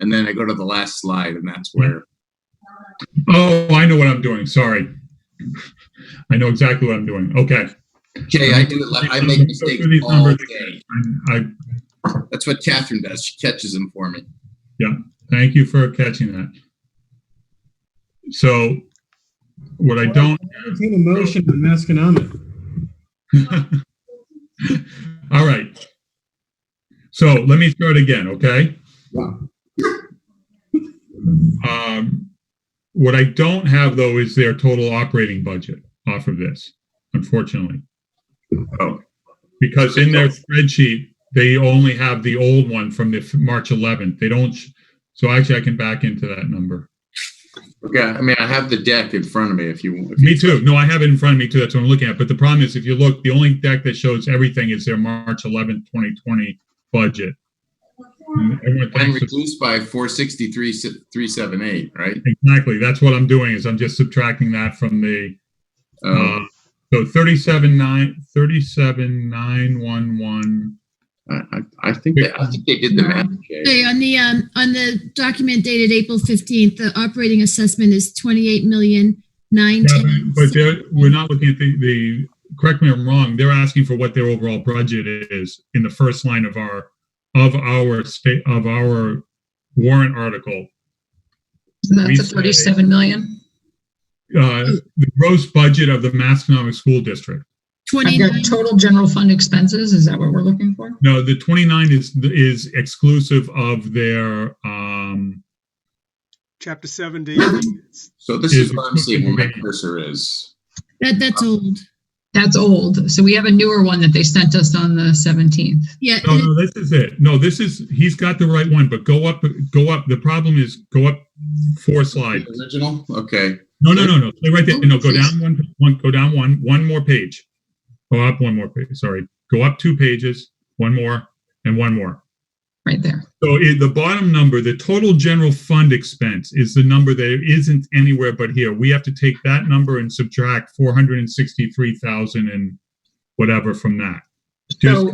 and then I go to the last slide, and that's where. Oh, I know what I'm doing. Sorry. I know exactly what I'm doing. Okay. Jay, I make mistakes all day. That's what Catherine does. She catches them for me. Yeah. Thank you for catching that. So what I don't entertain a motion on mass economic. All right. So let me start again, okay? Wow. What I don't have though is their total operating budget off of this, unfortunately. Oh, because in their spreadsheet they only have the old one from the March 11th. They don't. So actually, I can back into that number. Okay, I mean, I have the deck in front of me. If you me too. No, I have it in front of me too. That's what I'm looking at. But the problem is, if you look, the only deck that shows everything is their March 11th, 2020 budget. And reduced by 463,378, right? Exactly. That's what I'm doing. Is I'm just subtracting that from the. So 37,911. I think they did the math. Okay, on the document dated April 15th, the operating assessment is 28,910,000. But we're not looking at the. Correct me if I'm wrong. They're asking for what their overall budget is in the first line of our warrant article. And that's a 37 million. The gross budget of the Masconomet School District. 29 total general fund expenses. Is that what we're looking for? No, the 29 is exclusive of their Chapter 70. So this is what I'm seeing where my cursor is. That's old. That's old. So we have a newer one that they sent us on the 17th. Yeah. No, this is it. No, he's got the right one, but go up. The problem is go up 4 slides. The original? Okay. No. Stay right there. No, go down one more page. Go up one more page. Sorry. Go up 2 pages, one more, and one more. Right there. So the bottom number, the total general fund expense, is the number that isn't anywhere but here. We have to take that number and subtract 463,000 and whatever from that. So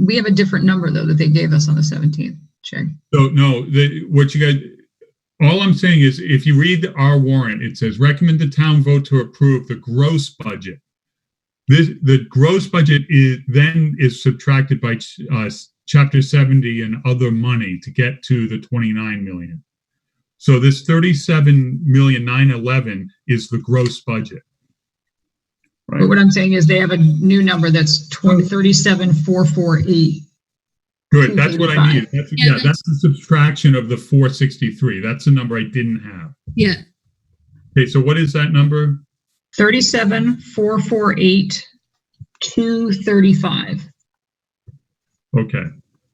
we have a different number though that they gave us on the 17th. Jay. So no, what you guys. All I'm saying is, if you read our warrant, it says recommend the town vote to approve the gross budget. The gross budget is subtracted by Chapter 70 and other money to get to the 29 million. So this 37,911,000 is the gross budget. Right. But what I'm saying is they have a new number that's 37,448. Good. That's what I need. That's the subtraction of the 463. That's the number I didn't have. Yeah. Okay. So what is that number? 37,448,235. Okay,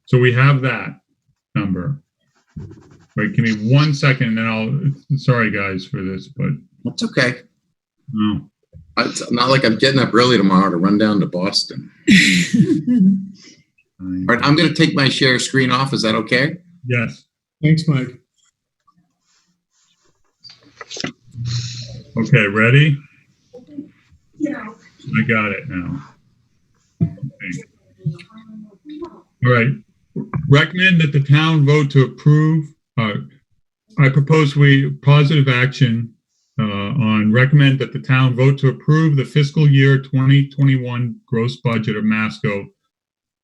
so we have that number. Wait, give me 1 second, and then sorry guys for this, but it's okay. No, it's not like I'm getting up early tomorrow to run down to Boston. All right, I'm going to take my share screen off. Is that okay? Yes. Thanks, Mike. Okay, ready? I got it now. Okay. All right. Recommend that the town vote to approve. I propose positive action on recommend that the town vote to approve the fiscal year 2021 gross budget of Masco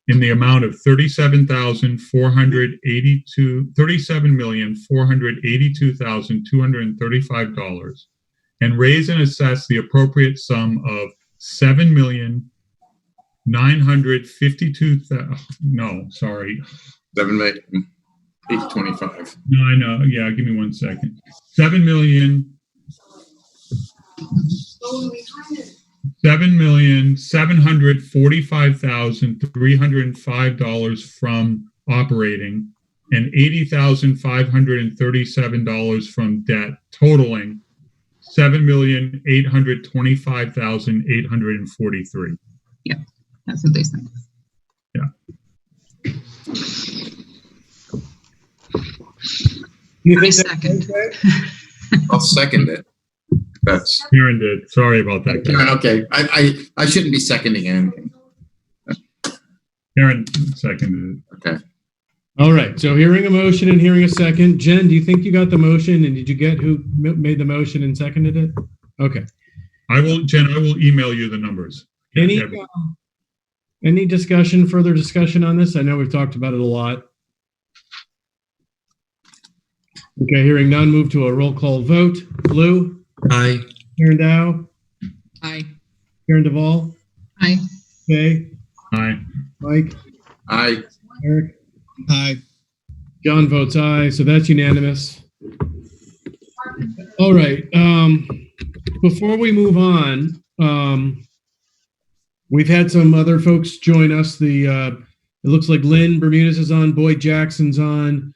in the amount of $37,482,235 and raise and assess the appropriate sum of $7,952,000. No, sorry. 7,825. No, I know. Yeah, give me 1 second. $7,745,305 from operating and $80,537 from debt, totaling $7,825,843. Yeah, that's what they said. Yeah. I second. I'll second it. That's Karen did. Sorry about that. Karen, okay. I shouldn't be seconding anything. Karen seconded it. Okay. All right, so hearing a motion and hearing a second. Jen, do you think you got the motion, and did you get who made the motion and seconded it? Okay. Jen, I will email you the numbers. Any, Yeah. any discussion, further discussion on this? I know we've talked about it a lot. Okay, hearing none, move to a roll call vote. Lou? Aye. Karen Dow? Aye. Karen Duvall? Aye. Kay? Aye. Mike? Aye. Eric? Aye. John votes aye, so that's unanimous. All right, before we move on, we've had some other folks join us. It looks like Lynn Bermudez is on, Boyd Jackson's on,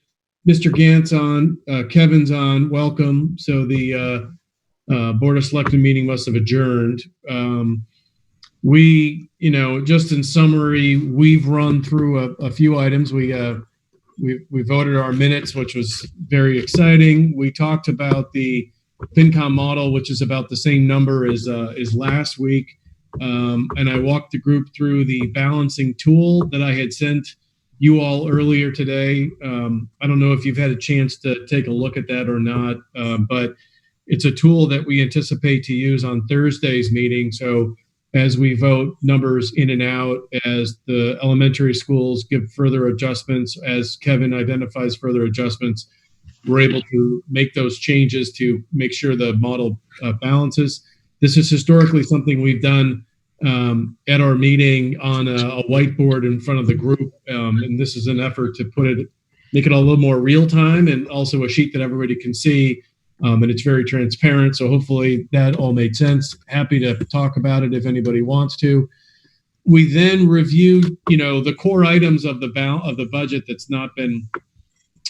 Mr. Gant's on, Kevin's on, welcome. So the Board of Selectmen meeting must have adjourned. We, just in summary, we've run through a few items. We voted our minutes, which was very exciting. We talked about the FinCom model, which is about the same number as last week. And I walked the group through the balancing tool that I had sent you all earlier today. I don't know if you've had a chance to take a look at that or not, but it's a tool that we anticipate to use on Thursday's meeting. So as we vote numbers in and out, as the elementary schools give further adjustments, as Kevin identifies further adjustments, we're able to make those changes to make sure the model balances. This is historically something we've done at our meeting on a whiteboard in front of the group. And this is an effort to make it a little more real time, and also a sheet that everybody can see. And it's very transparent. So hopefully that all made sense. Happy to talk about it if anybody wants to. We then reviewed, the core items of the budget that's not been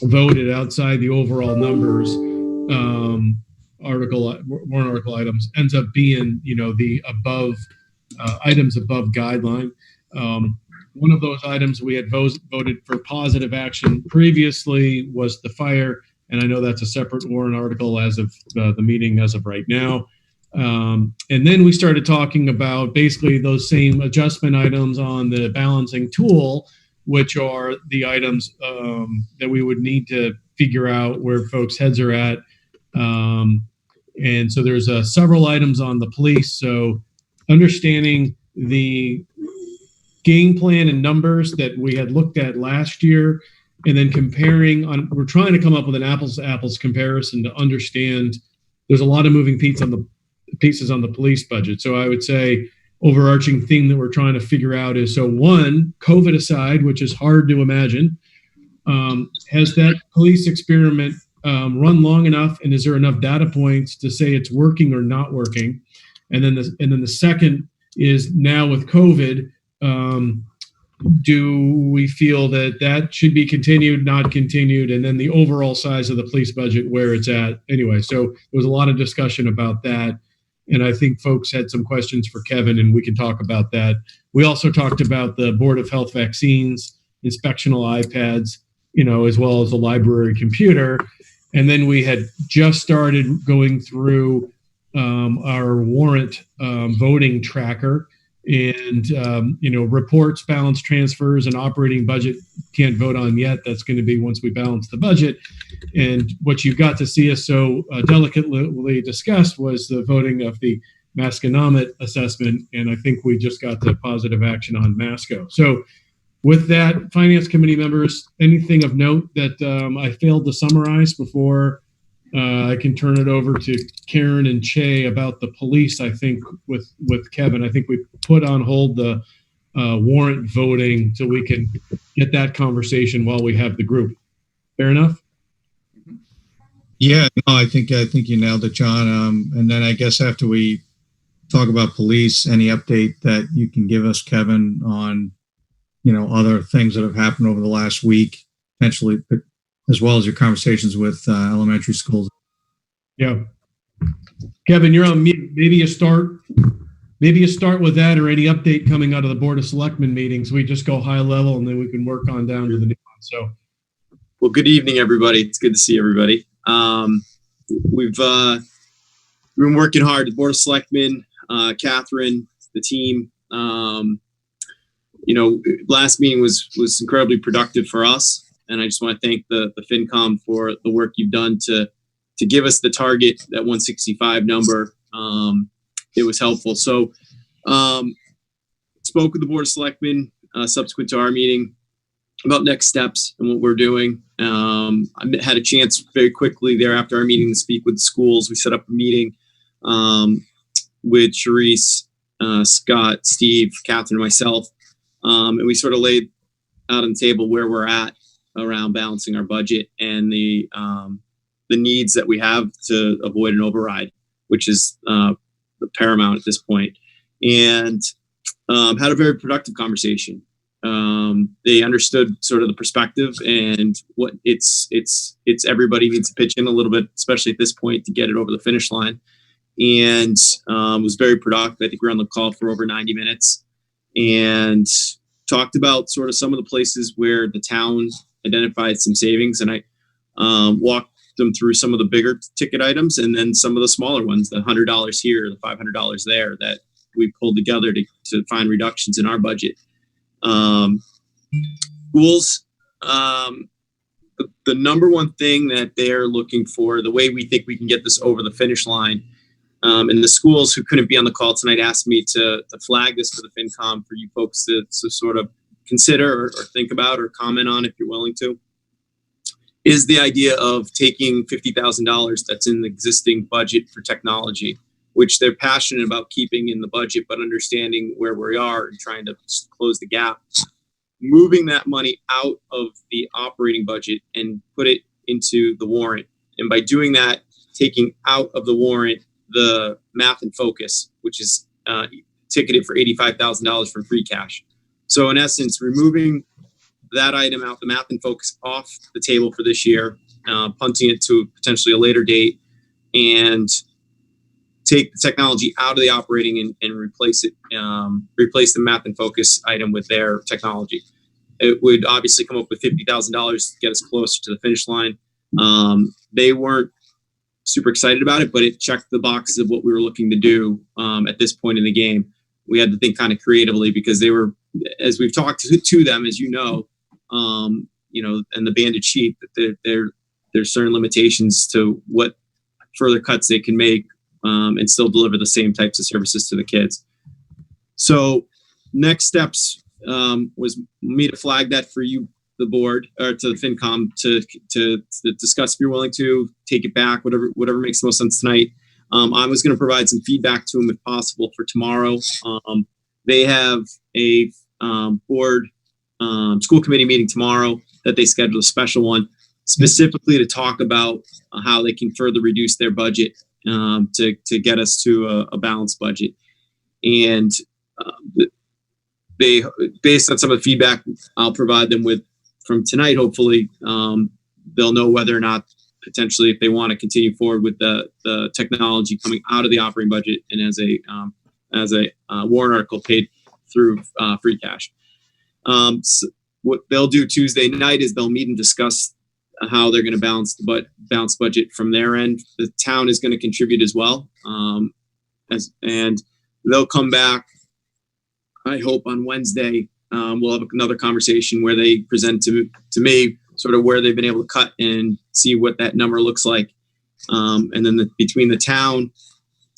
voted outside the overall numbers. Warrant article items ends up being, the above items above guideline. One of those items we had voted for positive action previously was the fire. And I know that's a separate warrant article as of the meeting as of right now. And then we started talking about basically those same adjustment items on the balancing tool, which are the items that we would need to figure out where folks' heads are at. And so there's several items on the police. So understanding the game plan and numbers that we had looked at last year, and then we're trying to come up with an apples to apples comparison to understand there's a lot of moving pieces on the police budget. So I would say overarching thing that we're trying to figure out is, so one, COVID aside, which is hard to imagine, has that police experiment run long enough, and is there enough data points to say it's working or not working? And then the second is, now with COVID, do we feel that should be continued, not continued, and then the overall size of the police budget, where it's at? Anyway, so there was a lot of discussion about that, and I think folks had some questions for Kevin, and we can talk about that. We also talked about the Board of Health vaccines, inspectional iPads, as well as the library computer, and then we had just started going through our warrant voting tracker. And, reports, balance transfers, and operating budget can't vote on yet. That's going to be once we balance the budget. And what you got to see us so delicately discussed was the voting of the Masconomet assessment. And I think we just got to positive action on Masco. So with that, Finance Committee members, anything of note that I failed to summarize before I can turn it over to Karen and Che about the police? I think with Kevin, I think we put on hold the warrant voting so we can get that conversation while we have the group. Fair enough? Yeah, no, I think you nailed it, John. And then I guess after we talk about police, any update that you can give us, Kevin, on, other things that have happened over the last week, potentially, as well as your conversations with elementary schools. Yeah. Kevin, you're on mute. Maybe you start with that, or any update coming out of the Board of Selectmen meetings. We just go high level, and then we can work on down to the new one. So, well, good evening, everybody. It's good to see everybody. We've been working hard. The Board of Selectmen, Catherine, the team. Last meeting was incredibly productive for us. And I just want to thank the FinCom for the work you've done to give us the target, that 165 number. It was helpful. So spoke with the Board of Selectmen subsequent to our meeting about next steps and what we're doing. I had a chance very quickly there after our meeting to speak with the schools. We set up a meeting with Charisse, Scott, Steve, Catherine, and myself. And we sort of laid out on the table where we're at around balancing our budget and the needs that we have to avoid an override, which is the paramount at this point. And had a very productive conversation. They understood sort of the perspective and what it's everybody needs to pitch in a little bit, especially at this point, to get it over the finish line. And was very productive. I think we were on the call for over 90 minutes and talked about sort of some of the places where the town identified some savings. And I walked them through some of the bigger ticket items and then some of the smaller ones, the $100 here, the $500 there, that we pulled together to find reductions in our budget. Schools, the number one thing that they're looking for, the way we think we can get this over the finish line, and the schools who couldn't be on the call tonight asked me to flag this for the FinCom for you folks to sort of consider or think about or comment on if you're willing to, is the idea of taking $50,000 that's in the existing budget for technology, which they're passionate about keeping in the budget, but understanding where we are and trying to close the gap, moving that money out of the operating budget and put it into the warrant. And by doing that, taking out of the warrant the math and focus, which is ticketed for $85,000 from free cash. So in essence, removing that item out, the math and focus, off the table for this year, punting it to potentially a later date, and take the technology out of the operating and replace it, replace the math and focus item with their technology. It would obviously come up with $50,000 to get us closer to the finish line. They weren't super excited about it, but it checked the boxes of what we were looking to do at this point in the game. We had to think kind of creatively because they were, as we've talked to them, as you know, and the banded sheep, that there's certain limitations to what further cuts they can make and still deliver the same types of services to the kids. So next steps was me to flag that for you, the board, or to the FinCom to discuss if you're willing to take it back, whatever makes the most sense tonight. I was going to provide some feedback to them if possible for tomorrow. They have a board school committee meeting tomorrow that they scheduled, a special one specifically to talk about how they can further reduce their budget to get us to a balanced budget. And they, based on some of the feedback I'll provide them with from tonight, hopefully they'll know whether or not potentially if they want to continue forward with the technology coming out of the operating budget and as a warrant article paid through free cash. So what they'll do Tuesday night is they'll meet and discuss how they're going to balance budget from their end. The town is going to contribute as well, and they'll come back, I hope, on Wednesday. We'll have another conversation where they present to me sort of where they've been able to cut and see what that number looks like. And then between the town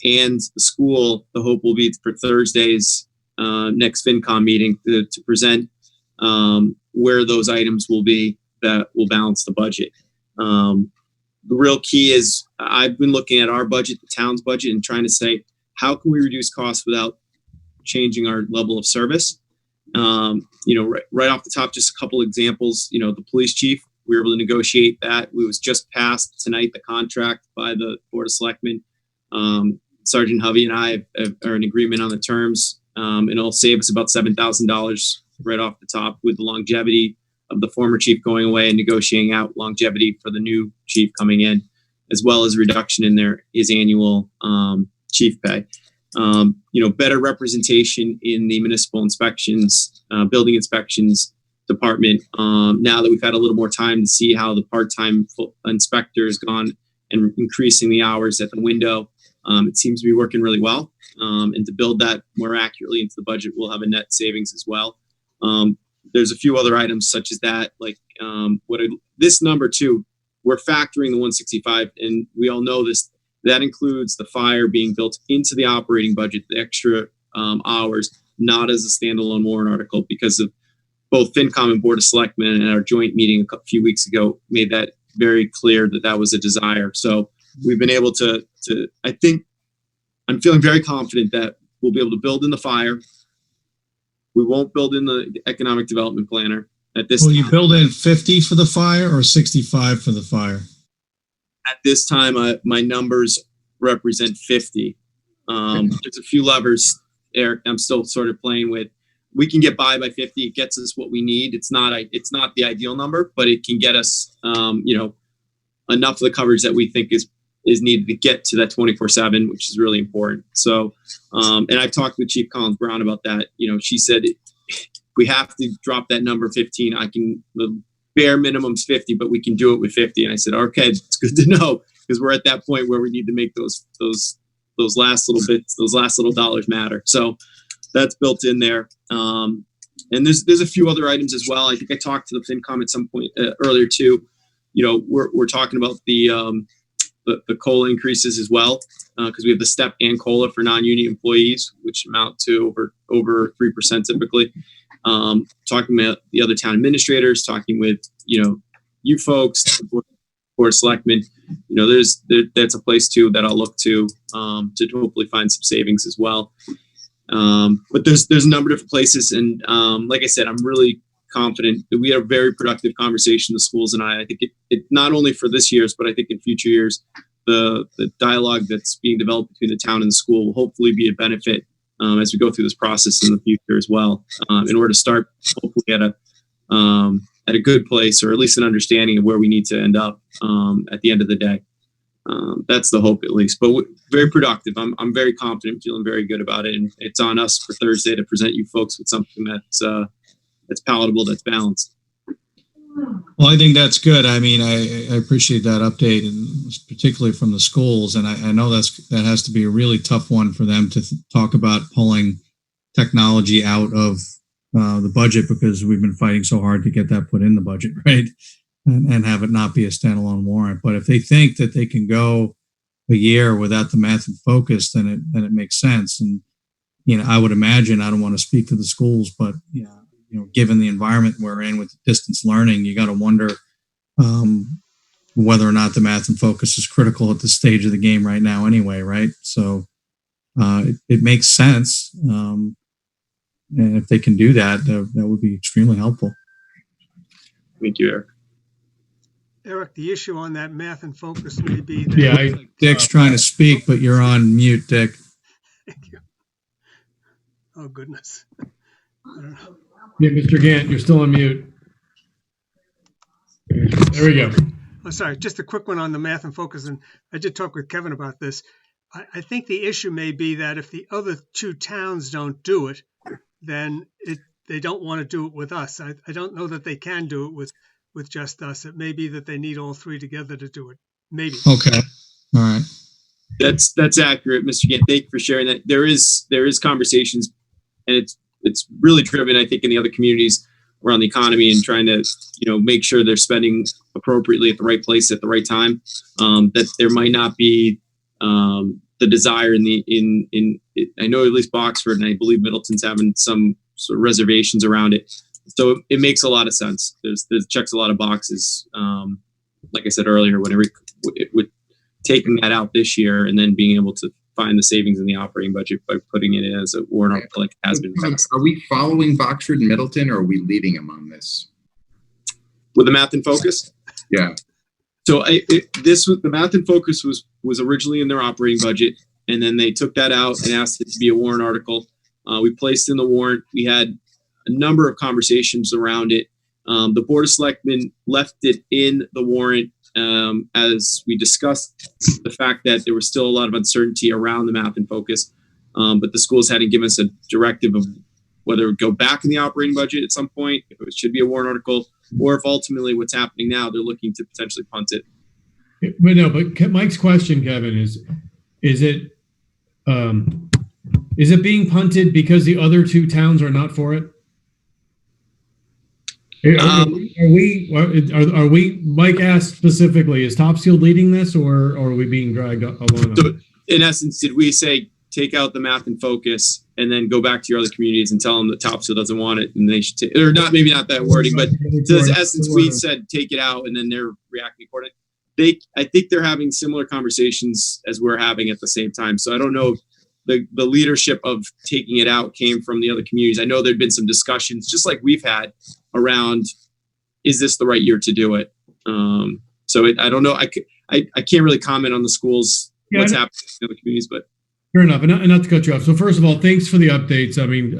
and the school, the hope will be for Thursday's next FinCom meeting to present where those items will be that will balance the budget. The real key is I've been looking at our budget, the town's budget, and trying to say, how can we reduce costs without changing our level of service? Right off the top, just a couple examples. The police chief, we were able to negotiate that. We was just passed tonight the contract by the Board of Selectmen. Sergeant Hovey and I are in agreement on the terms, and it'll save us about $7,000 right off the top with the longevity of the former chief going away and negotiating out longevity for the new chief coming in, as well as a reduction in his annual chief pay. Better representation in the municipal inspections, building inspections department. Now that we've had a little more time to see how the part-time inspector has gone and increasing the hours at the window, it seems to be working really well. And to build that more accurately into the budget, we'll have a net savings as well. there's a few other items such as that, like this number too, we're factoring the 165, and we all know this. That includes the fire being built into the operating budget, the extra hours, not as a standalone warrant article, because of both FinCom and Board of Selectmen and our joint meeting a few weeks ago made that very clear that that was a desire. So we've been able to I think I'm feeling very confident that we'll be able to build in the fire. We won't build in the economic development planner at this Will you time. build in 50 for the fire or 65 for the fire? At this time, my numbers represent 50. There's a few levers, Eric, I'm still sort of playing with. We can get by 50. It gets us what we need. It's not the ideal number, but it can get us, enough of the coverage that we think is needed to get to that 24/7, which is really important. So, and I've talked with Chief Collins Brown about that. She said, we have to drop that number 15. The bare minimum's 50, but we can do it with 50. And I said, okay, it's good to know, because we're at that point where we need to make those last little bits, those last little dollars matter. So that's built in there. And there's a few other items as well. I think I talked to the FinCom at some point earlier too. We're talking about the COLA increases as well, because we have the STEP and COLA for non-union employees, which amount to over 3% typically. Talking about the other town administrators, talking with you folks, Board of Selectmen. That's a place too that I'll look to hopefully find some savings as well. But there's a number of different places, and like I said, I'm really confident that we had a very productive conversation, the schools and I think it not only for this year's, but I think in future years, the dialogue that's being developed between the town and the school will hopefully be a benefit as we go through this process in the future as well, in order to start hopefully at a good place, or at least an understanding of where we need to end up at the end of the day. That's the hope, at least. But very productive. I'm very confident, feeling very good about it, and it's on us for Thursday to present you folks with something that's palatable, that's balanced. Well, I think that's good. I mean, I appreciate that update, and particularly from the schools. And I know that has to be a really tough one for them to talk about pulling technology out of the budget, because we've been fighting so hard to get that put in the budget, right? And have it not be a standalone warrant. But if they think that they can go a year without the math and focus, then it makes sense. And I would imagine, I don't want to speak to the schools, but given the environment we're in with distance learning, you got to wonder whether or not the math and focus is critical at this stage of the game right now anyway, right? So it makes sense. And if they can do that, that would be extremely helpful. Thank you, Eric. Eric, the issue on that math and focus may be that Dick's trying to speak, but you're on mute, Dick. Thank you. Oh, goodness. I don't know. Yeah, Mr. Gant, you're still on mute. There we go. Oh, sorry, just a quick one on the math and focus. And I did talk with Kevin about this. I think the issue may be that if the other two towns don't do it, then they don't want to do it with us. I don't know that they can do it with just us. It may be that they need all three together to do it. Maybe. Okay. All right. That's accurate, Mr. Gant. Thank you for sharing that. There is conversations, and it's really driven, I think, in the other communities around the economy and trying to, make sure they're spending appropriately at the right place at the right time. That there might not be the desire I know at least Boxford, and I believe Middleton's having some sort of reservations around it. So it makes a lot of sense. There's checks a lot of boxes. Like I said earlier, whenever with taking that out this year and then being able to find the savings in the operating budget by putting it in as a warrant article like it has been. Are we following Boxford and Middleton, or are we leaving them on this? With the math and focus? Yeah. So the math and focus was originally in their operating budget, and then they took that out and asked it to be a warrant article. We placed in the warrant. We had a number of conversations around it. The Board of Selectmen left it in the warrant as we discussed the fact that there was still a lot of uncertainty around the math and focus, but the schools hadn't given us a directive of whether it would go back in the operating budget at some point, if it should be a warrant article, or if ultimately what's happening now, they're looking to potentially punt it. But Mike's question, Kevin, is it being punted because the other two towns are not for it? Are we, Mike asked specifically, is Topsfield leading this or are we being dragged along? So in essence, did we say take out the math and focus and then go back to your other communities and tell them that Topsfield doesn't want it and they should take, or not, maybe not that wording, but so in essence, we said take it out and then they're reacting accordingly. I think they're having similar conversations as we're having at the same time. So I don't know if the leadership of taking it out came from the other communities. I know there'd been some discussions, just like we've had, around, is this the right year to do it? I don't know. I can't really comment on the schools, what's happening in the other communities, but. Fair enough. And not to cut you off. So first of all, thanks for the updates. I mean,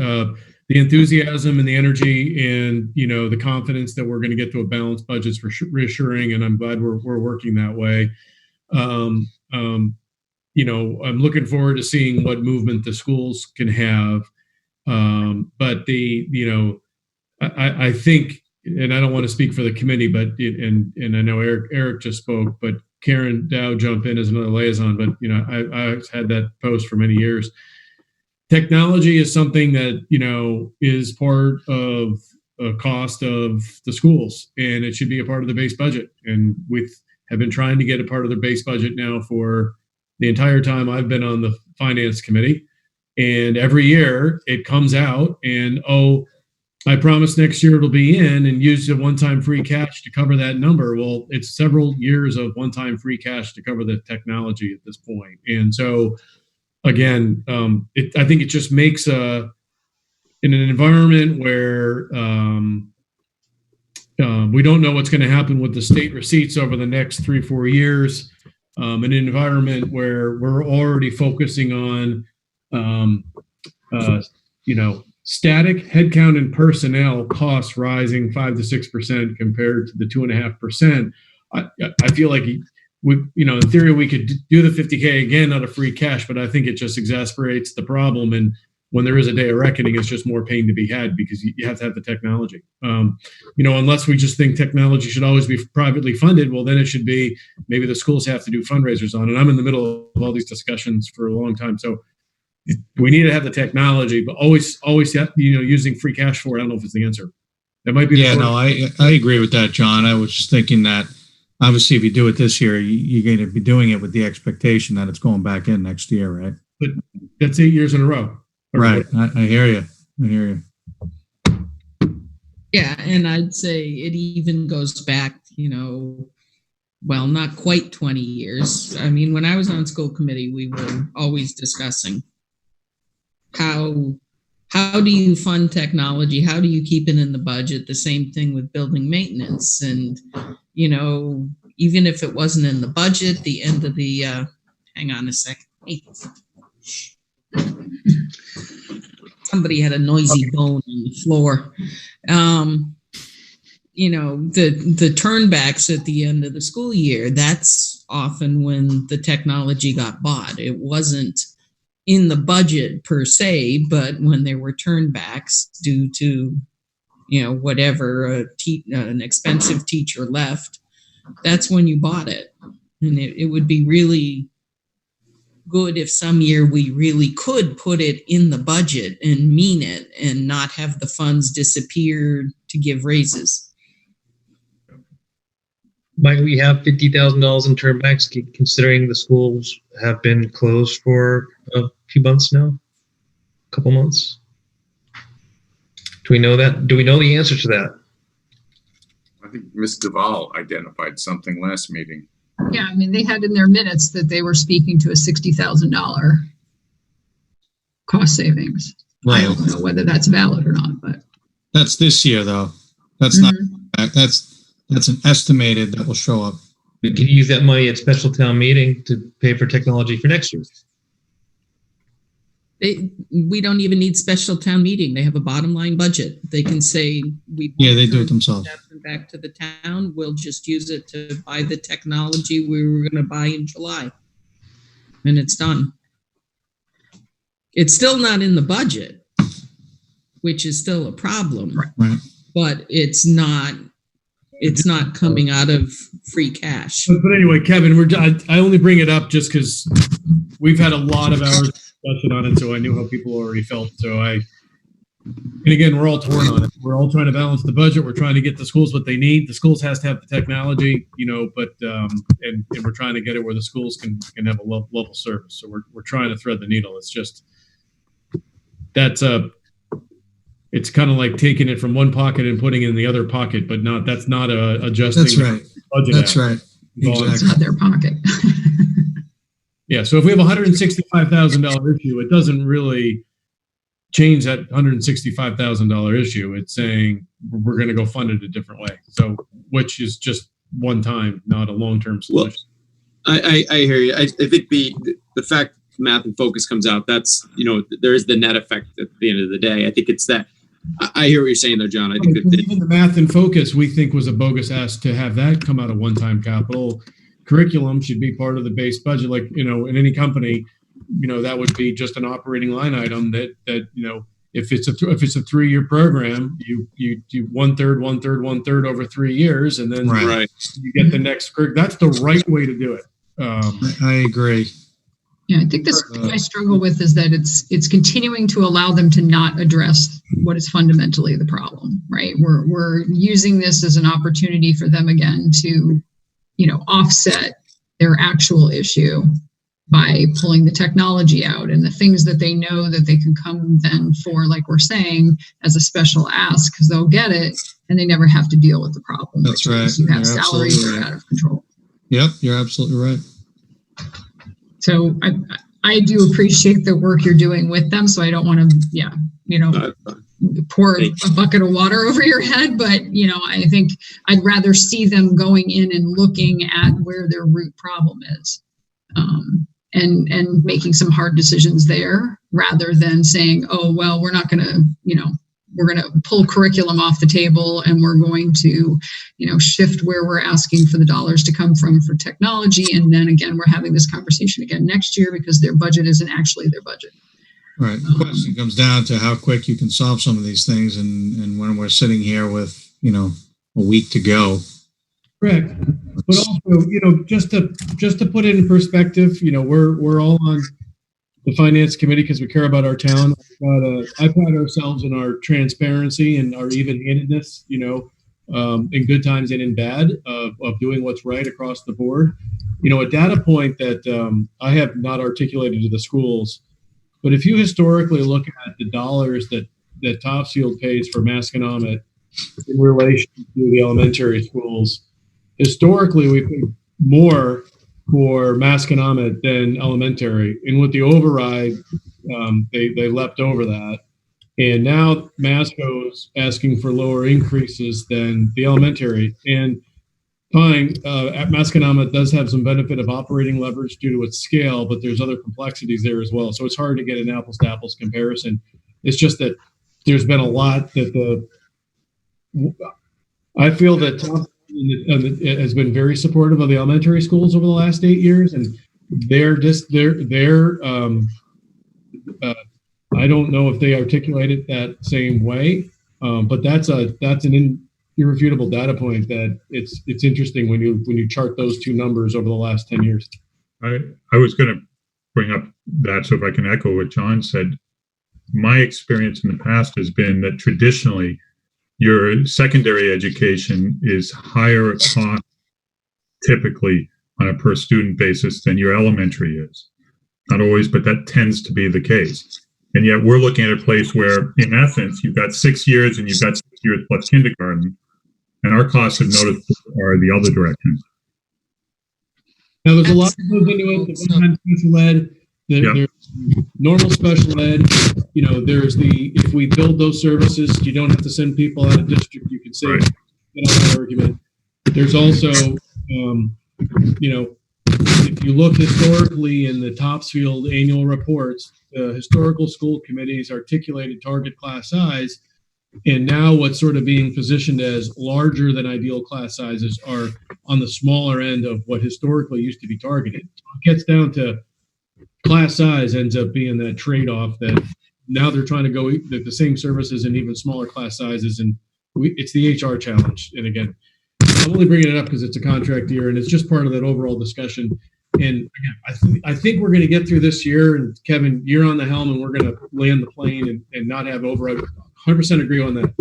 the enthusiasm and the energy and, the confidence that we're going to get to a balanced budget is reassuring. And I'm glad we're working that way. I'm looking forward to seeing what movement the schools can have. But I think, and I don't want to speak for the committee, but and I know Eric just spoke, but Karen Dow jump in as another liaison, but I've had that post for many years. Technology is something that is part of a cost of the schools, and it should be a part of the base budget. And we have been trying to get a part of their base budget now for the entire time I've been on the finance committee. And every year it comes out, and I promise next year it'll be in, and use the one-time free cash to cover that number. Well, it's several years of one-time free cash to cover the technology at this point. And so, again, I think it just makes in an environment where we don't know what's going to happen with the state receipts over the next 3-4 years, an environment where we're already focusing on, static headcount and personnel costs rising 5 to 6% compared to the 2.5%. I feel like in theory we could do the $50K again out of free cash, but I think it just exasperates the problem. And when there is a day of reckoning, it's just more pain to be had because you have to have the technology. Unless we just think technology should always be privately funded, well, then it should be maybe the schools have to do fundraisers on it. I'm in the middle of all these discussions for a long time, so. We need to have the technology, but always, using free cash for it. I don't know if it's the answer. That might be. I agree with that, John. I was just thinking that obviously if you do it this year, you're going to be doing it with the expectation that it's going back in next year, right? But that's 8 years in a row. Right. I hear you. Yeah. And I'd say it even goes back, well, not quite 20 years. I mean, when I was on school committee, we were always discussing how do you fund technology? How do you keep it in the budget? The same thing with building maintenance. And, even if it wasn't in the budget, the end of the, hang on a second. Somebody had a noisy bone on the floor. The turnbacks at the end of the school year, that's often when the technology got bought. It wasn't in the budget per se, but when there were turnbacks due to, whatever, an expensive teacher left, that's when you bought it. And it would be really good if some year we really could put it in the budget and mean it and not have the funds disappear to give raises. Might we have $50,000 in turnbacks, considering the schools have been closed for a few months now? A couple months? Do we know that? Do we know the answer to that? I think Ms. Duvall identified something last meeting. Yeah, I mean, they had in their minutes that they were speaking to a $60,000 cost savings. Right. I don't know whether that's valid or not, but that's this year though. That's not. That's an estimated that will show up. We can use that money at special town meeting to pay for technology for next year. We don't even need special town meeting. They have a bottom line budget. They can say they do it themselves. Back to the town. We'll just use it to buy the technology we were going to buy in July, and it's done. It's still not in the budget, which is still a problem. Right. But it's not coming out of free cash. But anyway, Kevin, I only bring it up just because we've had a lot of hours of discussion on it, so I knew how people already felt. So And again, we're all torn on it. We're all trying to balance the budget. We're trying to get the schools what they need. The schools has to have the technology, but and we're trying to get it where the schools can have a level service. So we're trying to thread the needle. It's just it's kind of like taking it from one pocket and putting it in the other pocket, but that's not adjusting. That's right. Budget That's right. Exactly. It's not their pocket. Yeah. So if we have a $165,000 issue, it doesn't really change that $165,000 issue. It's saying we're going to go fund it a different way. So, which is just one time, not a long-term solution. Well, I hear you. I think the fact Math and Focus comes out, that's, there is the net effect at the end of the day. I think it's that. I hear what you're saying though, John. I think even the Math and Focus, we think was a bogus ask to have that come out of one-time capital. Curriculum should be part of the base budget. Like, in any company, that would be just an operating line item that if it's a 3-year program, you do 1/3, 1/3, 1/3 over 3 years, and then right. You get the next. That's the right way to do it. I agree. Yeah, I think this I struggle with is that it's continuing to allow them to not address what is fundamentally the problem, right? We're using this as an opportunity for them again to, offset their actual issue by pulling the technology out and the things that they know that they can come then for, like we're saying, as a special ask, because they'll get it and they never have to deal with the problem. That's right. You have salaries that are out of control. Yep, you're absolutely right. So I do appreciate the work you're doing with them. So I don't want to, pour a bucket of water over your head. But, I think I'd rather see them going in and looking at where their root problem is and making some hard decisions there rather than saying, oh, well, we're not going to, we're going to pull curriculum off the table and we're going to, shift where we're asking for the dollars to come from for technology. And then again, we're having this conversation again next year because their budget isn't actually their budget. Right. The question comes down to how quick you can solve some of these things. And when we're sitting here with, a week to go. Correct. But also, just to put it in perspective, we're all on the finance committee because we care about our town. I pride ourselves in our transparency and our even-handedness, in good times and in bad of doing what's right across the board. A data point that I have not articulated to the schools, but if you historically look at the dollars that Topsfield pays for Masconomet in relation to the elementary schools, historically we paid more for Masconomet than elementary, and with the override, they leapt over that, and now Masco's asking for lower increases than the elementary. And fine, Masconomet does have some benefit of operating leverage due to its scale, but there's other complexities there as well. So it's hard to get an apples to apples comparison. It's just that there's been a lot that I feel that Tom has been very supportive of the elementary schools over the last 8 years, and I don't know if they articulate it that same way, but that's an irrefutable data point that it's interesting when you chart those two numbers over the last 10 years. I was going to bring up that, so if I can echo what John said, my experience in the past has been that traditionally your secondary education is higher cost typically on a per student basis than your elementary is. Not always, but that tends to be the case. And yet we're looking at a place where, in essence, you've got 6 years and you've got 6 years plus kindergarten, and our costs have noticed are the other direction. Now, there's a lot that goes into it. The one-time special ed, there's normal special ed. There's if we build those services, you don't have to send people out of district. You can save that argument. There's also, if you look historically in the Topsfield annual reports, the historical school committees articulated target class size, and now what's sort of being positioned as larger than ideal class sizes are on the smaller end of what historically used to be targeted. It gets down to class size ends up being that trade-off that now they're trying to go the same services in even smaller class sizes, and it's the HR challenge. And again, I'm only bringing it up because it's a contract year, and it's just part of that overall discussion. And again, I think we're going to get through this year. And Kevin, you're on the helm, and we're going to land the plane and not have over 100% agree on that.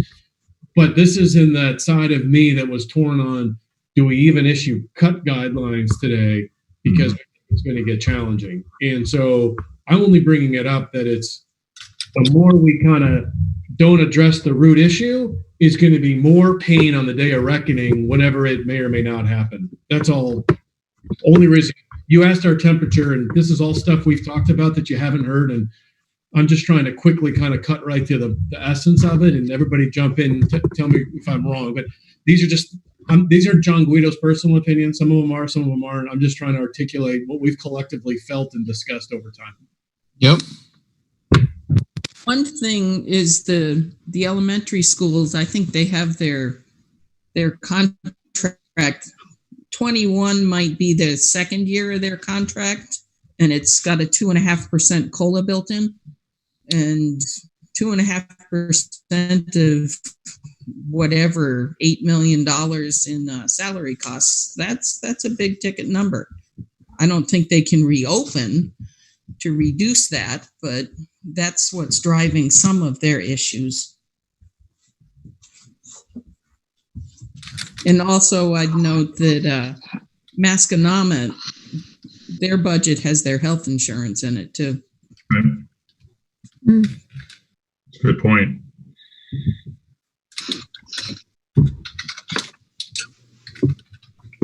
But this is in that side of me that was torn on, do we even issue cut guidelines today? Because it's going to get challenging. And so I'm only bringing it up that it's the more we kind of don't address the root issue is going to be more pain on the day of reckoning whenever it may or may not happen. That's all. Only reason you asked our temperature, and this is all stuff we've talked about that you haven't heard. And I'm just trying to quickly kind of cut right to the essence of it, and everybody jump in and tell me if I'm wrong. But these are just, these aren't John Guido's personal opinions. Some of them are, some of them aren't. I'm just trying to articulate what we've collectively felt and discussed over time. Yep. One thing is the elementary schools, I think they have their contract. 21 might be the second year of their contract, and it's got a 2.5% COLA built in, and 2.5% of whatever $8 million in salary costs. That's a big ticket number. I don't think they can reopen to reduce that, but that's what's driving some of their issues. And also, I'd note that Masconomet, their budget has their health insurance in it too. Right. Good point.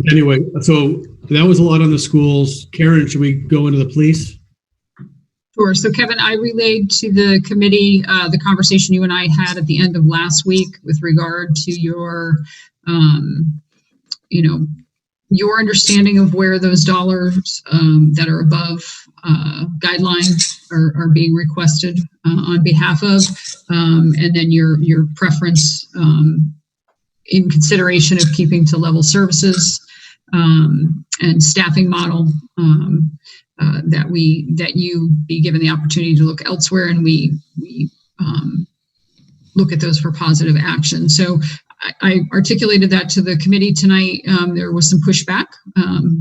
Anyway, so that was a lot on the schools. Karen, should we go into the police? Sure. So Kevin, I relayed to the committee the conversation you and I had at the end of last week with regard to your, your understanding of where those dollars that are above guidelines are being requested on behalf of, and then your preference in consideration of keeping to level services and staffing model. That you be given the opportunity to look elsewhere, and we look at those for positive action. So I articulated that to the committee tonight. There was some pushback,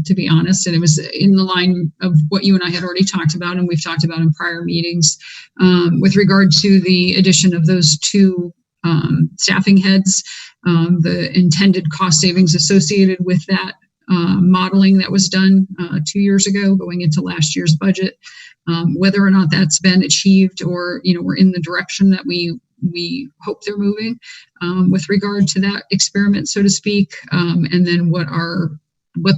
to be honest, and it was in the line of what you and I had already talked about, and we've talked about in prior meetings with regard to the addition of those two staffing heads, the intended cost savings associated with that modeling that was done 2 years ago going into last year's budget, whether or not that's been achieved or, we're in the direction that we hope they're moving with regard to that experiment, so to speak, and then what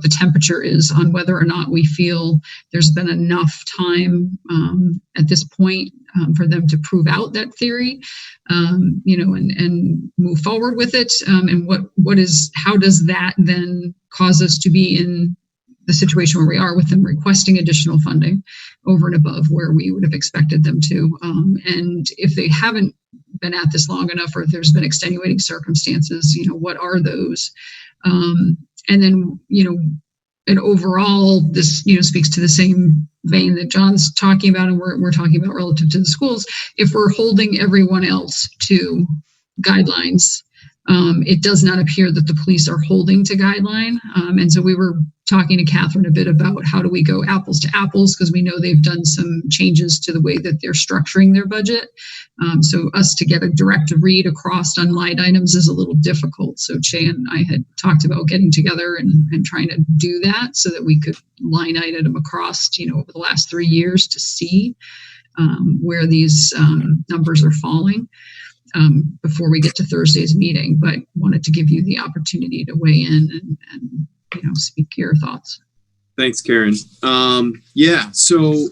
the temperature is on whether or not we feel there's been enough time at this point for them to prove out that theory, and move forward with it. And how does that then cause us to be in the situation where we are with them requesting additional funding over and above where we would have expected them to. And if they haven't been at this long enough, or if there's been extenuating circumstances, what are those? And then, and overall, this, speaks to the same vein that John's talking about and we're talking about relative to the schools. If we're holding everyone else to guidelines, it does not appear that the police are holding to guideline. And so we were talking to Catherine a bit about how do we go apples to apples, because we know they've done some changes to the way that they're structuring their budget. So us to get a direct read across on line items is a little difficult. So Che and I had talked about getting together and trying to do that so that we could line item them across, over the last 3 years to see where these numbers are falling. Before we get to Thursday's meeting, but wanted to give you the opportunity to weigh in and speak your thoughts. Thanks, Karen. So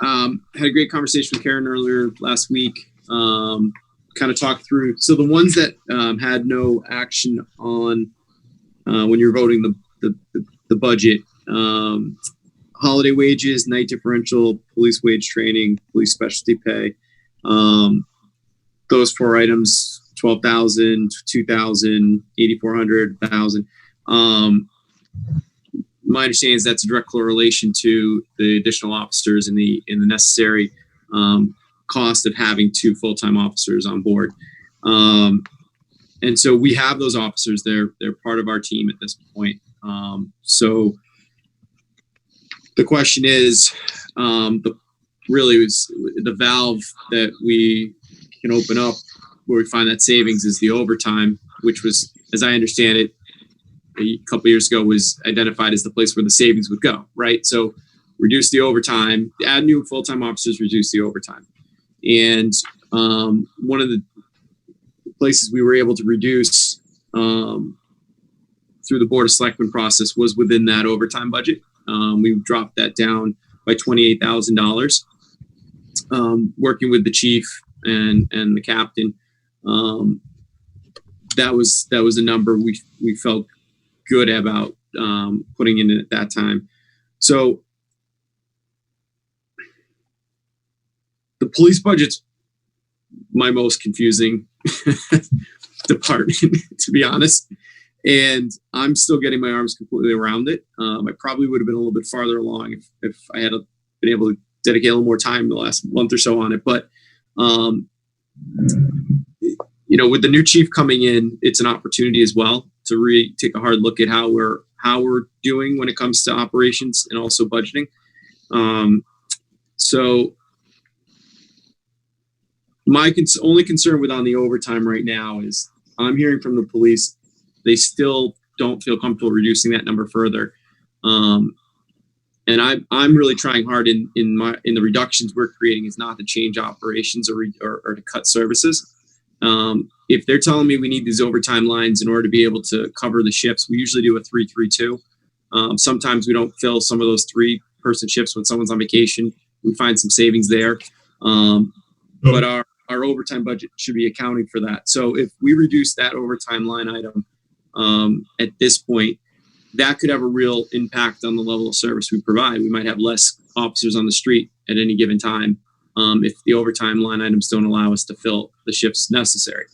had a great conversation with Karen earlier last week. Kind of talked through. So the ones that had no action on when you're voting the budget, holiday wages, night differential, police wage training, police specialty pay. Those 4 items, 12,000, 2,000, 8,400, 1,000. My understanding is that's a direct correlation to the additional officers and the necessary cost of having 2 full-time officers on board. And so we have those officers. They're part of our team at this point. So the question is, the valve that we can open up where we find that savings is the overtime, which was, as I understand it, a couple years ago was identified as the place where the savings would go, right? So reduce the overtime, add new full-time officers, reduce the overtime. And one of the places we were able to reduce through the Board of Selectmen process was within that overtime budget. We dropped that down by $28,000. Working with the chief and the captain, that was a number we felt good about putting in at that time. So the police budget's my most confusing department, to be honest. And I'm still getting my arms completely around it. I probably would have been a little bit farther along if I had been able to dedicate a little more time the last month or so on it. But, with the new chief coming in, it's an opportunity as well to really take a hard look at how we're doing when it comes to operations and also budgeting. So my only concern on the overtime right now is I'm hearing from the police, they still don't feel comfortable reducing that number further. And I'm really trying hard in the reductions we're creating is not to change operations or to cut services. If they're telling me we need these overtime lines in order to be able to cover the shifts, we usually do a 3-3-2. Sometimes we don't fill some of those 3-person shifts when someone's on vacation. We find some savings there. But our overtime budget should be accounting for that. So if we reduce that overtime line item at this point, that could have a real impact on the level of service we provide. We might have less officers on the street at any given time if the overtime line items don't allow us to fill the shifts necessary.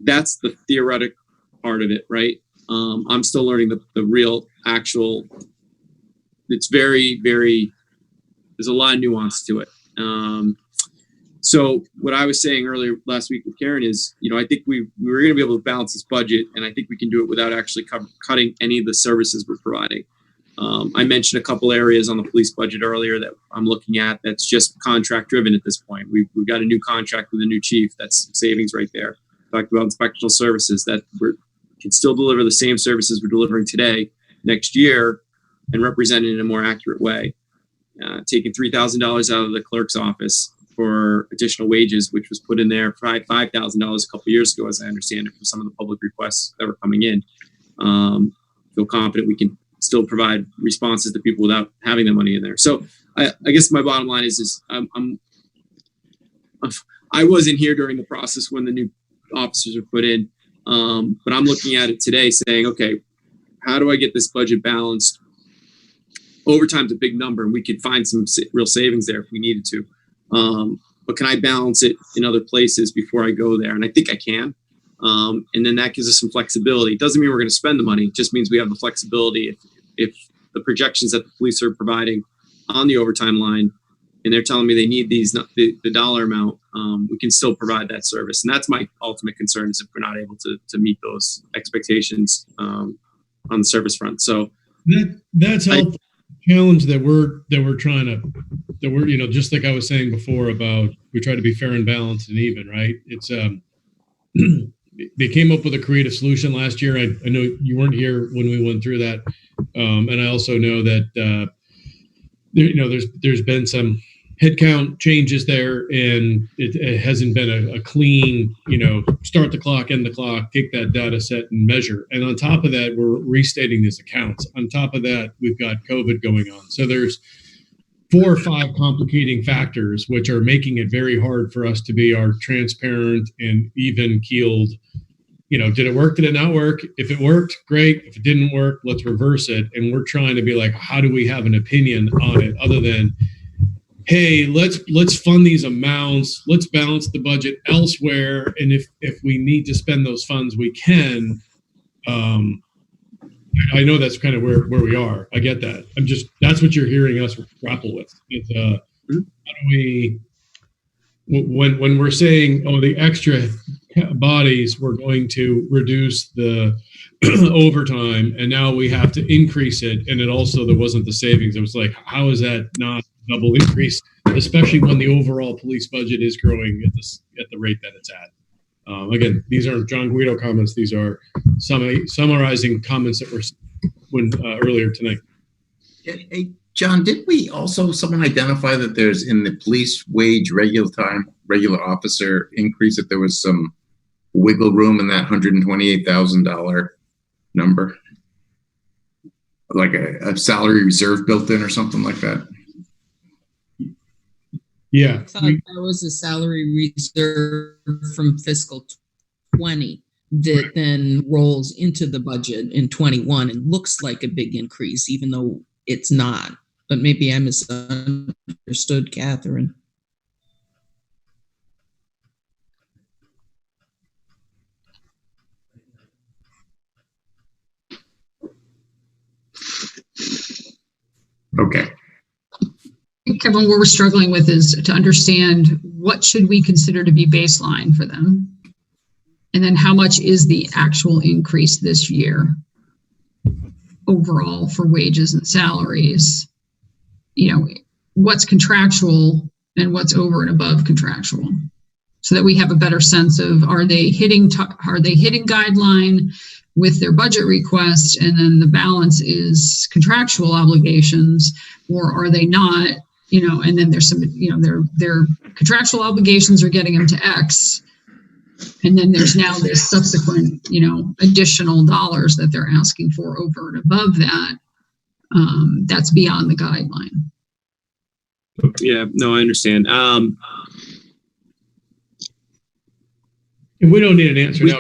That's the theoretic part of it, right? I'm still learning the real actual. It's very, very, there's a lot of nuance to it. So what I was saying earlier last week with Karen is, I think we were going to be able to balance this budget, and I think we can do it without actually cutting any of the services we're providing. I mentioned a couple areas on the police budget earlier that I'm looking at that's just contract driven at this point. We've got a new contract with a new chief. That's savings right there. Talked about inspectional services that we can still deliver the same services we're delivering today next year and represent it in a more accurate way. Taking $3,000 out of the clerk's office for additional wages, which was put in there for $5,000 a couple years ago, as I understand it, for some of the public requests that were coming in. Feel confident we can still provide responses to people without having the money in there. So I guess my bottom line is I wasn't here during the process when the new officers were put in, but I'm looking at it today saying, okay, how do I get this budget balanced? Overtime's a big number, and we could find some real savings there if we needed to. But can I balance it in other places before I go there? And I think I can. And then that gives us some flexibility. It doesn't mean we're going to spend the money. It just means we have the flexibility. If the projections that the police are providing on the overtime line, and they're telling me they need the dollar amount, we can still provide that service. And that's my ultimate concern, is if we're not able to meet those expectations on the service front. So that's helpful. Challenge that we're trying to, just like I was saying before about, we try to be fair and balanced and even, right? It's they came up with a creative solution last year. I know you weren't here when we went through that, and I also know that there's been some headcount changes there, and it hasn't been a clean, start the clock, end the clock, take that data set and measure. And on top of that, we're restating these accounts. On top of that, we've got COVID going on. So there's 4 or 5 complicating factors, which are making it very hard for us to be our transparent and even keeled. Did it work? Did it not work? If it worked, great. If it didn't work, let's reverse it. And we're trying to be like, how do we have an opinion on it other than, hey, let's fund these amounts, let's balance the budget elsewhere, and if we need to spend those funds, we can. I know that's kind of where we are. I get that. That's what you're hearing us grapple with. It's how do we, when we're saying, the extra bodies, we're going to reduce the overtime, and now we have to increase it, and it also, there wasn't the savings. It was like, how is that not double increase, especially when the overall police budget is growing at the rate that it's at. Again, these aren't John Guido comments. These are summarizing comments that were earlier tonight. Hey, John, did we also someone identify that there's in the police wage regular officer increase that there was some wiggle room in that $128,000 number, like a salary reserve built in or something like that? Yeah, I thought that was a salary reserve from fiscal 20 that then rolls into the budget in 21 and looks like a big increase, even though it's not. But maybe I misunderstood Catherine. Okay. Kevin, what we're struggling with is to understand what should we consider to be baseline for them? And then how much is the actual increase this year overall for wages and salaries? You know, what's contractual and what's over and above contractual, so that we have a better sense of, are they hitting guideline with their budget request, and then the balance is contractual obligations, or are they not? You know, and then there's some, you know, their contractual obligations are getting them to X, and then there's now this subsequent, you know, additional dollars that they're asking for over and above that. That's beyond the guideline. Yeah, no, I understand. and we don't need an answer now.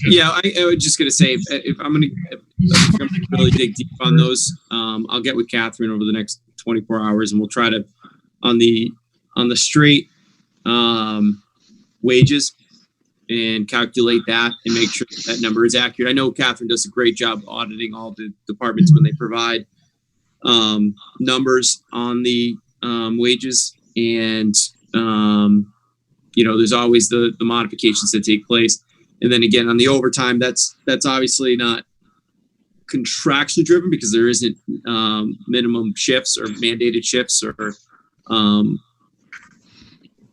Yeah, I was just going to say, if I'm going to really dig deep on those, I'll get with Catherine over the next 24 hours, and we'll try to, on the straight wages, and calculate that and make sure that number is accurate. I know Catherine does a great job auditing all the departments when they provide numbers on the wages, and you know, there's always the modifications that take place. And then again, on the overtime, that's obviously not contractually driven, because there isn't minimum shifts or mandated shifts, or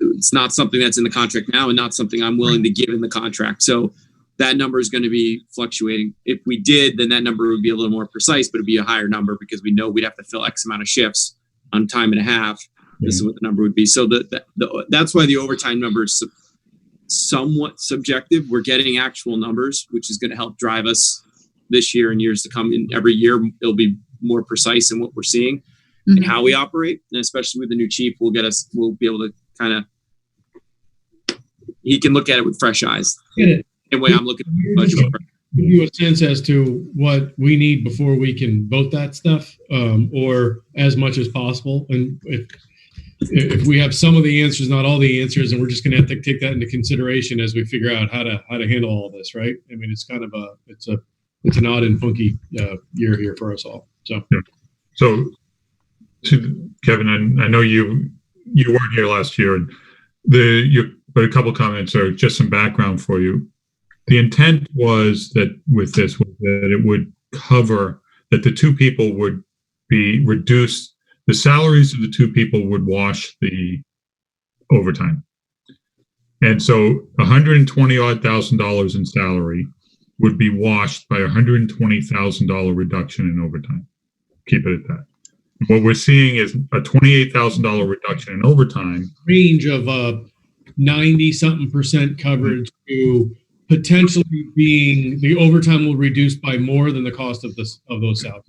it's not something that's in the contract now, and not something I'm willing to give in the contract. So that number is going to be fluctuating. If we did, then that number would be a little more precise, but it'd be a higher number, because we know we'd have to fill X amount of shifts on time and a half. This is what the number would be. So that's why the overtime number is somewhat subjective. We're getting actual numbers, which is going to help drive us this year and years to come. And every year it'll be more precise in what we're seeing and how we operate. And especially with the new chief, we'll be able to kind of, he can look at it with fresh eyes. The way I'm looking at the budget. Give you a sense as to what we need before we can vote that stuff, or as much as possible. And if we have some of the answers, not all the answers, and we're just going to have to take that into consideration as we figure out how to handle all this, right? I mean, it's kind of it's an odd and funky year here for us all. So, to Kevin, I know you weren't here last year, and but a couple comments are just some background for you. The intent was that with this, was that it would cover that the two people would be reduced. The salaries of the two people would wash the overtime. And so $120,000 in salary would be washed by $120,000 reduction in overtime. Keep it at that. What we're seeing is a $28,000 reduction in overtime. Range of 90-something% coverage to potentially being the overtime will reduce by more than the cost of those salaries.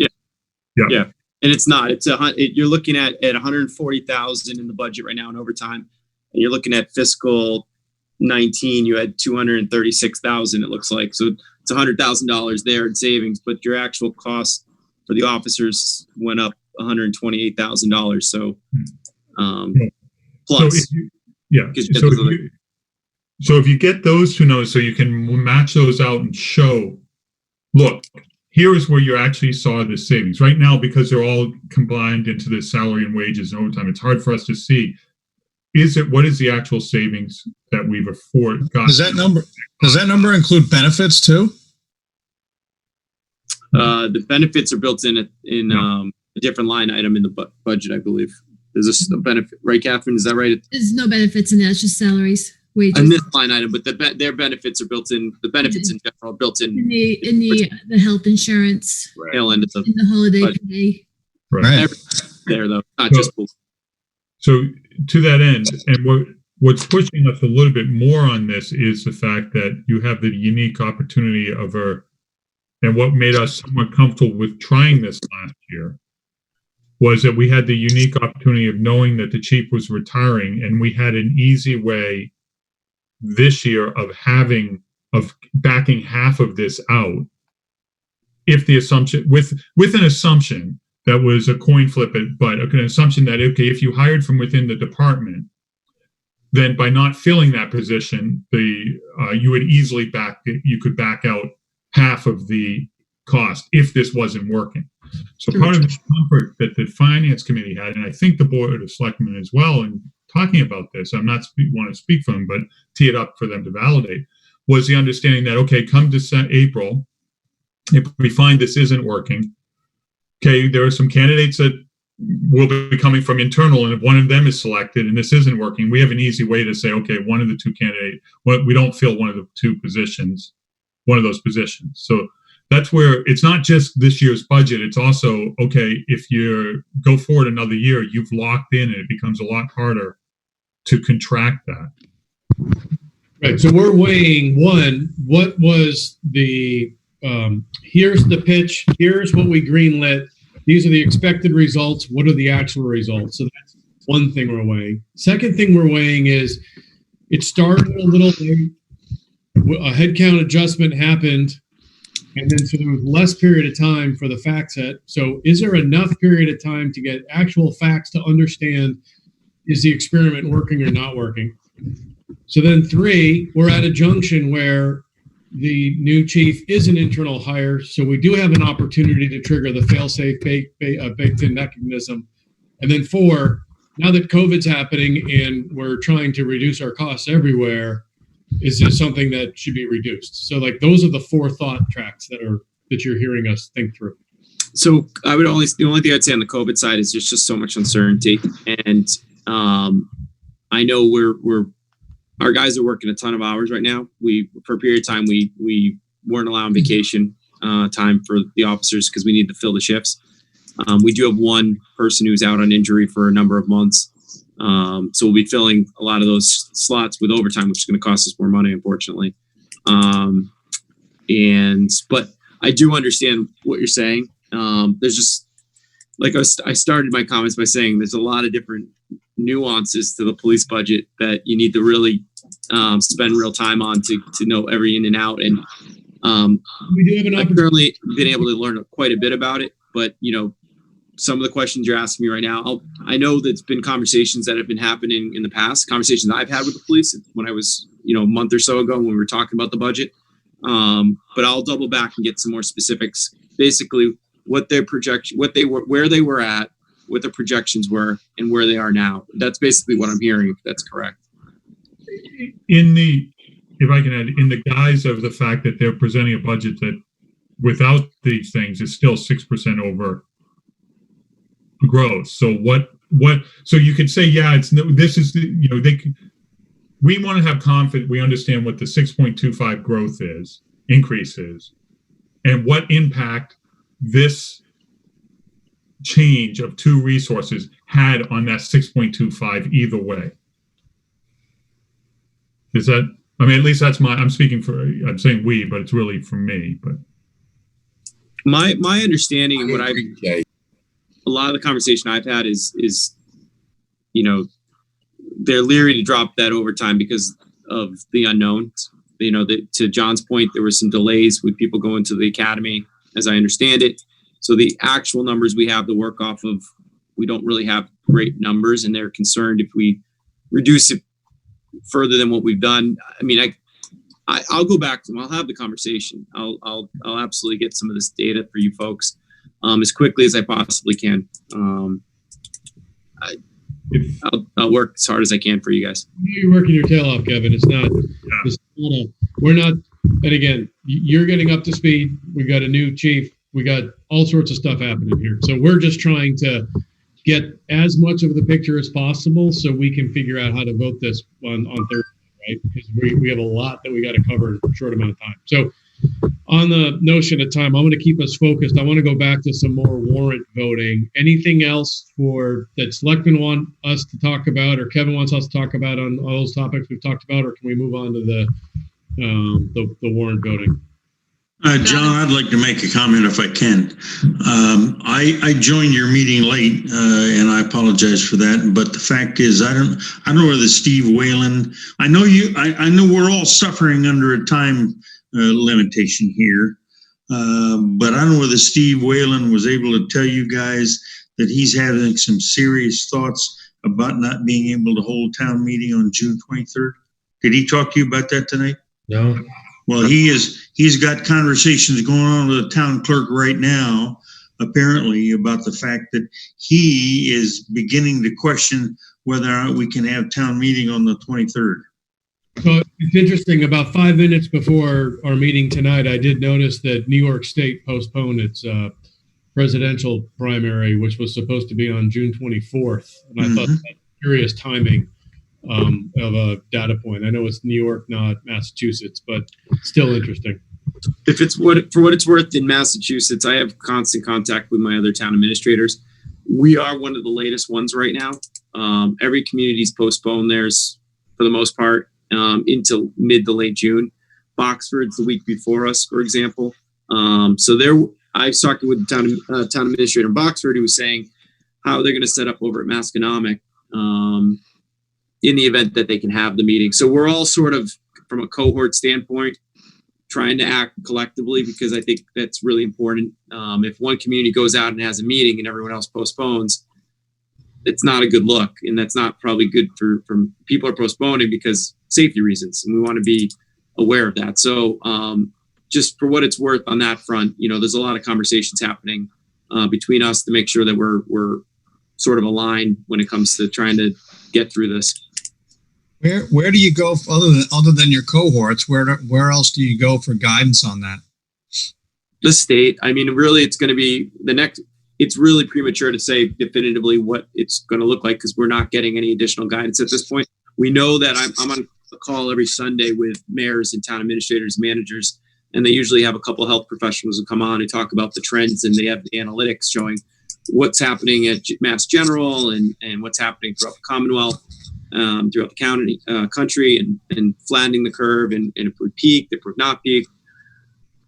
Yeah. And it's not. You're looking at $140,000 in the budget right now in overtime, and you're looking at fiscal 19. You had $236,000. It looks like, so it's $100,000 there in savings, but your actual cost for the officers went up $128,000. So plus, so if you get those two numbers, so you can match those out and show, look, here is where you actually saw the savings. Right now, because they're all combined into the salary and wages and overtime, it's hard for us to see. What is the actual savings that we've got? Does that number include benefits too? The benefits are built in a different line item in the budget, I believe. There's a benefit, right, Catherine? Is that right? There's no benefits in that. It's just salaries, wages. On this line item, but their benefits are built in. The benefits in general are built in. In the health insurance, Tail end of in the holiday But- pay. Right. there though, not just. So to that end, and what's pushing us a little bit more on this is the fact that you have the unique opportunity of and what made us somewhat comfortable with trying this last year was that we had the unique opportunity of knowing that the chief was retiring, and we had an easy way this year of backing half of this out. If the assumption with an assumption that was a coin flip, but an assumption that, okay, if you hired from within the department, then by not filling that position, you would easily you could back out half of the cost if this wasn't working. So part of the comfort that the finance committee had, and I think the board of selectmen as well, in talking about this, I'm not want to speak for them, but tee it up for them to validate, was the understanding that, okay, come April, if we find this isn't working, okay, there are some candidates that will be coming from internal, and if one of them is selected and this isn't working, we have an easy way to say, okay, one of the two candidates, we don't fill one of the two positions, one of those positions. So that's where it's not just this year's budget. It's also, okay, if you go forward another year, you've locked in and it becomes a lot harder to contract that. Right. So we're weighing what was the, here's the pitch, here's what we greenlit. These are the expected results. What are the actual results? So that's one thing we're weighing. Second thing we're weighing is it started a little late. A headcount adjustment happened, and then so there was less period of time for the fact set. So is there enough period of time to get actual facts to understand, is the experiment working or not working? So then 3, we're at a junction where the new chief is an internal hire, so we do have an opportunity to trigger the fail-safe baked-in mechanism. And then 4, now that COVID's happening and we're trying to reduce our costs everywhere, is this something that should be reduced? So like those are the 4 thought tracks that you're hearing us think through. So the only thing I'd say on the COVID side is there's just so much uncertainty, and I know our guys are working a ton of hours right now. For a period of time, we weren't allowing vacation time for the officers because we need to fill the shifts. We do have one person who's out on injury for a number of months. So we'll be filling a lot of those slots with overtime, which is going to cost us more money, unfortunately. But I do understand what you're saying. There's just, like I started my comments by saying, there's a lot of different nuances to the police budget that you need to really spend real time on to know every in and out. And We do have an I've opportunity. currently been able to learn quite a bit about it, but some of the questions you're asking me right now, I know that's been conversations that have been happening in the past, conversations I've had with the police when I was, a month or so ago when we were talking about the budget. But I'll double back and get some more specifics. Basically, what their projection, where they were at, what their projections were, and where they are now. That's basically what I'm hearing, if that's correct. If I can add, in the guise of the fact that they're presenting a budget that without these things is still 6% over growth. So so you could say, yeah, we want to have confidence. We understand what the 6.25 growth increase is, and what impact this change of 2 resources had on that 6.25 either way. Is that, at least that's I'm saying we, but it's really for me, but. My understanding and what a lot of the conversation I've had is they're leery to drop that overtime because of the unknown. To John's point, there were some delays with people going to the academy, as I understand it. So the actual numbers we have to work off of, we don't really have great numbers, and they're concerned if we reduce it further than what we've done. I'll go back to them. I'll have the conversation. I'll absolutely get some of this data for you folks as quickly as I possibly can. I'll work as hard as I can for you guys. You're working your tail off, Kevin. We're not, and again, you're getting up to speed. We got a new chief. We got all sorts of stuff happening here. So we're just trying to get as much of the picture as possible so we can figure out how to vote this on Thursday, right? Because we have a lot that we got to cover in a short amount of time. So on the notion of time, I'm going to keep us focused. I want to go back to some more warrant voting. Anything else that selectmen want us to talk about, or Kevin wants us to talk about on all those topics we've talked about, or can we move on to the warrant voting? John, I'd like to make a comment if I can. I joined your meeting late, and I apologize for that. But the fact is, I don't know whether Steve Whalen. I know we're all suffering under a time limitation here, but I don't know whether Steve Whalen was able to tell you guys that he's having some serious thoughts about not being able to hold town meeting on June 23rd. Did he talk to you about that tonight? No. Well, he's got conversations going on with the town clerk right now, apparently, about the fact that he is beginning to question whether or not we can have town meeting on the 23rd. So it's interesting, about 5 minutes before our meeting tonight, I did notice that New York State postponed its presidential primary, which was supposed to be on June 24th. And I thought that was curious timing of a data point. I know it's New York, not Massachusetts, but still interesting. If it's for what it's worth, in Massachusetts, I have constant contact with my other town administrators. We are one of the latest ones right now. Every community's postponed theirs for the most part into mid to late June. Boxford's the week before us, for example. So I was talking with the town administrator in Boxford, who was saying how they're going to set up over at Masconomic in the event that they can have the meeting. So we're all sort of, from a cohort standpoint, trying to act collectively, because I think that's really important. If one community goes out and has a meeting and everyone else postpones, it's not a good look, and that's not probably good for people are postponing because safety reasons, and we want to be aware of that. So just for what it's worth on that front, there's a lot of conversations happening between us to make sure that we're sort of aligned when it comes to trying to get through this. Where do you go other than your cohorts? Where else do you go for guidance on that? The state. I mean, really, it's going to be it's really premature to say definitively what it's going to look like, because we're not getting any additional guidance at this point. We know that I'm on a call every Sunday with mayors and town administrators, managers, and they usually have a couple of health professionals who come on and talk about the trends, and they have the analytics showing what's happening at Mass General and what's happening throughout the Commonwealth, throughout the country, and flattening the curve, and if we peak, if we're not peak.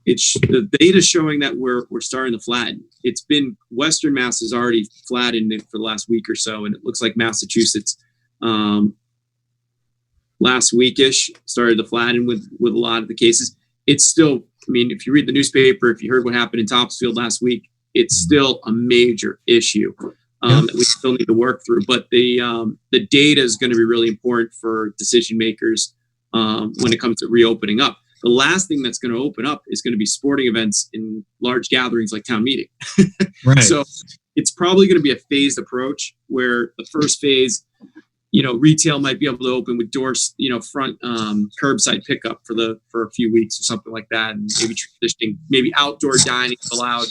It's the data showing that we're starting to flatten. It's been Western Mass has already flattened it for the last week or so, and it looks like Massachusetts last weekish started to flatten with a lot of the cases. It's still, I mean, if you read the newspaper, if you heard what happened in Topsfield last week, it's still a major issue that we still need to work through. But the data is going to be really important for decision makers when it comes to reopening up. The last thing that's going to open up is going to be sporting events in large gatherings like town meeting. Right. So it's probably going to be a phased approach, where the first phase, retail might be able to open with doors, front curbside pickup for a few weeks or something like that, and maybe transitioning, maybe outdoor dining allowed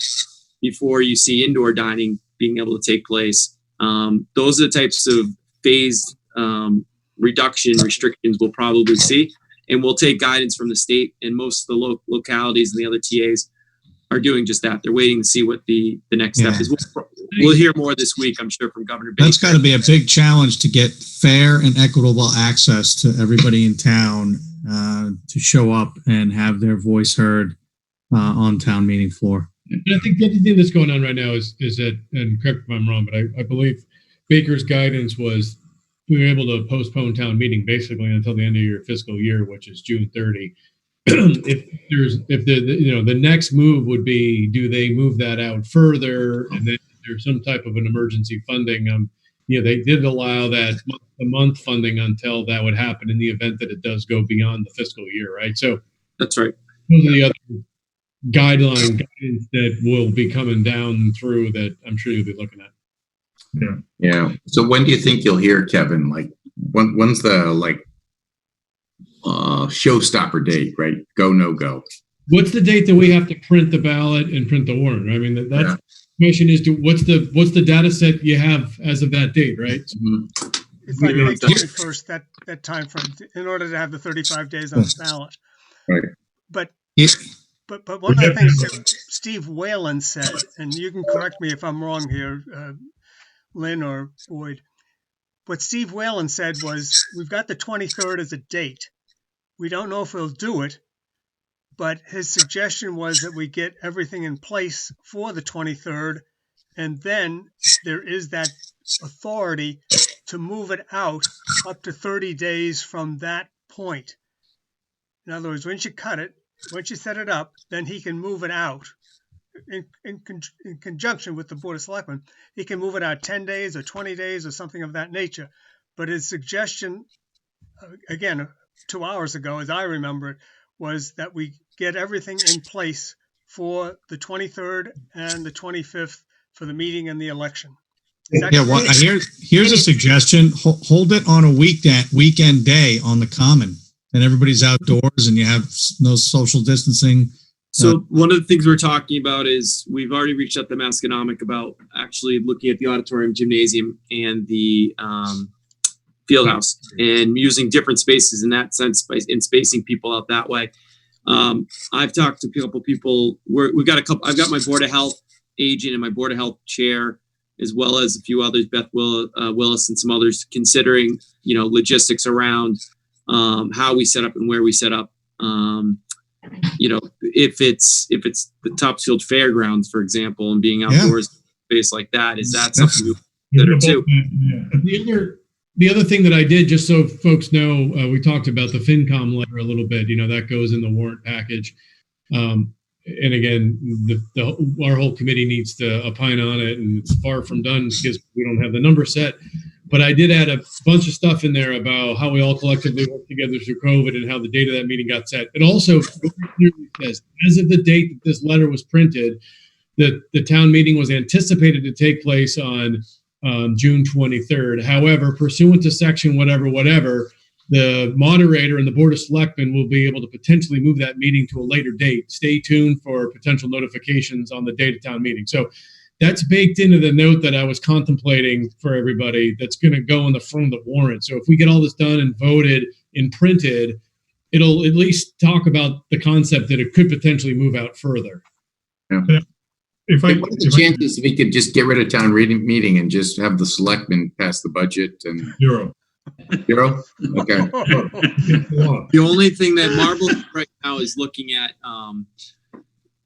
before you see indoor dining being able to take place. Those are the types of phased reduction restrictions we'll probably see. And we'll take guidance from the state, and most of the localities and the other TAs are doing just that. They're waiting to see what the next step is. We'll hear more this week, I'm sure, from Governor Baker. That's got to be a big challenge to get fair and equitable access to everybody in town to show up and have their voice heard on town meeting floor. And I think the other thing that's going on right now is that, and correct me if I'm wrong, but I believe Baker's guidance was we were able to postpone town meeting basically until the end of your fiscal year, which is June 30. If the next move would be, do they move that out further, and then there's some type of an emergency funding? They did allow that month funding until that would happen in the event that it does go beyond the fiscal year, right? So that's right. Those are the other guidance that will be coming down through that I'm sure you'll be looking at. Yeah. So when do you think you'll hear, Kevin? Like, when's the showstopper date? Right? Go, no go. what's the date that we have to print the ballot and print the warrant? I mean, that's the question is, what's the data set you have as of that date, right? It's like May 21st, that time frame, in order to have the 35 days on the ballot. Right. But Yes. but one of the things that Steve Whalen said, and you can correct me if I'm wrong here, Lynn or Boyd. What Steve Whalen said was, we've got the 23rd as a date. We don't know if we'll do it, but his suggestion was that we get everything in place for the 23rd, and then there is that authority to move it out up to 30 days from that point. In other words, once you cut it, once you set it up, then he can move it out in conjunction with the Board of Selectmen. He can move it out 10 days or 20 days or something of that nature. But his suggestion, again, 2 hours ago, as I remember it, was that we get everything in place for the 23rd and the 25th for the meeting and the election. Yeah, well, here's a suggestion. Hold it on a weekend day on the common, and everybody's outdoors, and you have no social distancing. So one of the things we're talking about is we've already reached out to Masconomic about actually looking at the auditorium, gymnasium, and the field house, and using different spaces in that sense, in spacing people out that way. I've talked to a couple people. I've got my Board of Health agent and my Board of Health chair, as well as a few others, Beth Willis and some others, considering, logistics around how we set up and where we set up. If it's the Topsfield Fairgrounds, for example, and being outdoors space like that, is that something you consider too? The other thing that I did, just so folks know, we talked about the FinCom letter a little bit. That goes in the warrant package. And again, our whole committee needs to opine on it, and it's far from done because we don't have the number set. But I did add a bunch of stuff in there about how we all collectively worked together through COVID and how the date of that meeting got set. It also clearly says, as of the date that this letter was printed, that the town meeting was anticipated to take place on June 23rd. However, pursuant to section whatever, the moderator and the Board of Selectmen will be able to potentially move that meeting to a later date. Stay tuned for potential notifications on the date of town meeting. So that's baked into the note that I was contemplating for everybody that's going to go in the front of the warrant. So if we get all this done and voted and printed, it'll at least talk about the concept that it could potentially move out further. Yeah. What's the chances we could just get rid of town meeting and just have the selectmen pass the budget? And Zero. Okay. The only thing that Marble right now is looking at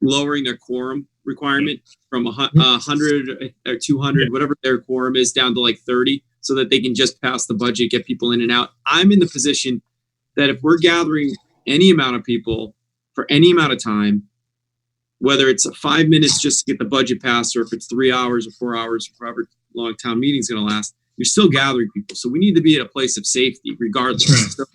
lowering their quorum requirement from 100 or 200, whatever their quorum is, down to like 30, so that they can just pass the budget, get people in and out. I'm in the position that if we're gathering any amount of people for any amount of time, whether it's 5 minutes just to get the budget passed, or if it's 3 hours or 4 hours, or however long town meeting's going to last, you're still gathering people. So we need to be at a place of safety regardless. Right. So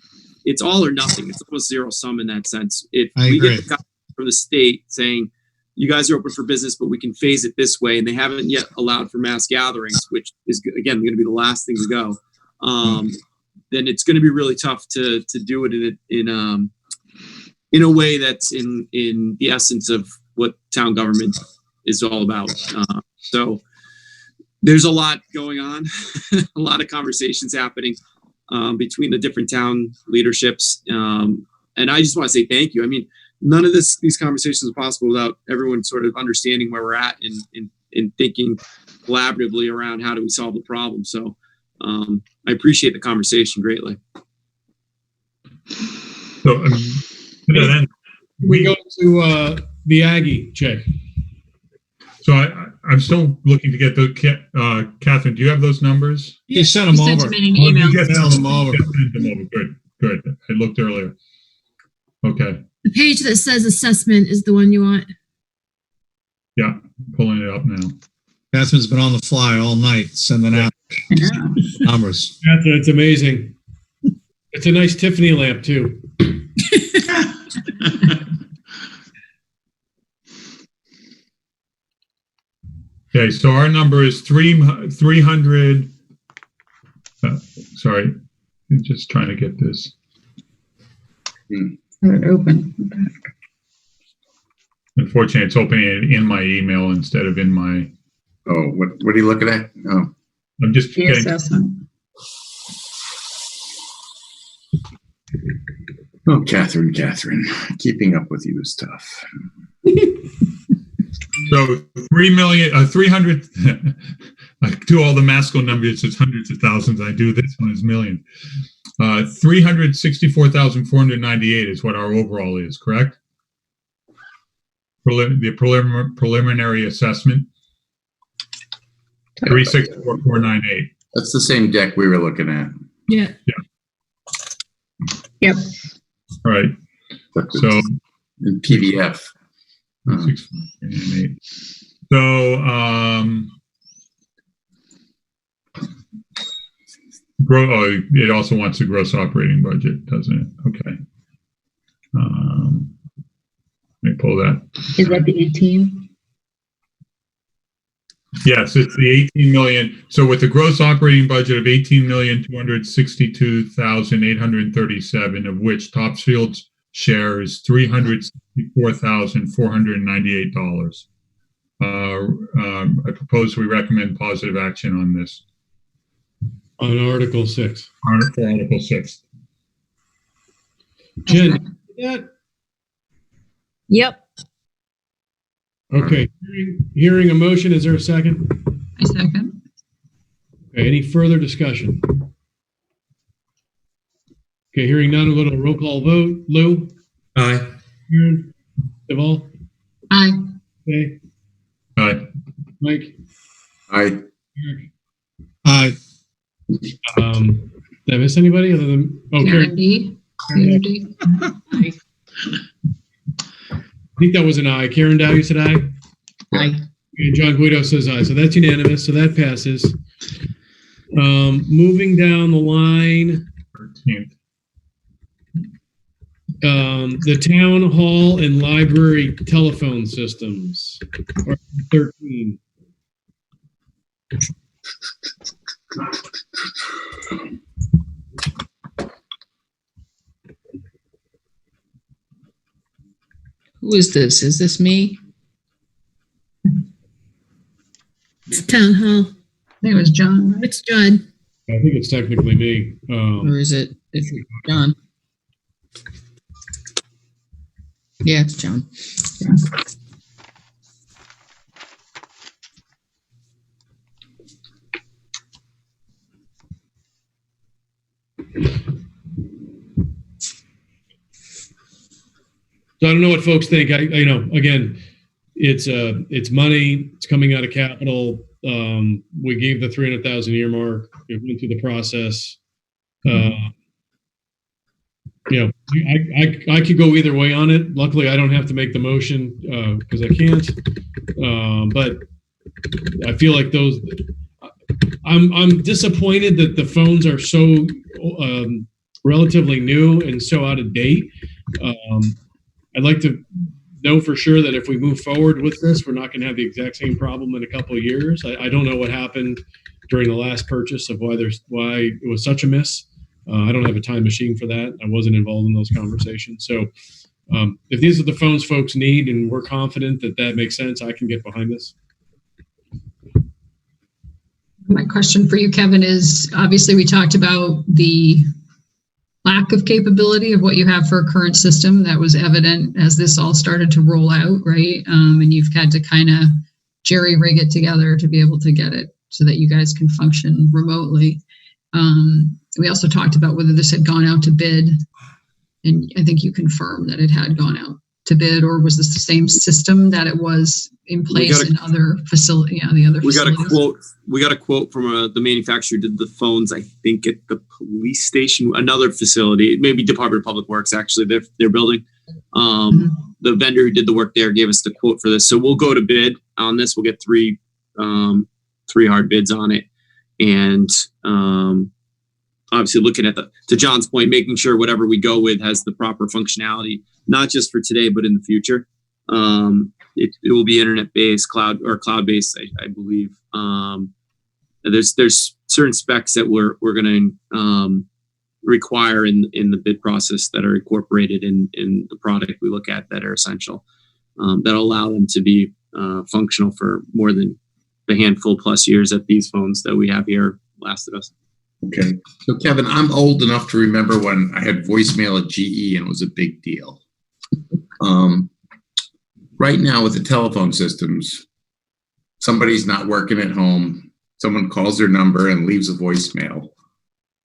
it's all or nothing. It's almost zero sum in that sense. If I we agree. get the guidance from the state saying, you guys are open for business, but we can phase it this way, and they haven't yet allowed for mass gatherings, which is, again, going to be the last thing to go, then it's going to be really tough to do it in a way that's in the essence of what town government is all about. So there's a lot going on, a lot of conversations happening between the different town leaderships. And I just want to say thank you. I mean, none of these conversations are possible without everyone sort of understanding where we're at and thinking collaboratively around how do we solve the problem. So I appreciate the conversation greatly. So, we go to the Aggie, Jay. So I'm still looking to get the Catherine. Do you have those numbers? You sent them over. You just sent them over. Good. I looked earlier. Okay. The page that says assessment is the one you want. Yeah, pulling it up now. Catherine's been on the fly all night sending out numbers. It's amazing. It's a nice Tiffany lamp too. Okay, so our number is 300. Sorry, I'm just trying to get this. Open. Unfortunately, it's opening it in my email instead of in my. Oh, what are you looking at? Oh, I'm just The getting. assessment. oh, Catherine, keeping up with you is tough. So 300. I do all the Masco numbers. It's hundreds of thousands. I do this one is millions. 364,498 is what our overall is, correct? The preliminary assessment. 364,498. That's the same deck we were looking at. Yeah. Yep. All right. So in PDF. 364,498. So it also wants a gross operating budget, doesn't it? Okay. Let me pull that. Is that the 18? Yes, it's the 18 million. So with the gross operating budget of 18,262,837, of which Topsfield's share is $364,498. I propose we recommend positive action on this. On Article 6. Article 6. Jen, yeah. Yep. Okay. Hearing a motion, is there a second? I second. Okay, any further discussion? Okay, hearing none, we'll go to a roll call vote. Lou? Aye. Karen? Deval? Aye. Okay. Aye. Mike? I Eric? Aye. Did I miss anybody other than Karen D. Karen D. I think that was an aye. Karen Dow, you said aye? Aye. And John Guido says aye. So that's unanimous. So that passes. Moving down the line, 13th. The town hall and library telephone systems. Article 13. Who is this? Is this me? It's town hall. I think it was John. Right? It's John. I think it's technically me. Or is it John? Yeah, it's John. So I don't know what folks think. Again, it's money. It's coming out of capital. We gave the 300,000 earmark. We went through the process. I could go either way on it. Luckily, I don't have to make the motion because I can't. But I feel like those. I'm disappointed that the phones are so relatively new and so out of date. I'd like to know for sure that if we move forward with this, we're not going to have the exact same problem in a couple of years. I don't know what happened during the last purchase of why it was such a miss. I don't have a time machine for that. I wasn't involved in those conversations. So if these are the phones folks need and we're confident that that makes sense, I can get behind this. My question for you, Kevin, is obviously we talked about the lack of capability of what you have for a current system. That was evident as this all started to roll out, right? And you've had to kind of jerry rig it together to be able to get it so that you guys can function remotely. We also talked about whether this had gone out to bid, and I think you confirmed that it had gone out to bid, or was this the same system that it was in place in other facility? Yeah, the other. We got facilities? a quote. We got a quote from the manufacturer who did the phones. I think at the police station, another facility, maybe Department of Public Works. Actually, their building. The vendor who did the work there gave us the quote for this. So we'll go to bid on this. We'll get three hard bids on it, and obviously looking at to John's point, making sure whatever we go with has the proper functionality, not just for today, but in the future. It will be internet-based, cloud-based, I believe. There's certain specs that we're going to require in the bid process that are incorporated in the product we look at that are essential. that'll allow them to be functional for more than the handful plus years that these phones that we have here lasted us. Okay. So Kevin, I'm old enough to remember when I had voicemail at GE and it was a big deal. Right now with the telephone systems, somebody's not working at home. Someone calls their number and leaves a voicemail.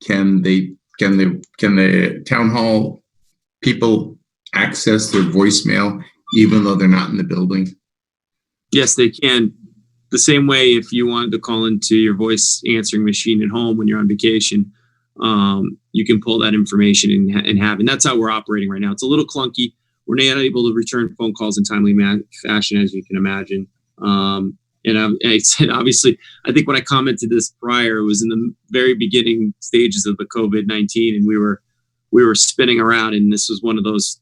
Can the town hall people access their voicemail even though they're not in the building? Yes, they can. The same way if you wanted to call into your voice answering machine at home when you're on vacation, you can pull that information and have, and that's how we're operating right now. It's a little clunky. We're not able to return phone calls in timely fashion, as you can imagine. And I said, obviously, I think when I commented this prior, it was in the very beginning stages of the COVID-19, and we were spinning around, and this was one of those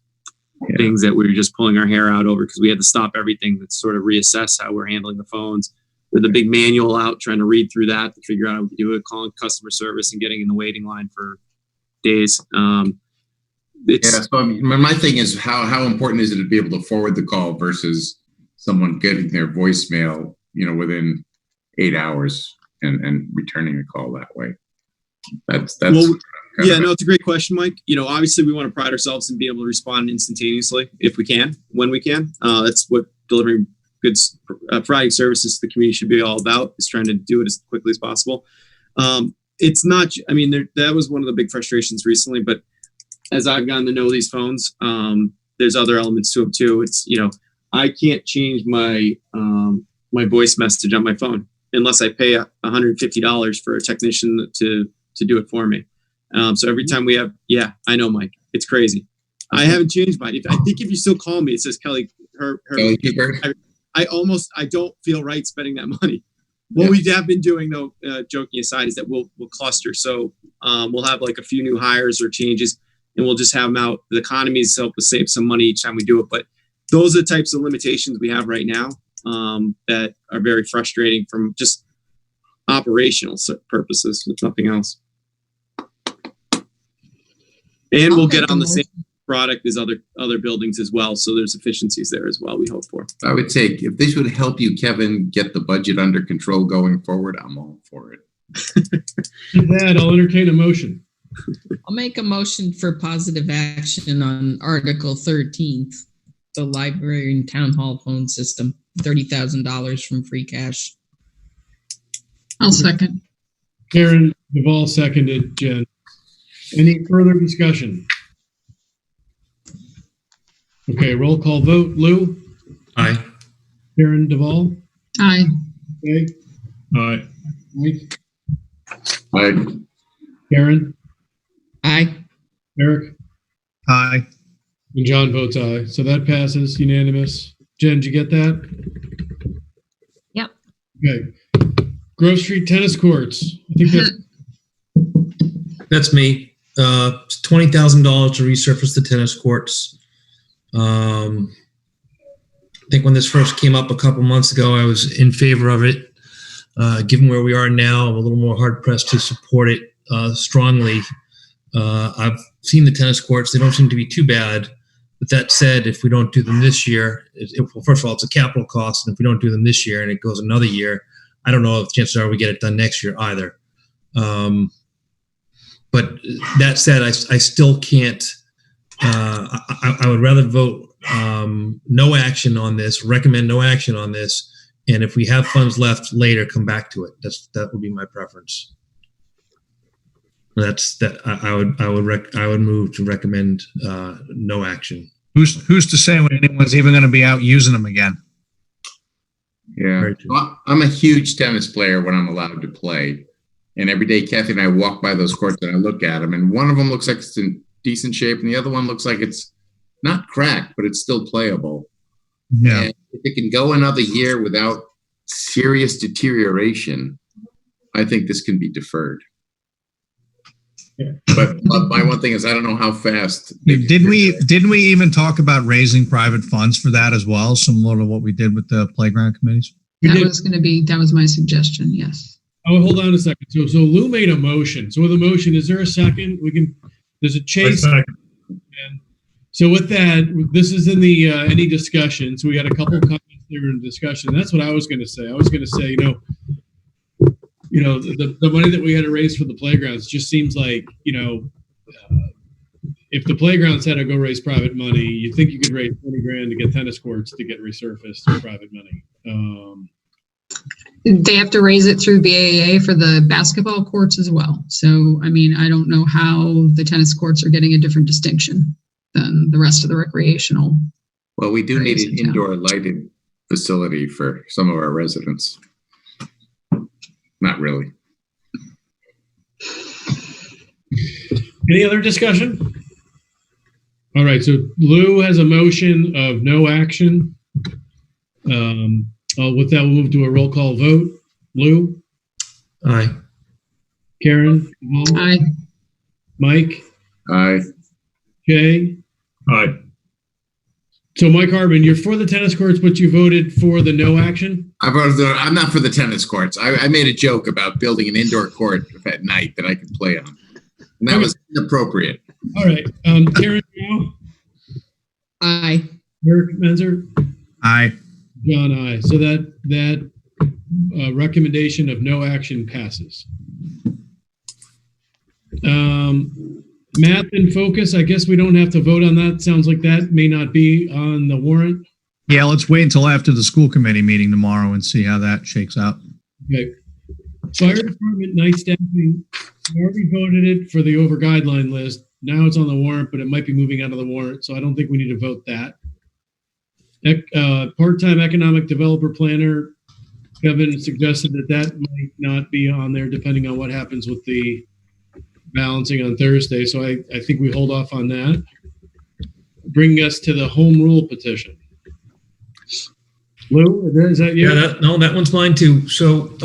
things that we were just pulling our hair out over because we had to stop everything to sort of reassess how we're handling the phones. With a big manual out, trying to read through that to figure out how we do it, calling customer service and getting in the waiting line for days. So I mean, my thing is how important is it to be able to forward the call versus someone getting their voicemail, within 8 hours and returning a call that way? That's well, yeah, no, it's a great question, Mike. Obviously we want to pride ourselves in being able to respond instantaneously if we can, when we can. That's what delivering good, providing services to the community should be all about, is trying to do it as quickly as possible. It's not, that was one of the big frustrations recently, but as I've gotten to know these phones, there's other elements to them too. It's, I can't change my, my voice message on my phone unless I pay $150 for a technician to do it for me. So every time we have, I know, Mike, it's crazy. I haven't changed mine. I think if you still call me, it says Kelly, I don't feel right spending that money. What we have been doing though, joking aside, is that we'll cluster. So we'll have like a few new hires or changes, and we'll just have them out. The economies help us save some money each time we do it. But those are the types of limitations we have right now that are very frustrating from just operational purposes, if nothing else. And we'll get on the same product as other buildings as well. So there's efficiencies there as well, we hope for. I would say if this would help you, Kevin, get the budget under control going forward, I'm all for it. With that, I'll entertain a motion. I'll make a motion for positive action on Article 13th, the library and town hall phone system, $30,000 from free cash. I'll second. Karen Duvall seconded. Jen. Any further discussion? Okay, roll call vote. Lou? Aye. Karen Duvall? Aye. Okay. Aye. Mike? Aye. Karen? Aye. Eric? Aye. And John votes aye. So that passes unanimous. Jen, did you get that? Yep. Okay. Grove Street tennis courts. I think That's me. It's $20,000 to resurface the tennis courts. I think when this first came up a couple months ago, I was in favor of it. Given where we are now, I'm a little more hard pressed to support it strongly. I've seen the tennis courts; they don't seem to be too bad. But that said, if we don't do them this year, well, first of all, it's a capital cost, and if we don't do them this year and it goes another year, I don't know if chances are we get it done next year either. But that said, I still can't. I would rather vote no action on this, recommend no action on this, and if we have funds left later, come back to it. That would be my preference. I would move to recommend no action. Who's to say when anyone's even going to be out using them again? Yeah. Well, I'm a huge tennis player when I'm allowed to play. And every day, Kathy and I walk by those courts and I look at them, and one of them looks like it's in decent shape, and the other one looks like it's not cracked, but it's still playable. Yeah. And if it can go another year without serious deterioration, I think this can be deferred. Yeah. But my one thing is, I don't know how fast. Didn't we even talk about raising private funds for that as well, similar to what we did with the playground committees? That was my suggestion. Yes. Oh, hold on a second. So Lou made a motion. So with a motion, is there a second? There's a chase. So with that, this is in the any discussion. So we had a couple of comments there in discussion. That's what I was going to say. I was going to say, the money that we had to raise for the playgrounds just seems like, if the playgrounds had to go raise private money, you think you could raise 20 grand to get tennis courts to get resurfaced with private money. They have to raise it through BAA for the basketball courts as well. So, I mean, I don't know how the tennis courts are getting a different distinction than the rest of the recreational. Well, we do need areas an in town. indoor lighted facility for some of our residents. Not really. Any other discussion? All right, so Lou has a motion of no action. With that, we'll move to a roll call vote. Lou? Aye. Karen? Aye. Mike? Aye. Jay? Aye. So Mike Harbin, you're for the tennis courts, but you voted for the no action? I'm not for the tennis courts. I made a joke about building an indoor court at night that I could play on. And that was inappropriate. All right. Karen Dow? Aye. Eric Menzer? Aye. John, aye. So that recommendation of no action passes. Math and focus, I guess we don't have to vote on that. Sounds like that may not be on the warrant. Yeah, let's wait until after the school committee meeting tomorrow and see how that shakes out. Okay. Fire department night staffing, we already voted it for the over guideline list. Now it's on the warrant, but it might be moving out of the warrant, so I don't think we need to vote that. Part-time economic developer planner, Kevin suggested that might not be on there depending on what happens with the balancing on Thursday, so I think we hold off on that. Bringing us to the home rule petition. Lou, is that you? Yeah, that one's mine too. So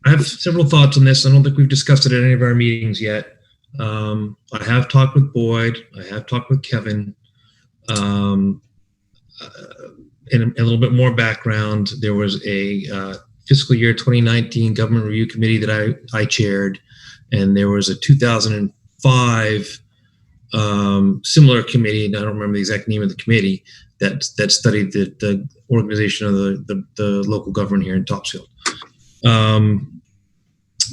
I have several thoughts on this. I don't think we've discussed it at any of our meetings yet. I have talked with Boyd. I have talked with Kevin. And a little bit more background. There was a fiscal year 2019 government review committee that I chaired, and there was a 2005 similar committee, and I don't remember the exact name of the committee, that studied the organization of the local government here in Topsfield.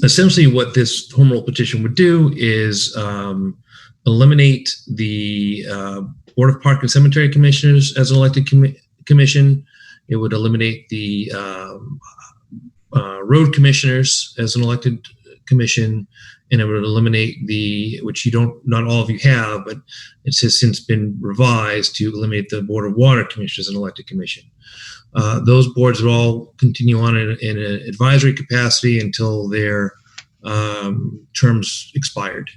Essentially, what this home rule petition would do is eliminate the Board of Park and Cemetery Commissioners as an elected commission. It would eliminate the road commissioners as an elected commission, and it would eliminate which not all of you have, but it has since been revised to eliminate the Board of Water Commissioners as an elected commission. Those boards would all continue on in an advisory capacity until their terms expired.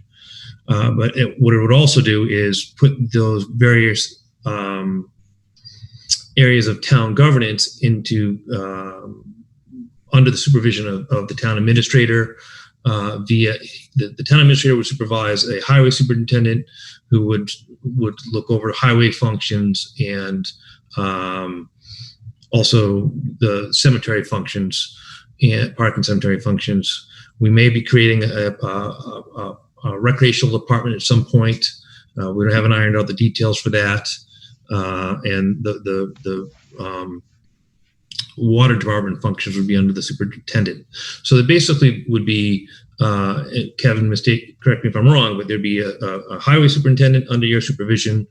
But what it would also do is put those various areas of town governance into under the supervision of the town administrator. Via the town administrator would supervise a highway superintendent who would look over highway functions and also the cemetery functions and park and cemetery functions. We may be creating a recreational department at some point. We haven't ironed out the details for that, and the water department functions would be under the superintendent. So there basically would be, Kevin, correct me if I'm wrong, but there'd be a highway superintendent under your supervision,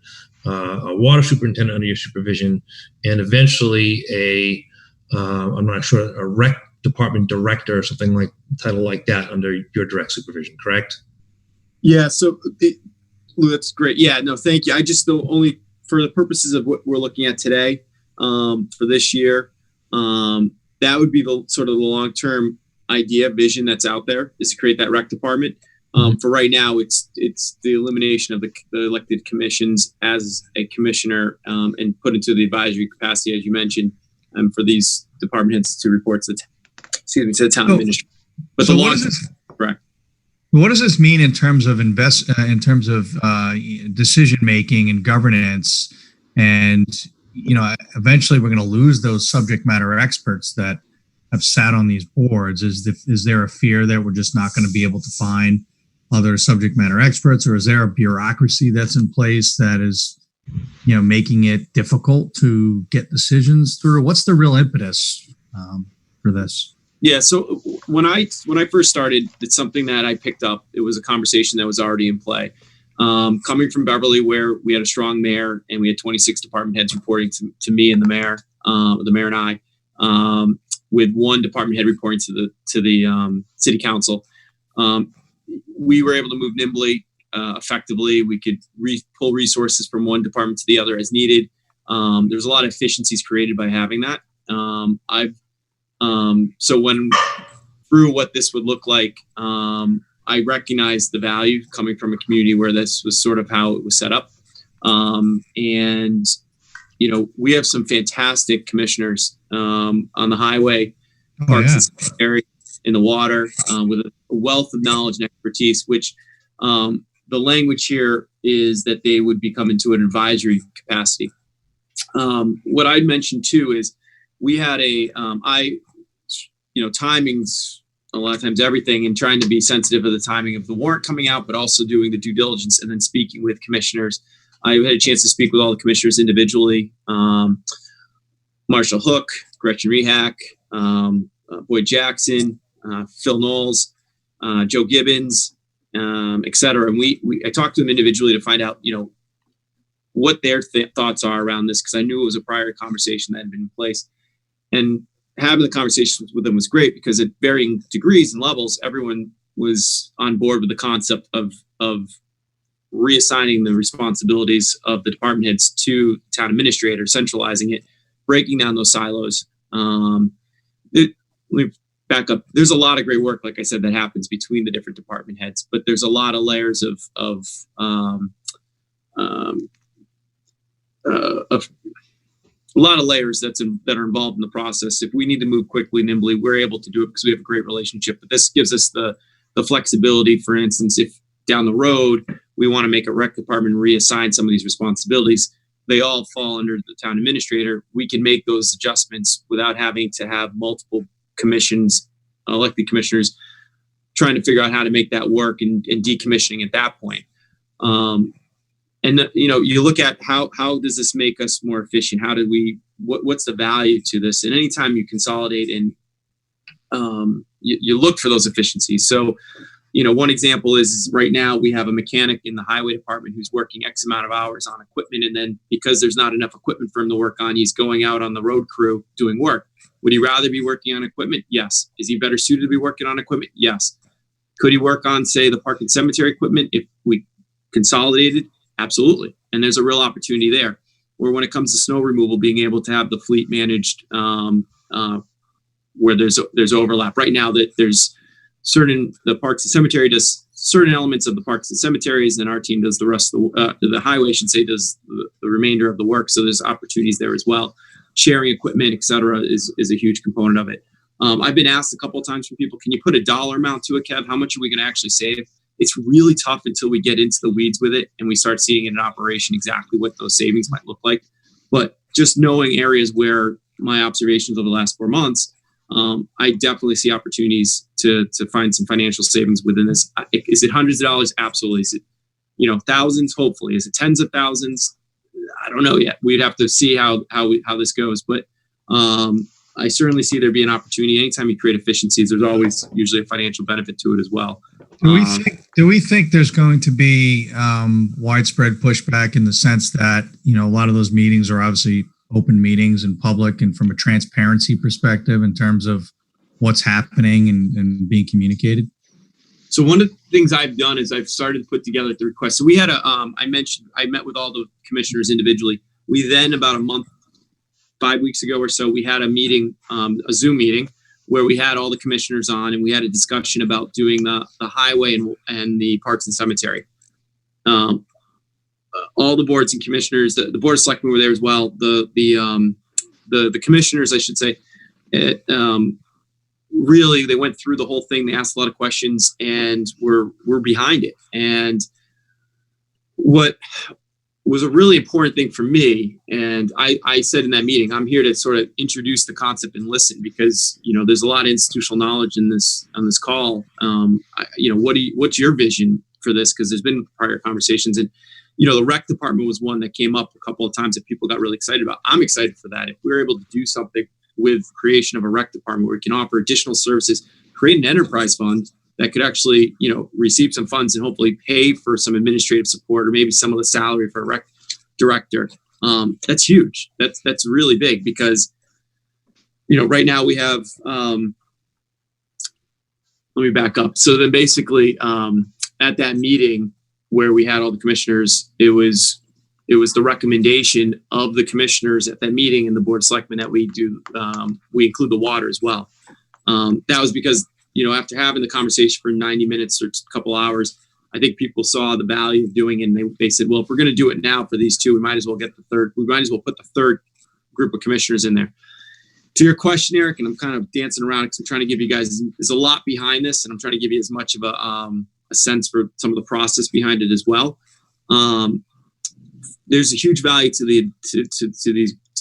a water superintendent under your supervision, and eventually I'm not sure, a rec department director or something like title like that under your direct supervision, correct? Yeah, so Lou, that's great. Yeah, no, thank you. I just only for the purposes of what we're looking at today, for this year, that would be the sort of the long-term vision that's out there, is to create that rec department. For right now, it's the elimination of the elected commissions as a commissioner, and put into the advisory capacity, as you mentioned, for these department heads to report to the town administrator. But so the what is this? Correct. What does this mean in terms of decision making and governance? And eventually we're going to lose those subject matter experts that have sat on these boards. Is there a fear that we're just not going to be able to find other subject matter experts, or is there a bureaucracy that's in place that is, making it difficult to get decisions through? What's the real impetus for this? Yeah. So when I first started, it's something that I picked up. It was a conversation that was already in play. Coming from Beverly, where we had a strong mayor and we had 26 department heads reporting to me and the mayor and I, with one department head reporting to the city council, we were able to move nimbly, effectively. We could pull resources from one department to the other as needed. There's a lot of efficiencies created by having that. So when through what this would look like, I recognized the value coming from a community where this was sort of how it was set up. And, we have some fantastic commissioners on the highway, parks and cemetery, in the water, with a wealth of knowledge and expertise, which the language here is that they would become into an advisory capacity. What I'd mentioned too is we had timing's a lot of times everything, and trying to be sensitive of the timing of the warrant coming out, but also doing the due diligence and then speaking with commissioners. I had a chance to speak with all the commissioners individually. Marshall Hook, Gretchen Rehak, Boyd Jackson, Phil Knowles, Joe Gibbons, et cetera. And I talked to them individually to find out, what their thoughts are around this, because I knew it was a prior conversation that had been in place. And having the conversations with them was great, because at varying degrees and levels, everyone was on board with the concept of reassigning the responsibilities of the department heads to town administrator, centralizing it, breaking down those silos. Let me back up. There's a lot of great work, like I said, that happens between the different department heads, but there's a lot of layers of a lot of layers that are involved in the process. If we need to move quickly, nimbly, we're able to do it because we have a great relationship. But this gives us the flexibility. For instance, if down the road we want to make a rec department reassign some of these responsibilities, they all fall under the town administrator. We can make those adjustments without having to have multiple commissions, elected commissioners, trying to figure out how to make that work and decommissioning at that point. You look at how does this make us more efficient? How do what's the value to this? And anytime you consolidate and you look for those efficiencies. So, one example is right now we have a mechanic in the highway department who's working X amount of hours on equipment. And then because there's not enough equipment for him to work on, he's going out on the road crew doing work. Would he rather be working on equipment? Yes. Is he better suited to be working on equipment? Yes. Could he work on, say, the park and cemetery equipment if we consolidated? Absolutely. And there's a real opportunity there. Or when it comes to snow removal, being able to have the fleet managed where there's overlap. Right now that there's the parks and cemetery does certain elements of the parks and cemeteries, and our team does the rest of the highway, I should say, does the remainder of the work. So there's opportunities there as well. Sharing equipment, et cetera, is a huge component of it. I've been asked a couple of times from people, can you put a dollar amount to it, Kev? How much are we going to actually save? It's really tough until we get into the weeds with it and we start seeing in operation exactly what those savings might look like. But just knowing areas where my observations over the last 4 months, I definitely see opportunities to find some financial savings within this. Is it hundreds of dollars? Absolutely. Is it, thousands? Hopefully. Is it tens of thousands? I don't know yet. We'd have to see how this goes. But I certainly see there being an opportunity. Anytime you create efficiencies, there's always usually a financial benefit to it as well. Do we think there's going to be widespread pushback in the sense that, a lot of those meetings are obviously open meetings in public, and from a transparency perspective in terms of what's happening and being communicated? So one of the things I've done is I've started to put together the request. So we had I met with all the commissioners individually. We then about 5 weeks ago or so, we had a meeting, a Zoom meeting, where we had all the commissioners on, and we had a discussion about doing the highway and the parks and cemetery. All the boards and commissioners, the board of selectmen were there as well. The commissioners, I should say, really, they went through the whole thing. They asked a lot of questions, and we're behind it. And what was a really important thing for me. And I said in that meeting, I'm here to sort of introduce the concept and listen, because, there's a lot of institutional knowledge on this call. What's your vision for this? Because there's been prior conversations, and, the rec department was one that came up a couple of times that people got really excited about. I'm excited for that. If we're able to do something with creation of a rec department where we can offer additional services, create an enterprise fund that could actually, receive some funds and hopefully pay for some administrative support or maybe some of the salary for a rec director. That's huge. That's really big, because, right now we have, let me back up. So then basically, at that meeting where we had all the commissioners, it was the recommendation of the commissioners at that meeting and the board of selectmen that we include the water as well. That was because, after having the conversation for 90 minutes or a couple hours, I think people saw the value of doing it, and they said, well, if we're going to do it now for these two, we might as well put the third group of commissioners in there. To your question, Eric, and I'm kind of dancing around because I'm trying to give you guys, there's a lot behind this, and I'm trying to give you as much of a sense for some of the process behind it as well. There's a huge value to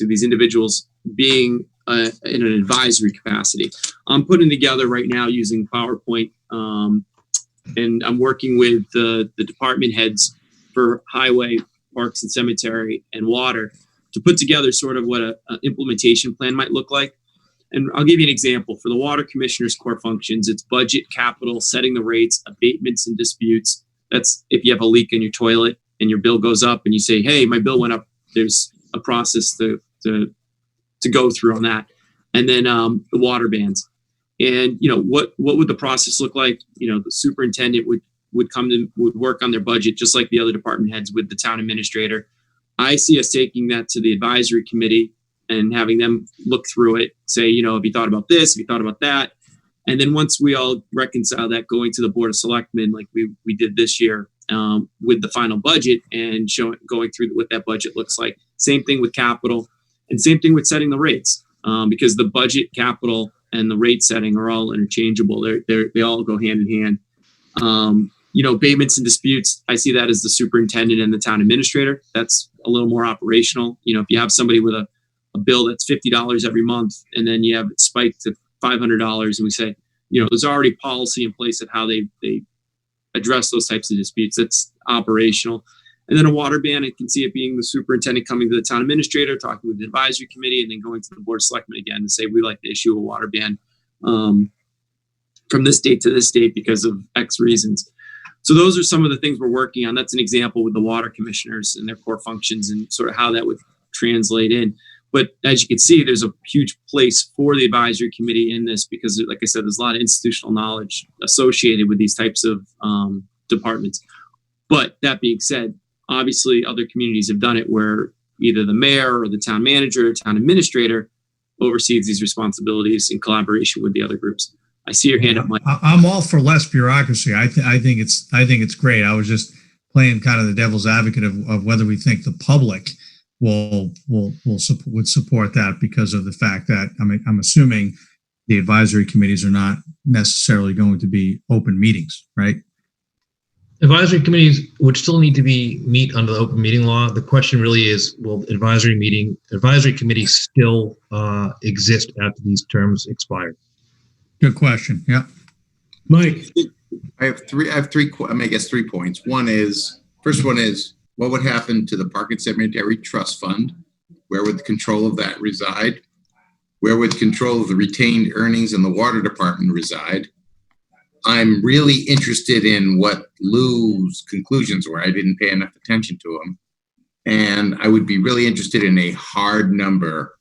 these individuals being in an advisory capacity. I'm putting together right now using PowerPoint, and I'm working with the department heads for highway, parks and cemetery, and water to put together sort of what an implementation plan might look like. And I'll give you an example. For the water commissioner's core functions, it's budget, capital, setting the rates, abatements and disputes. That's if you have a leak in your toilet and your bill goes up and you say, hey, my bill went up. There's a process to go through on that. And then the water bans. And, what would the process look like? The superintendent would work on their budget just like the other department heads with the town administrator. I see us taking that to the advisory committee and having them look through it, say, have you thought about this? Have you thought about that? And then once we all reconcile that, going to the board of selectmen, like we did this year with the final budget and going through what that budget looks like. Same thing with capital, and same thing with setting the rates, because the budget, capital, and the rate setting are all interchangeable. They all go hand in hand. Abatements and disputes, I see that as the superintendent and the town administrator. That's a little more operational. If you have somebody with a bill that's $50 every month, and then you have it spiked to $500, and we say, there's already policy in place of how they address those types of disputes. That's operational. And then a water ban, I can see it being the superintendent coming to the town administrator, talking with the advisory committee, and then going to the board of selectmen again and say, we'd like to issue a water ban from this date to this date because of X reasons. So those are some of the things we're working on. That's an example with the water commissioners and their core functions and sort of how that would translate in. But as you can see, there's a huge place for the advisory committee in this because, like I said, there's a lot of institutional knowledge associated with these types of departments. But that being said, obviously other communities have done it where either the mayor or the town manager or town administrator oversees these responsibilities in collaboration with the other groups. I see your hand up, Mike. I'm all for less bureaucracy. I think it's great. I was just playing kind of the devil's advocate of whether we think the public would support that because of the fact that I'm assuming the advisory committees are not necessarily going to be open meetings, right? Advisory committees would still need to meet under the open meeting law. The question really is, will advisory committees still exist after these terms expire? Good question. Yeah. Mike. I have three, I guess 3 points. First one is, what would happen to the Park and Cemetery Trust Fund? Where would the control of that reside? Where would control of the retained earnings in the water department reside? I'm really interested in what Lou's conclusions were. I didn't pay enough attention to them. And I would be really interested in a hard number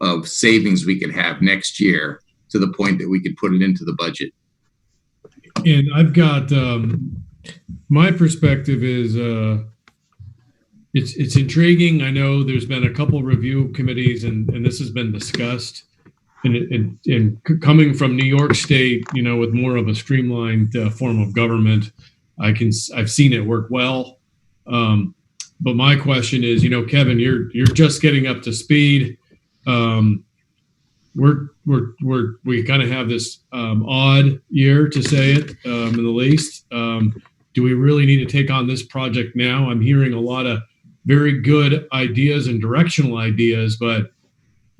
of savings we could have next year to the point that we could put it into the budget. And I've got, my perspective is, it's intriguing. I know there's been a couple review committees and this has been discussed. And coming from New York State, with more of a streamlined form of government, I've seen it work well. But my question is, Kevin, you're just getting up to speed. We kind of have this odd year, to say it in the least. Do we really need to take on this project now? I'm hearing a lot of very good ideas and directional ideas, but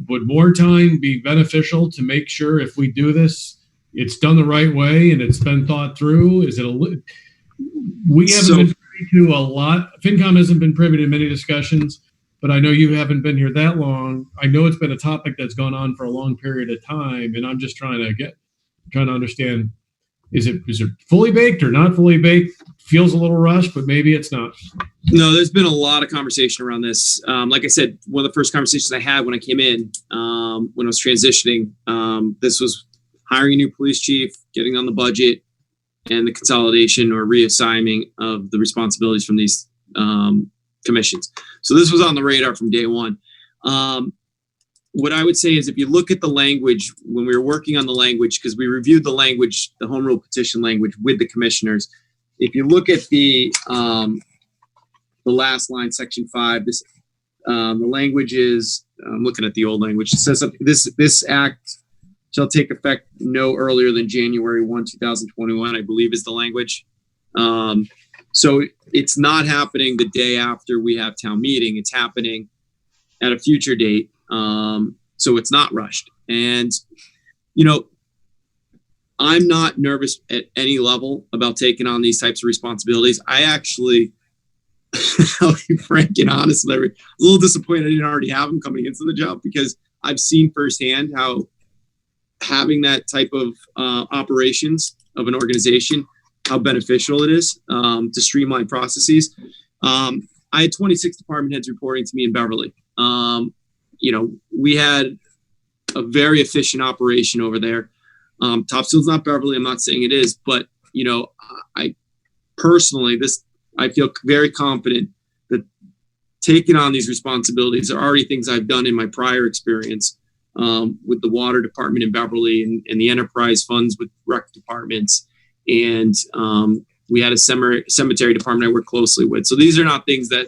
would more time be beneficial to make sure if we do this, it's done the right way and it's been thought through? Is it we haven't been privy to a lot. FinCom hasn't been privy to many discussions, but I know you haven't been here that long. I know it's been a topic that's gone on for a long period of time, and I'm just trying to understand, is it fully baked or not fully baked? Feels a little rushed, but maybe it's not. No, there's been a lot of conversation around this. Like I said, one of the first conversations I had when I came in, when I was transitioning, this was hiring a new police chief, getting on the budget, and the consolidation or reassigning of the responsibilities from these commissions. So this was on the radar from day one. What I would say is, if you look at the language, when we were working on the language, because we reviewed the language, the home rule petition language with the commissioners, if you look at the last line, section 5, this the language is, I'm looking at the old language. It says this act shall take effect no earlier than January 1, 2021, I believe is the language. So it's not happening the day after we have town meeting. It's happening at a future date. So it's not rushed. And, I'm not nervous at any level about taking on these types of responsibilities. I actually, I'll be frank and honest with everyone, I was a little disappointed I didn't already have them coming into the job, because I've seen firsthand how having that type of operations of an organization, how beneficial it is to streamline processes. I had 26 department heads reporting to me in Beverly. We had a very efficient operation over there. Topsfield's not Beverly. I'm not saying it is, but I personally, I feel very confident that taking on these responsibilities are already things I've done in my prior experience with the water department in Beverly and the enterprise funds with rec departments. And we had a cemetery department I work closely with. So these are not things that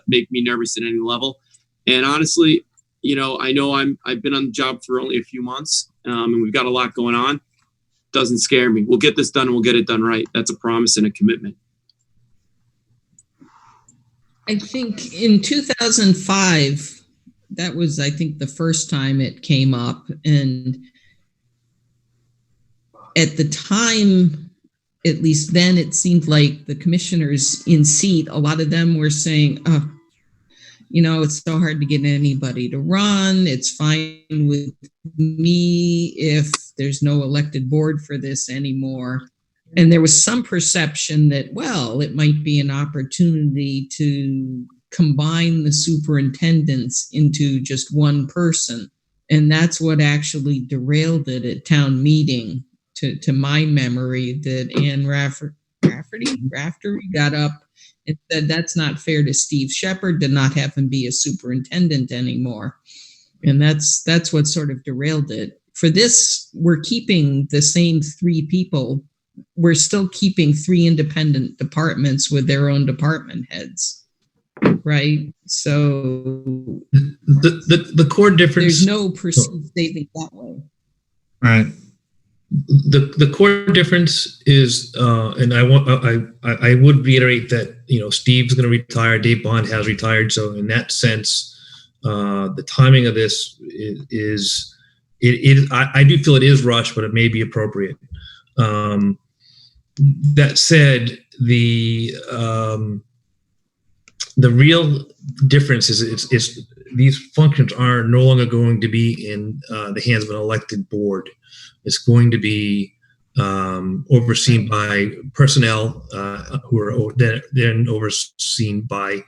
make me nervous at any level. And honestly, I know I've been on the job for only a few months, and we've got a lot going on. Doesn't scare me. We'll get this done and we'll get it done right. That's a promise and a commitment. I think in 2005, that was, I think, the first time it came up. And at the time, at least then, it seemed like the commissioners in seat, a lot of them were saying, it's so hard to get anybody to run. It's fine with me if there's no elected board for this anymore. And there was some perception that, well, it might be an opportunity to combine the superintendents into just one person. And that's what actually derailed it at town meeting, to my memory, that Ann Raftery got up and said that's not fair to Steve Shepard to not have him be a superintendent anymore. And that's what sort of derailed it. For this, we're keeping the same 3 people. We're still keeping 3 independent departments with their own department heads, right? So the core difference, there's no perceived saving that way. Right. The core difference is, and I would reiterate that Steve's going to retire, Dave Bond has retired, so in that sense, the timing of this is I do feel it is rushed, but it may be appropriate. That said, the real difference is these functions are no longer going to be in the hands of an elected board. It's going to be overseen by personnel who are then overseen by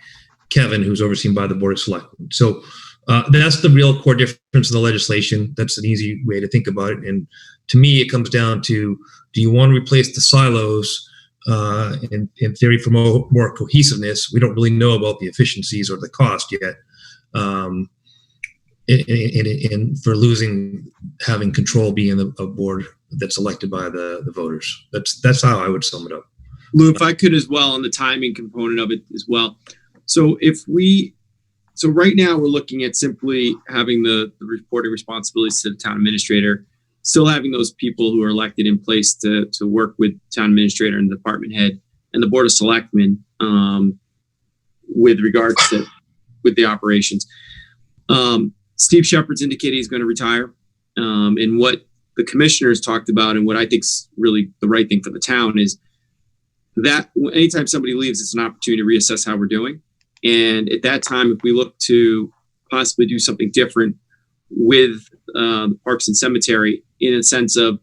Kevin, who's overseen by the Board of Selectmen. So that's the real core difference in the legislation. That's an easy way to think about it. And to me, it comes down to, do you want to replace the silos in theory for more cohesiveness? We don't really know about the efficiencies or the cost yet. And for having control being a board that's elected by the voters. That's how I would sum it up. Lou, if I could as well, on the timing component of it as well. So right now we're looking at simply having the reporting responsibilities to the town administrator, still having those people who are elected in place to work with town administrator and the department head and the Board of Selectmen with regards to with the operations. Steve Shepard's indicated he's going to retire. And what the commissioners talked about, and what I think is really the right thing for the town, is that anytime somebody leaves, it's an opportunity to reassess how we're doing. And at that time, if we look to possibly do something different with the Parks and Cemetery, in a sense of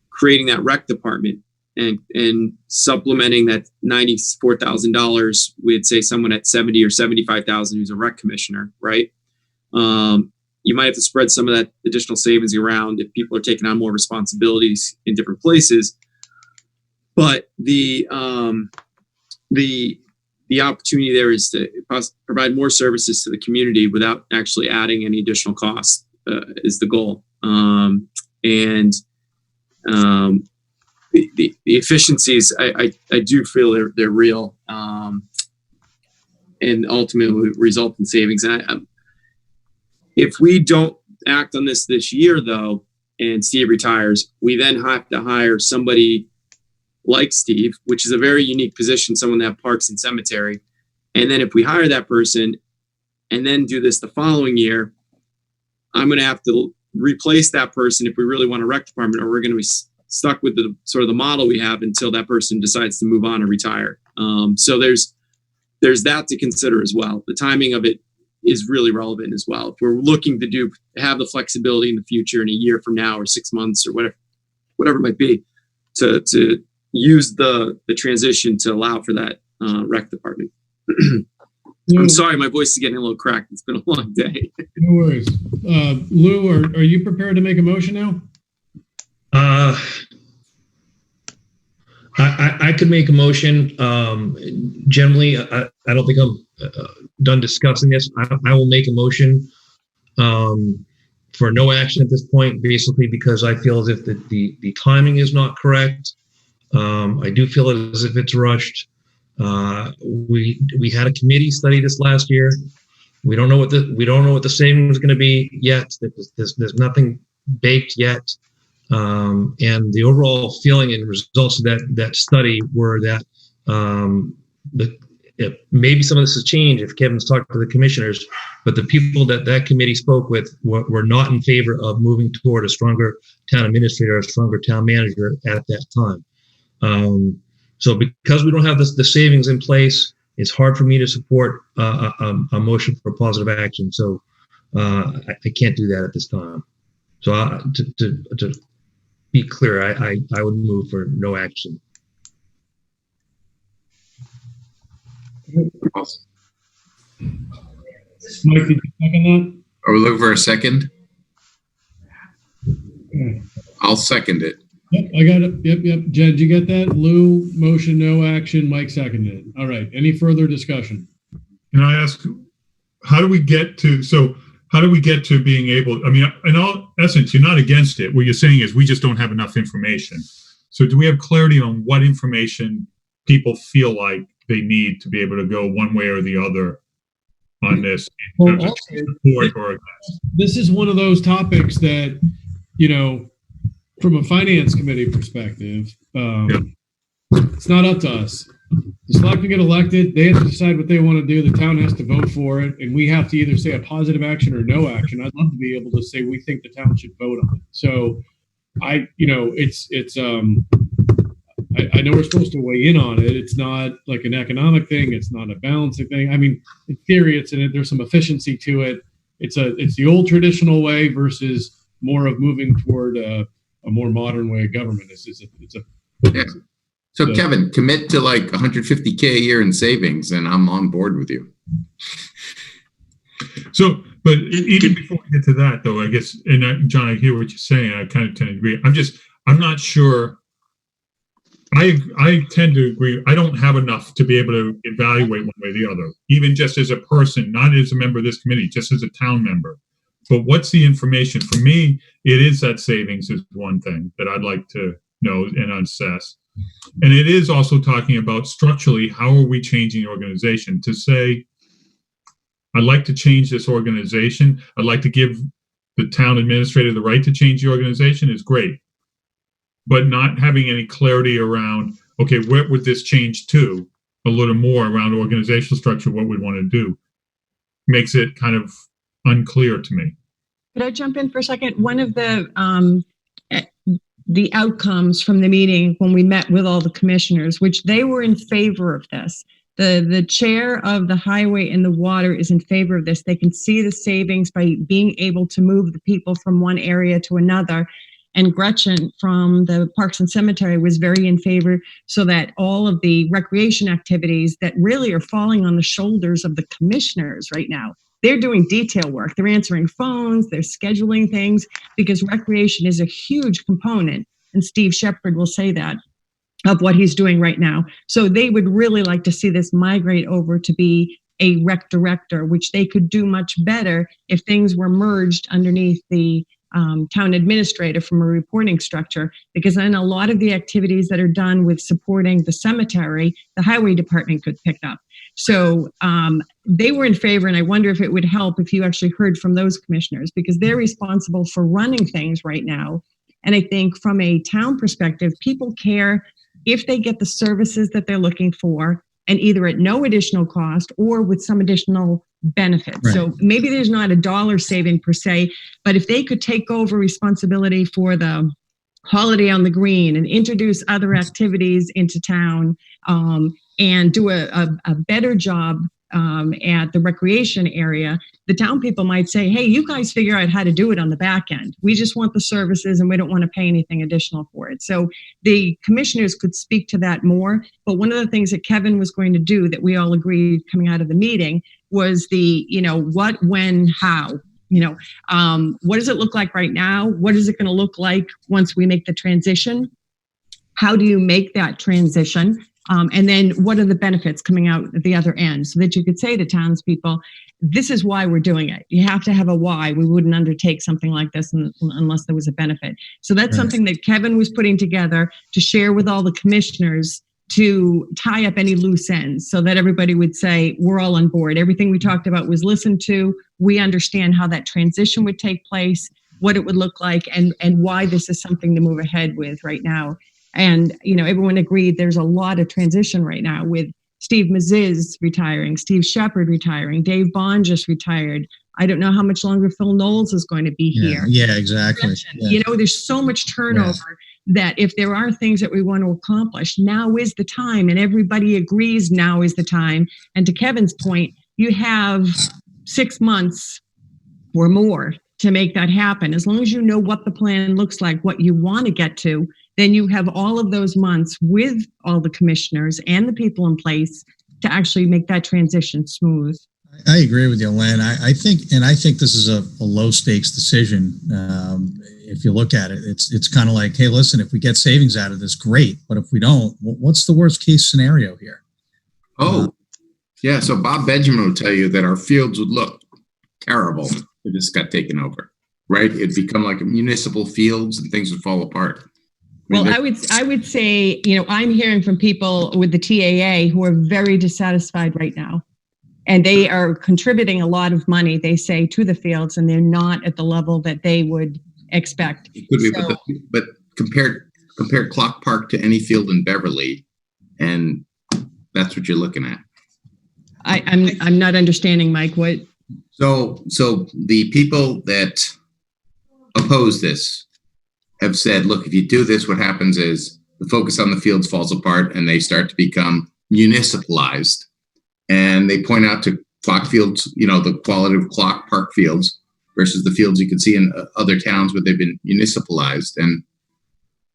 creating that rec department and supplementing that $94,000 with, say, someone at 70 or 75,000 who's a rec commissioner, right? You might have to spread some of that additional savings around if people are taking on more responsibilities in different places. But the opportunity there is to provide more services to the community without actually adding any additional costs, is the goal. The efficiencies, I do feel they're real, and ultimately result in savings. And if we don't act on this year, though, and Steve retires, we then have to hire somebody like Steve, which is a very unique position, someone that Parks and Cemetery. And then if we hire that person and then do this the following year, I'm going to have to replace that person if we really want a rec department, or we're going to be stuck with the sort of the model we have until that person decides to move on and retire. So there's that to consider as well. The timing of it is really relevant as well. If we're looking to have the flexibility in the future, in a year from now or 6 months or whatever it might be, to use the transition to allow for that rec department. I'm sorry, my voice is getting a little cracked. It's been a long day. No worries. Lou, are you prepared to make a motion now? I could make a motion. Generally, I don't think I'm done discussing this. I will make a motion for no action at this point, basically because I feel as if the timing is not correct. I do feel as if it's rushed. We had a committee study this last year. We don't know what the savings is going to be yet. There's nothing baked yet. And the overall feeling and results of that study were that maybe some of this has changed if Kevin's talked to the commissioners, but the people that committee spoke with were not in favor of moving toward a stronger town administrator, a stronger town manager at that time. So because we don't have the savings in place, it's hard for me to support a motion for positive action. So I can't do that at this time. So to be clear, I would move for no action. Awesome. Mike, did you second that? Are we looking for a second? Okay. I'll second it. Yep, I got it. Yep. Jed, you get that? Lou, motion, no action. Mike seconded it. All right. Any further discussion? Can I ask, how do we get to being able, I mean, in all essence, you're not against it. What you're saying is we just don't have enough information. So do we have clarity on what information people feel like they need to be able to go one way or the other on this? Well, also, this is one of those topics that, from a finance committee perspective, it's not up to us. The selectmen get elected, they have to decide what they want to do. The town has to vote for it, and we have to either say a positive action or no action. I'd love to be able to say we think the town should vote on it. So I know we're supposed to weigh in on it. It's not like an economic thing. It's not a balancing thing. I mean, in theory, there's some efficiency to it. It's the old traditional way versus more of moving toward a more modern way of government. So Kevin, commit to like 150K a year in savings, and I'm on board with you. So, but even before we get to that, though, I guess, and John, I hear what you're saying. I kind of tend to agree. I'm not sure. I tend to agree. I don't have enough to be able to evaluate one way or the other, even just as a person, not as a member of this committee, just as a town member. But what's the information? For me, it is that savings is one thing that I'd like to know and assess. And it is also talking about structurally, how are we changing the organization to say, I'd like to change this organization. I'd like to give the town administrator the right to change the organization is great. But not having any clarity around, okay, where would this change to? A little more around organizational structure, what we want to do. makes it kind of unclear to me. Could I jump in for a second? One of the outcomes from the meeting when we met with all the commissioners, which they were in favor of this. The chair of the highway and the water is in favor of this. They can see the savings by being able to move the people from one area to another. And Gretchen from the Parks and Cemetery was very in favor, so that all of the recreation activities that really are falling on the shoulders of the commissioners right now, they're doing detail work. They're answering phones, they're scheduling things, because recreation is a huge component. And Steve Shepard will say that, of what he's doing right now. So they would really like to see this migrate over to be a rec director, which they could do much better if things were merged underneath the town administrator from a reporting structure, because then a lot of the activities that are done with supporting the cemetery, the highway department could pick up. So they were in favor, and I wonder if it would help if you actually heard from those commissioners, because they're responsible for running things right now. And I think from a town perspective, people care if they get the services that they're looking for, and either at no additional cost or with some additional benefits. Right. So maybe there's not a dollar saving per se, but if they could take over responsibility for the holiday on the green and introduce other activities into town, and do a better job at the recreation area, the town people might say, hey, you guys figure out how to do it on the back end. We just want the services and we don't want to pay anything additional for it. So the commissioners could speak to that more. But one of the things that Kevin was going to do that we all agreed coming out of the meeting was the, what, when, how. What does it look like right now? What is it going to look like once we make the transition? How do you make that transition? And then what are the benefits coming out at the other end, so that you could say to townspeople, this is why we're doing it. You have to have a why. We wouldn't undertake something like this unless there was a benefit. So that's something that Kevin was putting together to share with all the commissioners to tie up any loose ends, so that everybody would say, we're all on board. Everything we talked about was listened to. We understand how that transition would take place, what it would look like, and why this is something to move ahead with right now. And, everyone agreed there's a lot of transition right now with Steve Maziz retiring, Steve Shepard retiring, Dave Bond just retired. I don't know how much longer Phil Knowles is going to be here. Yeah, exactly. Yeah. There's so much turnover that if there are things that we want to accomplish, now is the time. And everybody agrees now is the time. And to Kevin's point, you have 6 months or more to make that happen. As long as you know what the plan looks like, what you want to get to, then you have all of those months with all the commissioners and the people in place to actually make that transition smooth. I agree with you, Len. I think this is a low stakes decision. If you look at it, it's kind of like, hey, listen, if we get savings out of this, great. But if we don't, what's the worst case scenario here? Oh, yeah. So Bob Benjamin will tell you that our fields would look terrible if this got taken over, right? It'd become like municipal fields and things would fall apart. Well, I would say, I'm hearing from people with the TAA who are very dissatisfied right now, and they are contributing a lot of money, they say, to the fields, and they're not at the level that they would expect. It could be, but compare Clock Park to any field in Beverly, and that's what you're looking at. I'm not understanding, Mike. What? So the people that oppose this have said, look, if you do this, what happens is the focus on the fields falls apart and they start to become municipalized. And they point out to clock fields, the quality of Clock Park fields versus the fields you can see in other towns where they've been municipalized. And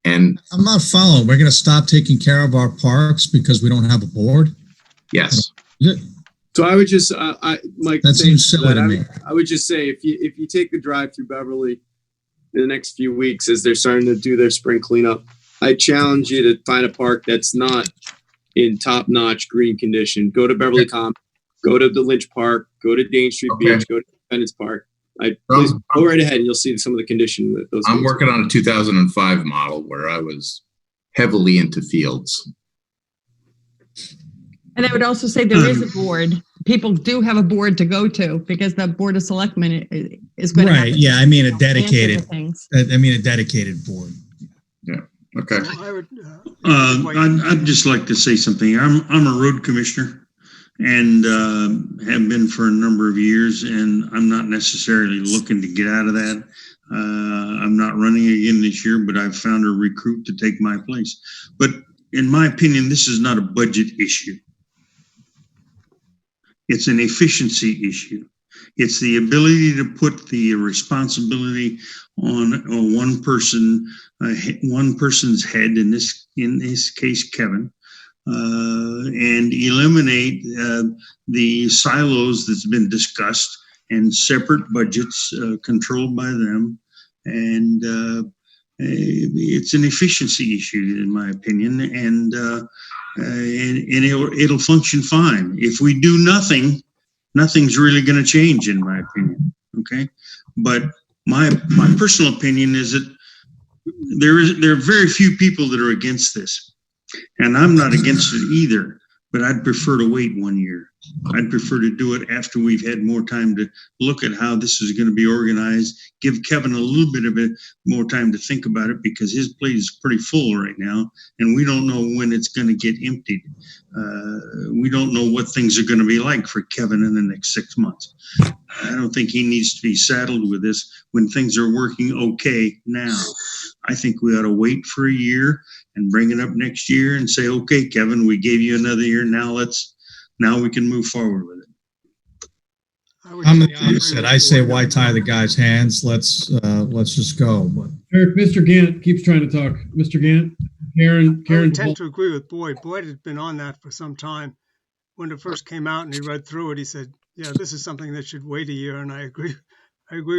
I'm not following. We're going to stop taking care of our parks because we don't have a board? Yes. So I would just, Mike, that seems silly to me. I would just say, if you take the drive through Beverly in the next few weeks as they're starting to do their spring cleanup, I challenge you to find a park that's not in top-notch green condition. Go to Beverly Commons, go to the Lynch Park, go to Dane Street Beach, go to Independence Park. Please go right ahead and you'll see some of the condition that those. I'm working on a 2005 model where I was heavily into fields. And I would also say there is a board. People do have a board to go to because the Board of Selectmen is going to have yeah, I mean a dedicated board. Yeah. Okay. I would. I'd just like to say something. I'm a road commissioner, and have been for a number of years. And I'm not necessarily looking to get out of that. I'm not running again this year, but I've found a recruit to take my place. But in my opinion, this is not a budget issue. It's an efficiency issue. It's the ability to put the responsibility on one person, one person's head. In this case, Kevin, and eliminate the silos that's been discussed and separate budgets controlled by them. And it's an efficiency issue, in my opinion, and it'll function fine. If we do nothing, nothing's really going to change, in my opinion. Okay, but my personal opinion is that there are very few people that are against this, and I'm not against it either. But I'd prefer to wait 1 year. I'd prefer to do it after we've had more time to look at how this is going to be organized. Give Kevin a little bit of more time to think about it, because his plate is pretty full right now, and we don't know when it's going to get emptied. We don't know what things are going to be like for Kevin in the next 6 months. I don't think he needs to be saddled with this when things are working okay now. I think we ought to wait for a year and bring it up next year and say, okay, Kevin, we gave you another year. Now we can move forward with it. I'm the opposite. I say, why tie the guy's hands? Let's just go. But Eric, Mr. Gant keeps trying to talk. Mr. Gant, Karen. I tend to agree with Boyd. Boyd had been on that for some time. When it first came out and he read through it, he said, yeah, this is something that should wait a year. And I agree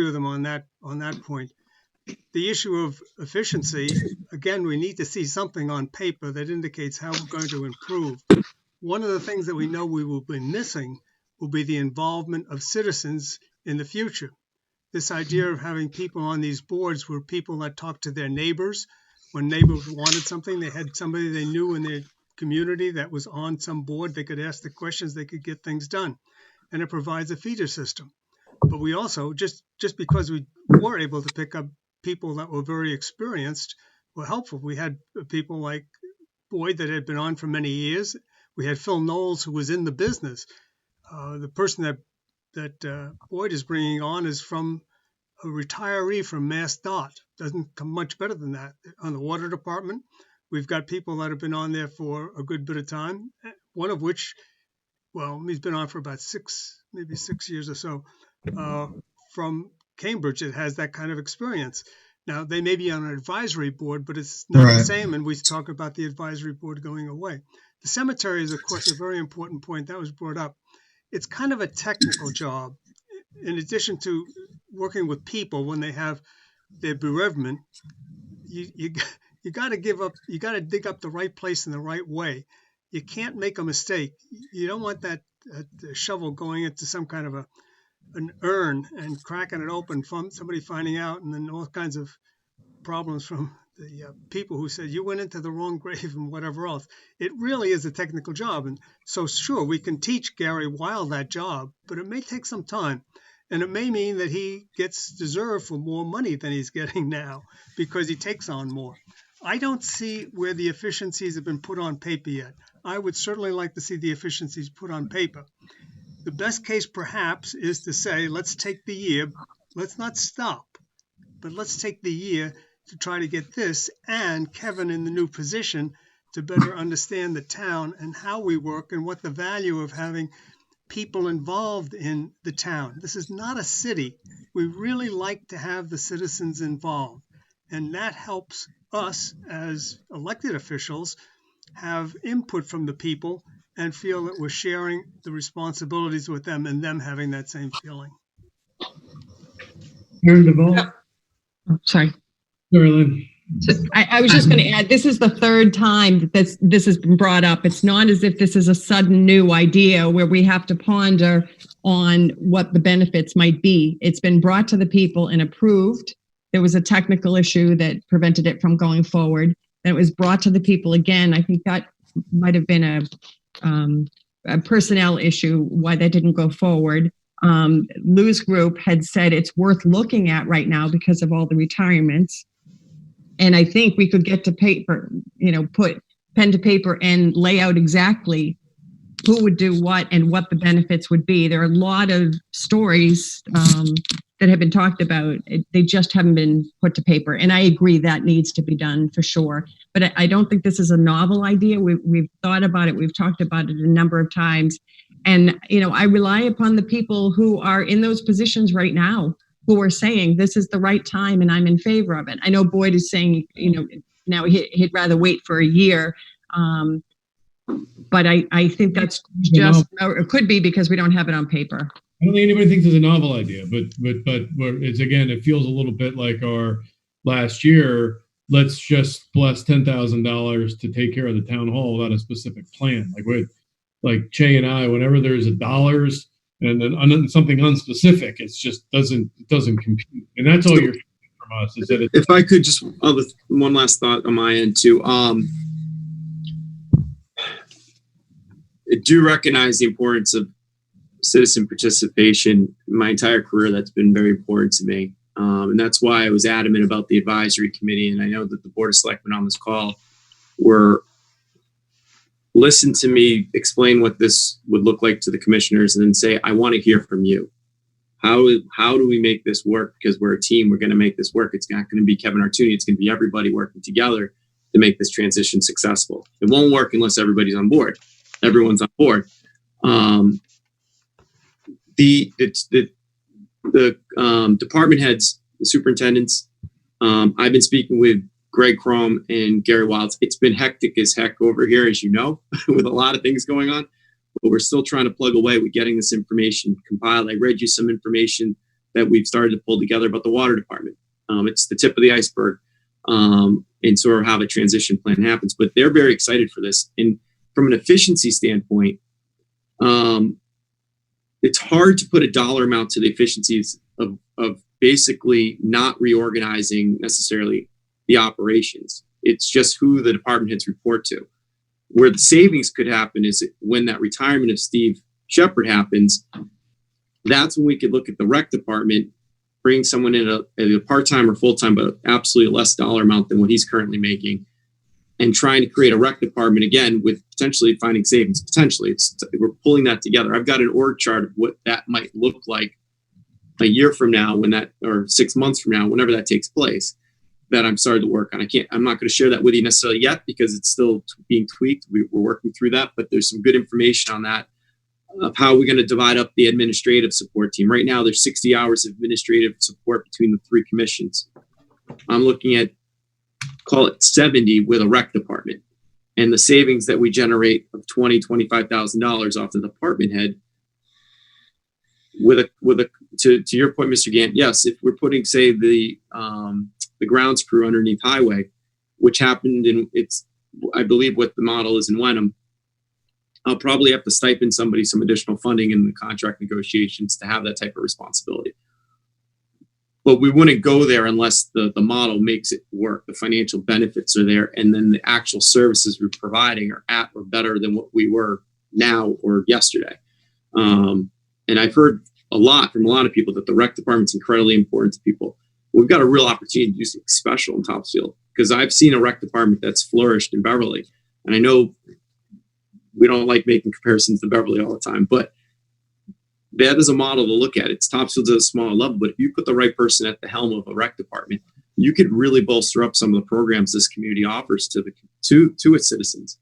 with him on that point. The issue of efficiency, again, we need to see something on paper that indicates how we're going to improve. One of the things that we know we will be missing will be the involvement of citizens in the future. This idea of having people on these boards were people that talked to their neighbors. When neighbors wanted something, they had somebody they knew in their community that was on some board. They could ask the questions, they could get things done. And it provides a feeder system. But we also, just because we were able to pick up people that were very experienced, were helpful. We had people like Boyd that had been on for many years. We had Phil Knowles, who was in the business. The person that Boyd is bringing on is from a retiree from Mass Dot. Doesn't come much better than that. On the water department, we've got people that have been on there for a good bit of time. One of which, well, he's been on for about maybe 6 years or so, from Cambridge. It has that kind of experience. Now, they may be on an advisory board, but it's not the same. And we talk about the advisory board going away. The cemetery is, of course, a very important point that was brought up. It's kind of a technical job. In addition to working with people when they have their bereavement, you got to dig up the right place in the right way. You can't make a mistake. You don't want that shovel going into some kind of an urn and cracking it open, from somebody finding out, and then all kinds of problems from the people who said you went into the wrong grave and whatever else. It really is a technical job. And so sure, we can teach Gary Wild that job, but it may take some time. And it may mean that he gets deserved for more money than he's getting now because he takes on more. I don't see where the efficiencies have been put on paper yet. I would certainly like to see the efficiencies put on paper. The best case perhaps is to say, let's take the year, let's not stop, but let's take the year to try to get this and Kevin in the new position to better understand the town and how we work and what the value of having people involved in the town. This is not a city. We really like to have the citizens involved, and that helps us as elected officials have input from the people and feel that we're sharing the responsibilities with them and them having that same feeling. Karen Duvall. Sorry. Sorry, Lynn. I was just going to add, this is the third time that this has been brought up. It's not as if this is a sudden new idea where we have to ponder on what the benefits might be. It's been brought to the people and approved. There was a technical issue that prevented it from going forward. Then it was brought to the people again. I think that might have been a personnel issue, why that didn't go forward. Lou's group had said it's worth looking at right now because of all the retirements. And I think we could get to paper, put pen to paper and lay out exactly who would do what and what the benefits would be. There are a lot of stories that have been talked about. They just haven't been put to paper. And I agree that needs to be done for sure. But I don't think this is a novel idea. We've thought about it. We've talked about it a number of times. And, I rely upon the people who are in those positions right now, who are saying this is the right time and I'm in favor of it. I know Boyd is saying, now he'd rather wait for a year. But I think that's just, or it could be because we don't have it on paper. I don't think anybody thinks it's a novel idea, but it's, again, it feels a little bit like our last year. Let's just bless $10,000 to take care of the town hall without a specific plan. Like Che and I, whenever there's $, and then something unspecific, it's just doesn't compute. And that's all you're from us, is that if I could just one last thought on my end too. I do recognize the importance of citizen participation. In my entire career, that's been very important to me. And that's why I was adamant about the advisory committee. And I know that the Board of Selectmen on this call were listen to me explain what this would look like to the commissioners and then say, I want to hear from you. How do we make this work? Because we're a team, we're going to make this work. It's not going to be Kevin Artuni. It's going to be everybody working together to make this transition successful. It won't work unless everybody's on board. Everyone's on board. The department heads, the superintendents, I've been speaking with Greg Chrome and Gary Wilds. It's been hectic as heck over here, as you know, with a lot of things going on, but we're still trying to plug away with getting this information compiled. I read you some information that we've started to pull together about the water department. It's the tip of the iceberg, and sort of how the transition plan happens, but they're very excited for this. And from an efficiency standpoint, it's hard to put a dollar amount to the efficiencies of basically not reorganizing necessarily the operations. It's just who the department heads report to. Where the savings could happen is when that retirement of Steve Shepard happens. That's when we could look at the rec department, bring someone in at a part-time or full-time, but absolutely less dollar amount than what he's currently making, and trying to create a rec department again with potentially finding savings. Potentially, we're pulling that together. I've got an org chart of what that might look like a year from now, or 6 months from now, whenever that takes place, that I'm starting to work on. I'm not going to share that with you necessarily yet because it's still being tweaked. We're working through that, but there's some good information on that of how we're going to divide up the administrative support team. Right now, there's 60 hours of administrative support between the 3 commissions. I'm looking at, call it 70 with a rec department, and the savings that we generate of $25,000 off the department head to your point, Mr. Gant, yes, if we're putting, say, the grounds crew underneath highway, which happened I believe what the model is in Wenham, I'll probably have to stipend somebody some additional funding in the contract negotiations to have that type of responsibility. But we wouldn't go there unless the model makes it work. The financial benefits are there, and then the actual services we're providing are at or better than what we were now or yesterday. And I've heard a lot from a lot of people that the rec department's incredibly important to people. We've got a real opportunity to do something special in Topsfield, because I've seen a rec department that's flourished in Beverly. And I know we don't like making comparisons to Beverly all the time, but that is a model to look at. It's Topsfield's at a smaller level, but if you put the right person at the helm of a rec department, you could really bolster up some of the programs this community offers to its citizens.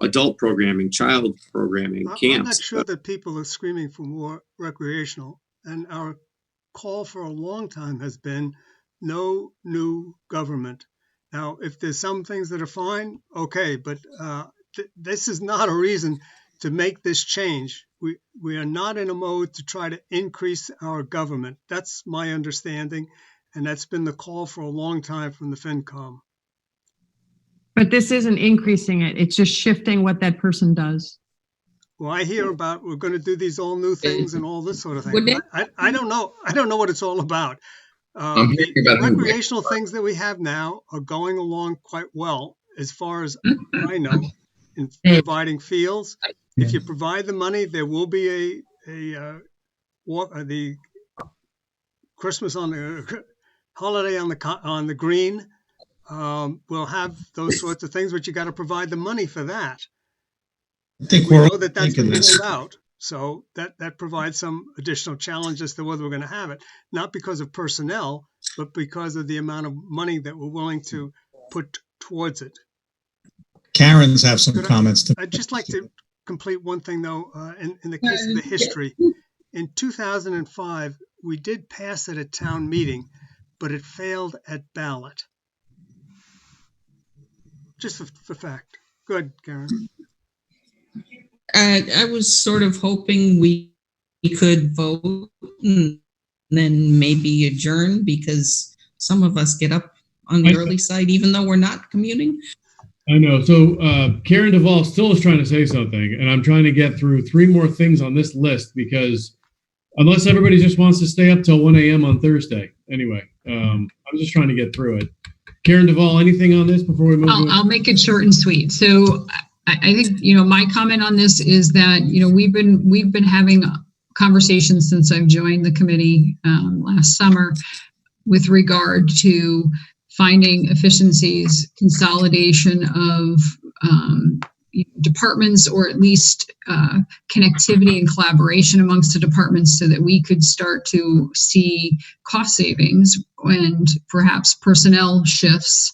Adult programming, child programming, camps. I'm not sure that people are screaming for more recreational, and our call for a long time has been no new government. Now, if there's some things that are fine, okay, but this is not a reason to make this change. We are not in a mode to try to increase our government. That's my understanding, and that's been the call for a long time from the FinCom. But this isn't increasing it. It's just shifting what that person does. Well, I hear about we're going to do these all new things and all this sort of thing. I don't know. I don't know what it's all about. The recreational things that we have now are going along quite well, as far as I know, in providing fields. If you provide the money, there will be the Christmas on the holiday on the green. We'll have those sorts of things, but you got to provide the money for that. I think We we're know that that's thinking been this. pulled out. So that provides some additional challenge as to whether we're going to have it, not because of personnel, but because of the amount of money that we're willing to put towards it. Karen's have some comments to. I'd just like to complete one thing, though, in the case of the history. In 2005, we did pass it at town meeting, but it failed at ballot. Just for fact. Good, Karen. I was sort of hoping we could vote and then maybe adjourn, because some of us get up on the early side, even though we're not commuting. I know. So Karen Duvall still is trying to say something, and I'm trying to get through 3 more things on this list, because unless everybody just wants to stay up till 1 a.m. on Thursday. Anyway, I'm just trying to get through it. Karen Duvall, anything on this before we move on? I'll make it short and sweet. So I think, my comment on this is that, we've been having conversations since I've joined the committee last summer with regard to finding efficiencies, consolidation of departments, or at least connectivity and collaboration amongst the departments, so that we could start to see cost savings and perhaps personnel shifts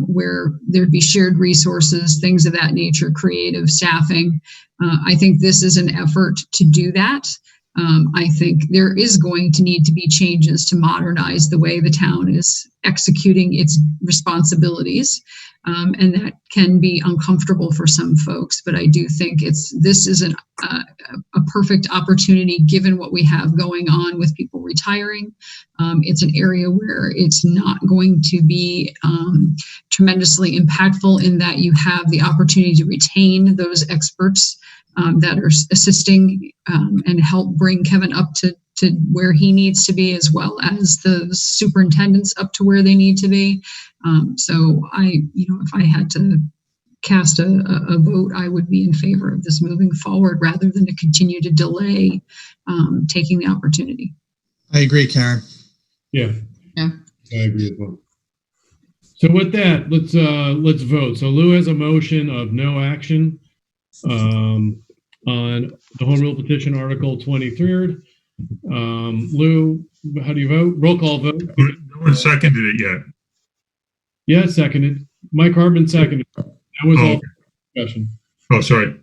where there'd be shared resources, things of that nature, creative staffing. I think this is an effort to do that. I think there is going to need to be changes to modernize the way the town is executing its responsibilities. And that can be uncomfortable for some folks, but I do think this is a perfect opportunity, given what we have going on with people retiring. It's an area where it's not going to be tremendously impactful, in that you have the opportunity to retain those experts that are assisting and help bring Kevin up to where he needs to be, as well as the superintendents up to where they need to be. So if I had to cast a vote, I would be in favor of this moving forward, rather than to continue to delay taking the opportunity. I agree, Karen. Yeah. Yeah. I agree as well. So with that, let's vote. So Lou has a motion of no action on the home rule petition, Article 23rd. Lou, how do you vote? Roll call vote. No one seconded it yet. Yeah, seconded. Mike Hartman seconded. That was all discussion. Oh, sorry.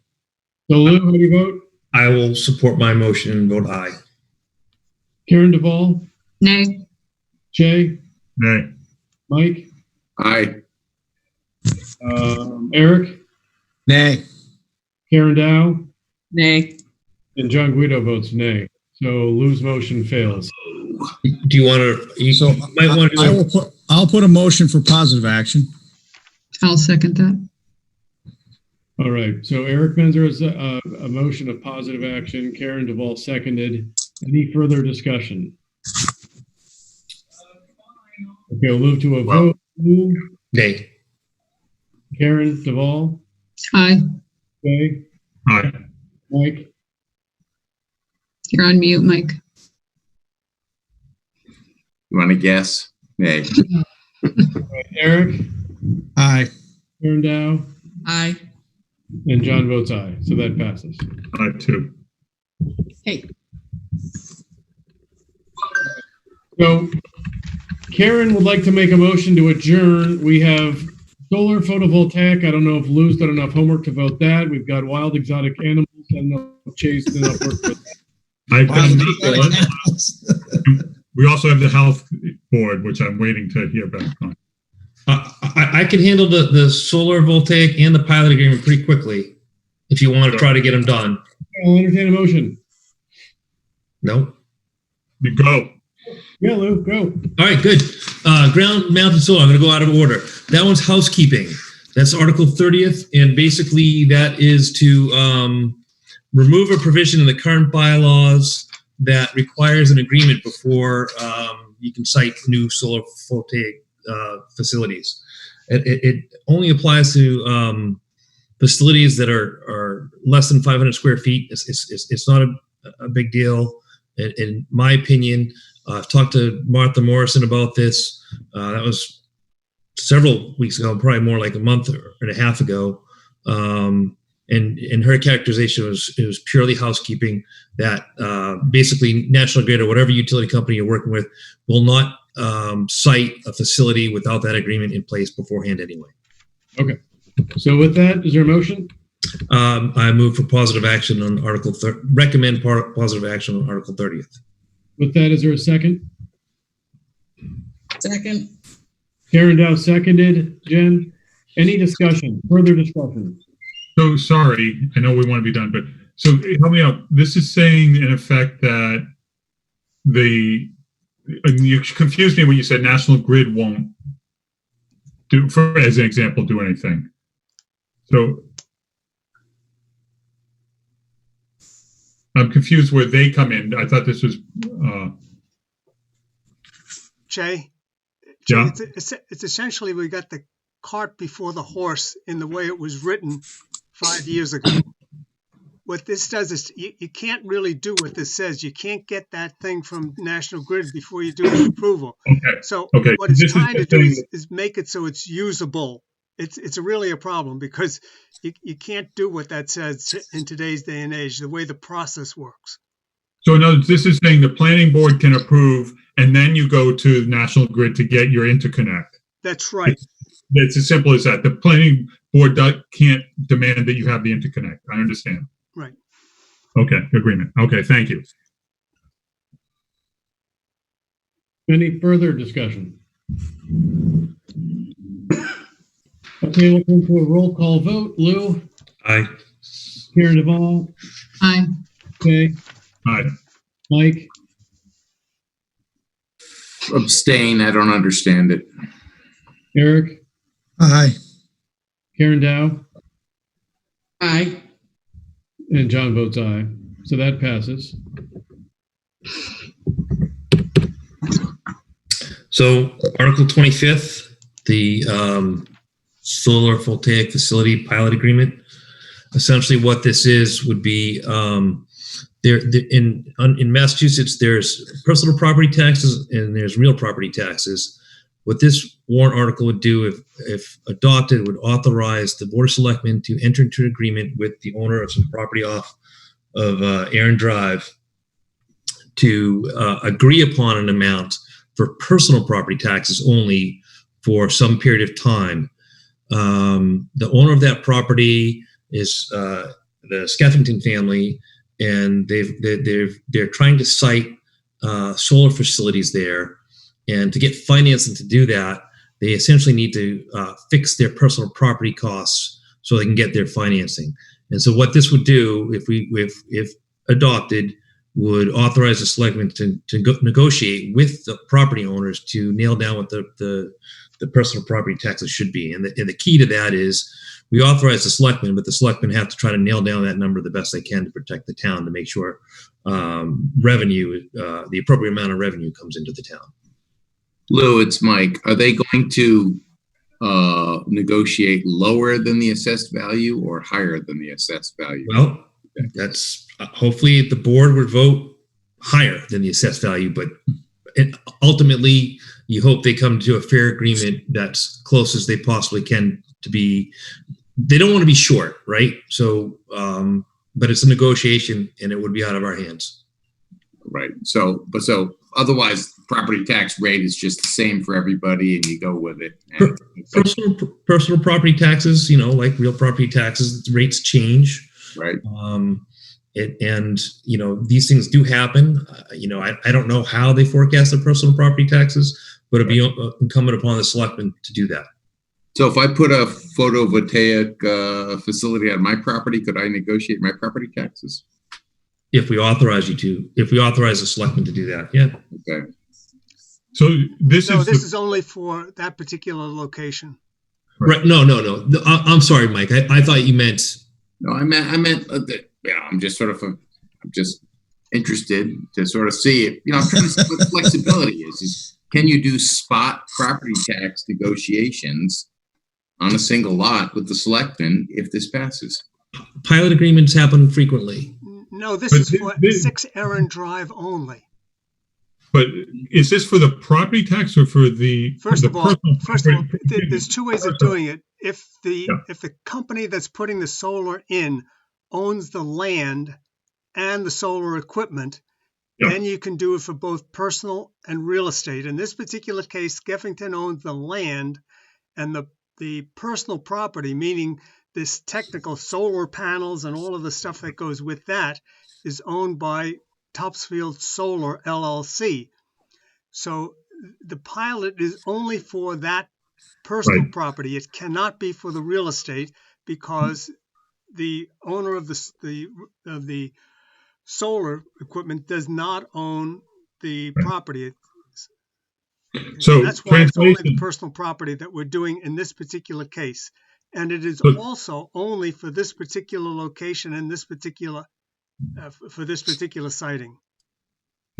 So Lou, how do you vote? I will support my motion and vote aye. Karen Duvall? Nay. Jay? Nay. Mike? Aye. Eric? Nay. Karen Dow? Nay. And John Guido votes nay. So Lou's motion fails. Do you want to? So might want to. I'll put a motion for positive action. I'll second that. All right. So Eric Menzer has a motion of positive action. Karen Duvall seconded. Any further discussion? Okay, we'll move to a vote. Lou? Nay. Karen Duvall? Aye. Jay? Aye. Mike? You're on mute, Mike. You want to guess? Nay. Eric? Aye. Karen Dow? Aye. And John votes aye. So that passes. Aye, too. Hey. So Karen would like to make a motion to adjourn. We have solar photovoltaic. I don't know if Lou's done enough homework to vote that. We've got wild exotic animals. I don't know if Chase did enough work for that. I've done that. We also have the health board, which I'm waiting to hear back on. I can handle the solar voltaic and the pilot agreement pretty quickly if you want to try to get them done. I'll entertain a motion. No? You go. Yeah, Lou, go. All right, good. Ground mounted solar, I'm going to go out of order. That one's housekeeping. That's Article 30th, and basically that is to remove a provision in the current bylaws that requires an agreement before you can site new solar voltaic facilities. It only applies to facilities that are less than 500 square feet. It's not a big deal, in my opinion. I've talked to Martha Morrison about this. That was several weeks ago, probably more like a month and a half ago. And and her characterization was it was purely housekeeping. That basically National Grid or whatever utility company you're working with will not site a facility without that agreement in place beforehand anyway. Okay. So with that, is there a motion? I move for positive action on Article recommend positive action on Article 30th. With that, is there a second? Second. Karen Dow seconded. Jen, any discussion, further discussion? So sorry, I know we want to be done, but so help me out. This is saying in effect that you confused me when you said National Grid won't do, for as an example, do anything. So I'm confused where they come in. I thought this was Jay, yeah. it's essentially we got the cart before the horse in the way it was written 5 years ago. What this does is you can't really do what this says. You can't get that thing from National Grid before you do the approval. Okay. So okay. what it's This trying to is do is make it so it's usable. It's really a problem because you can't do what that says in today's day and age, the way the process works. So in other words, this is saying the planning board can approve and then you go to National Grid to get your interconnect. That's right. It's as simple as that. The planning board can't demand that you have the interconnect. I understand. Right. Okay, agreement. Okay, thank you. Any further discussion? Okay, we'll come to a roll call vote. Lou? Aye. Karen Duvall? Aye. Okay. Aye. Mike? Abstain. I don't understand it. Eric? Aye. Karen Dow? Aye. And John votes aye. So that passes. So Article 25th, the solar voltaic facility pilot agreement. Essentially what this is would be in Massachusetts, there's personal property taxes and there's real property taxes. What this warrant article would do, if adopted, would authorize the Board of Selectmen to enter into an agreement with the owner of some property off of Aaron Drive to agree upon an amount for personal property taxes only for some period of time. The owner of that property is the Skeffington family, and they're trying to site solar facilities there. And to get financing to do that, they essentially need to fix their personal property costs so they can get their financing. And so what this would do, if adopted, would authorize the selectmen to negotiate with the property owners to nail down what the personal property taxes should be. And the key to that is we authorize the selectmen, but the selectmen have to try to nail down that number the best they can to protect the town, to make sure revenue, the appropriate amount of revenue comes into the town. Lou, it's Mike. Are they going to negotiate lower than the assessed value or higher than the assessed value? Well, that's hopefully the board would vote higher than the assessed value, but ultimately you hope they come to a fair agreement that's close as they possibly can to be. They don't want to be short, right? So, but it's a negotiation and it would be out of our hands. Right. So otherwise, property tax rate is just the same for everybody, and you go with it. Personal property taxes, like real property taxes, rates change. Right. And these things do happen. I don't know how they forecast the personal property taxes, but it'd be incumbent upon the selectmen to do that. So if I put a photovoltaic facility on my property, could I negotiate my property taxes? If we authorize the selectmen to do that, yeah. Okay. So this is only for that particular location. Right. No. I'm sorry, Mike. I thought you meant. No, I meant. I'm just interested to sort of see it. I'm trying to see what flexibility is. Can you do spot property tax negotiations on a single lot with the selectmen if this passes? Pilot agreements happen frequently. No, this is for 6 Aaron Drive only. But is this for the property tax or for the? First of all, there's two ways of doing it. if the company that's putting the solar in owns the land and the solar equipment, then you can do it for both personal and real estate. In this particular case, Skeffington owns the land, and the personal property, meaning this technical solar panels and all of the stuff that goes with that, is owned by Topsfield Solar LLC. So the pilot is only for that personal property. It cannot be for the real estate, because the owner of the solar equipment does not own the property. So that's why it's only the personal property that we're doing in this particular case. And it is also only for this particular location and this particular for this particular siting.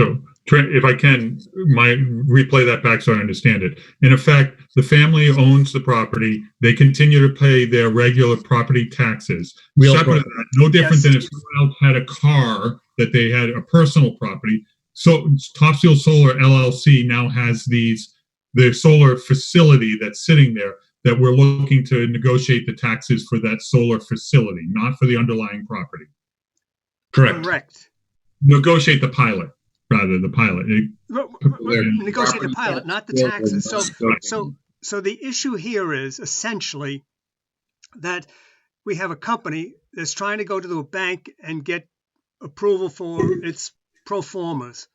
So if I can, replay that back so I understand it. In effect, the family owns the property. They continue to pay their regular property taxes. Separate of that, no different than if someone else had a car that they had a personal property. So Topsfield Solar LLC now has the solar facility that's sitting there that we're looking to negotiate the taxes for that solar facility, not for the underlying property. Correct. Negotiate the pilot. Rather, the pilot. Negotiate the pilot, not the taxes. So the issue here is essentially that we have a company that's trying to go to a bank and get approval for its pro formas.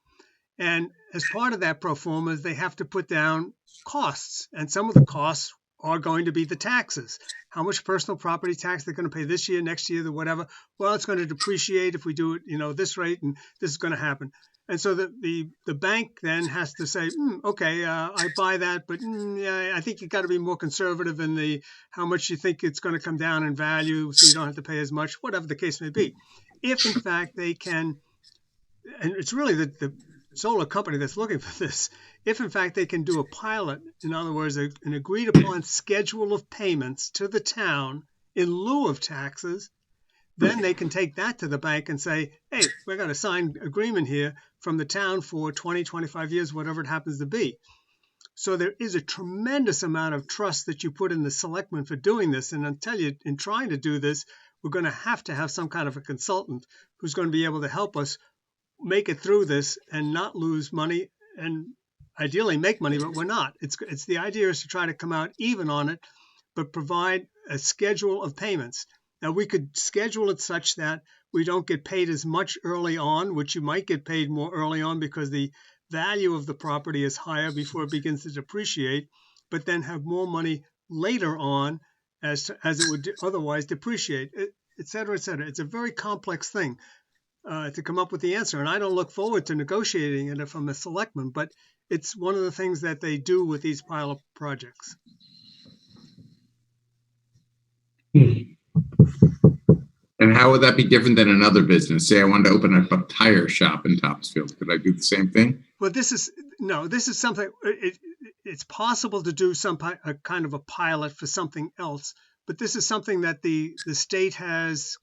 And as part of that pro formas, they have to put down costs. And some of the costs are going to be the taxes. How much personal property tax they're going to pay this year, next year, whatever. Well, it's going to depreciate if we do it, this rate, and this is going to happen. And so the bank then has to say, okay, I buy that, but I think you got to be more conservative in how much you think it's going to come down in value, so you don't have to pay as much, whatever the case may be. If in fact they can, and it's really the solar company that's looking for this, if in fact they can do a pilot, in other words, an agreed upon schedule of payments to the town in lieu of taxes, then they can take that to the bank and say, hey, we're going to sign agreement here from the town for 20, 25 years, whatever it happens to be. So there is a tremendous amount of trust that you put in the selectmen for doing this. And I'll tell you, in trying to do this, we're going to have some kind of a consultant who's going to be able to help us make it through this and not lose money, and ideally make money, but we're not. It's the idea is to try to come out even on it, but provide a schedule of payments. Now, we could schedule it such that we don't get paid as much early on, which you might get paid more early on because the value of the property is higher before it begins to depreciate, but then have more money later on as it would otherwise depreciate, et cetera, et cetera. It's a very complex thing to come up with the answer. And I don't look forward to negotiating it if I'm a selectman, but it's one of the things that they do with these pilot projects. And how would that be different than another business? Say I wanted to open up a tire shop in Topsfield. Could I do the same thing? Well, this is something, it's possible to do a kind of a pilot for something else, but this is something that the state has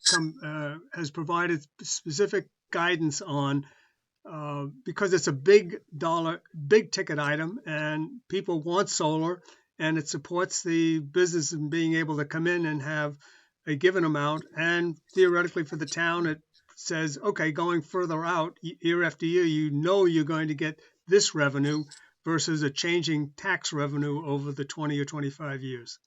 provided specific guidance on because it's a big ticket item, and people want solar, and it supports the business in being able to come in and have a given amount. And theoretically for the town, it says, okay, going further out year after year, you're going to get this revenue versus a changing tax revenue over the 20 or 25 years.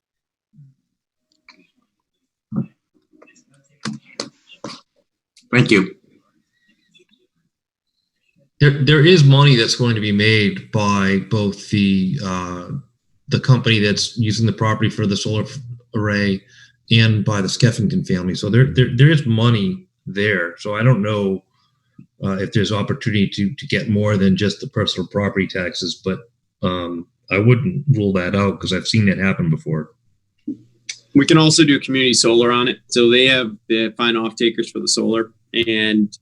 Thank you. There is money that's going to be made by both the company that's using the property for the solar array and by the Skeffington family. So there is money there. So I don't know if there's opportunity to get more than just the personal property taxes, but I wouldn't rule that out because I've seen that happen before. We can also do community solar on it. So they find off takers for the solar, and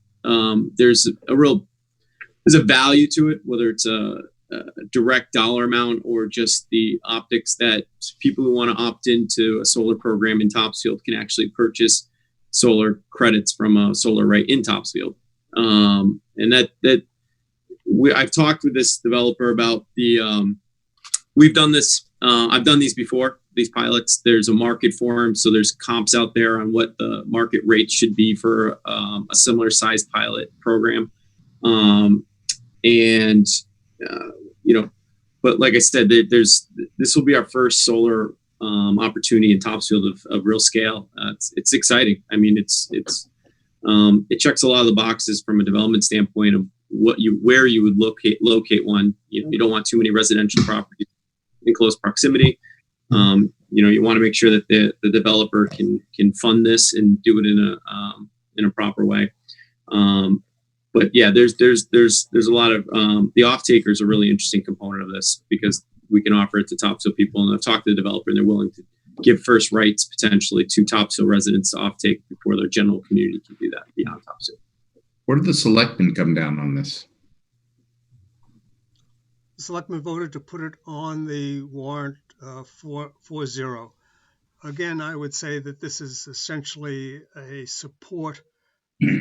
there's a value to it, whether it's a direct dollar amount or just the optics that people who want to opt into a solar program in Topsfield can actually purchase solar credits from a solar array in Topsfield. And I've talked with this developer about we've done this. I've done these before these pilots. There's a market for them, so there's comps out there on what the market rate should be for a similar sized pilot program. But like I said, this will be our first solar opportunity in Topsfield of real scale. It's exciting. I mean, it checks a lot of the boxes from a development standpoint of where you would locate one. You don't want too many residential properties in close proximity. You want to make sure that the developer can fund this and do it in a proper way. But yeah, there's a lot of the off takers are a really interesting component of this because we can offer it to Topsfield people, and I've talked to the developer, and they're willing to give first rights potentially to Topsfield residents to off take before their general community can do that beyond Topsfield. Where did the selectmen come down on this? The selectmen voted to put it on the warrant 4-0. Again, I would say that this is essentially a support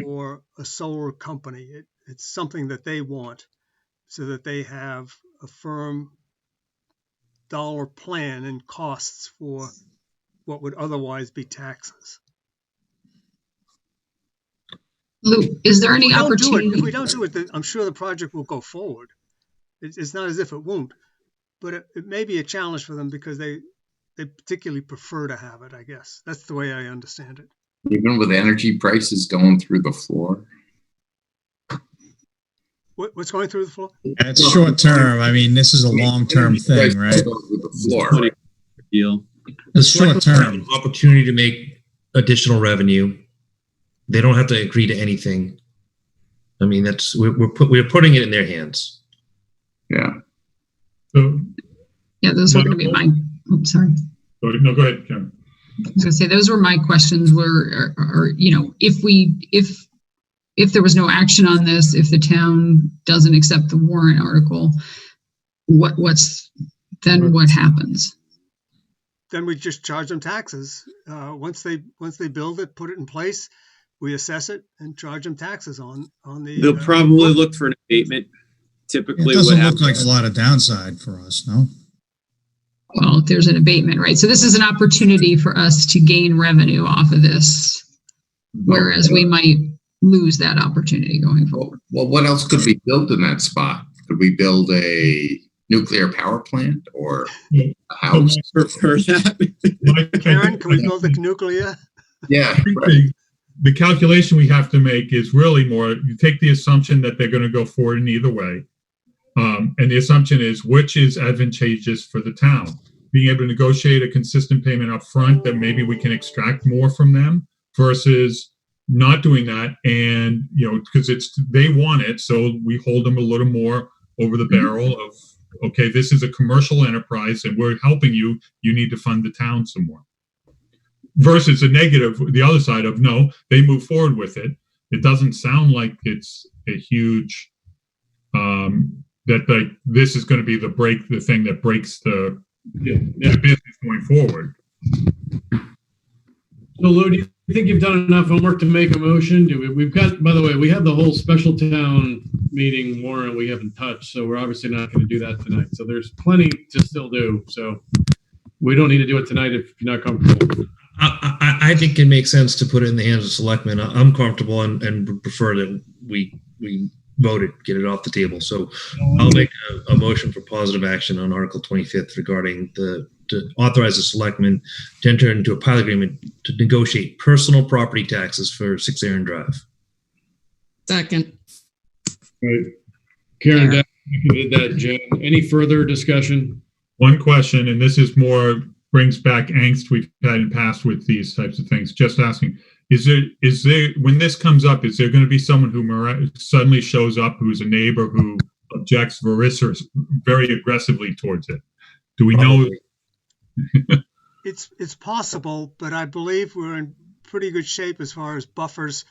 for a solar company. It's something that they want so that they have a firm dollar plan and costs for what would otherwise be taxes. Lou, is there any opportunity? If we don't do it, then I'm sure the project will go forward. It's not as if it won't, but it may be a challenge for them because they particularly prefer to have it, I guess. That's the way I understand it. Even with energy prices going through the floor? What's going through the floor? That's short term. I mean, this is a long term thing, right? Deal. It's short term. Opportunity to make additional revenue. They don't have to agree to anything. I mean, we're putting it in their hands. Yeah. So, Yeah, those were going to be my. Oops, sorry. no, go ahead, Karen. I was going to say those were my questions. If there was no action on this, if the town doesn't accept the warrant article, what happens? Then we just charge them taxes. Once they build it, put it in place, we assess it and charge them taxes on the. They'll probably look for an abatement. Typically, It doesn't look like a lot of downside for us, no? Well, if there's an abatement, right? So this is an opportunity for us to gain revenue off of this, whereas we might lose that opportunity going forward. Well, what else could be built in that spot? Could we build a nuclear power plant or a house? Karen, can we build a nuclear? Yeah. Right. The calculation we have to make is really more, you take the assumption that they're going to go forward in either way. And the assumption is which is advantageous for the town. Being able to negotiate a consistent payment up front that maybe we can extract more from them versus not doing that. And, because they want it. So we hold them a little more over the barrel of, okay, this is a commercial enterprise and we're helping you. You need to fund the town some more. Versus a negative, the other side of no, they move forward with it. It doesn't sound like it's a huge, this is going to be the thing that breaks the business going forward. So Lou, do you think you've done enough homework to make a motion? We've got, by the way, we have the whole special town meeting warrant we haven't touched, so we're obviously not going to do that tonight. So there's plenty to still do. So we don't need to do it tonight if you're not comfortable. I think it makes sense to put it in the hands of selectmen. I'm comfortable and would prefer that we vote it, get it off the table. So I'll make a motion for positive action on Article 25th regarding to authorize the selectmen to enter into a pilot agreement to negotiate personal property taxes for 6 Aaron Drive. Second. Right. Karen, you did that, Jen. Any further discussion? One question, and this is more brings back angst we've had in past with these types of things. Just asking, is there when this comes up, is there going to be someone who suddenly shows up who's a neighbor who objects very aggressively towards it? Do we know? It's possible, but I believe we're in pretty good shape as far as buffers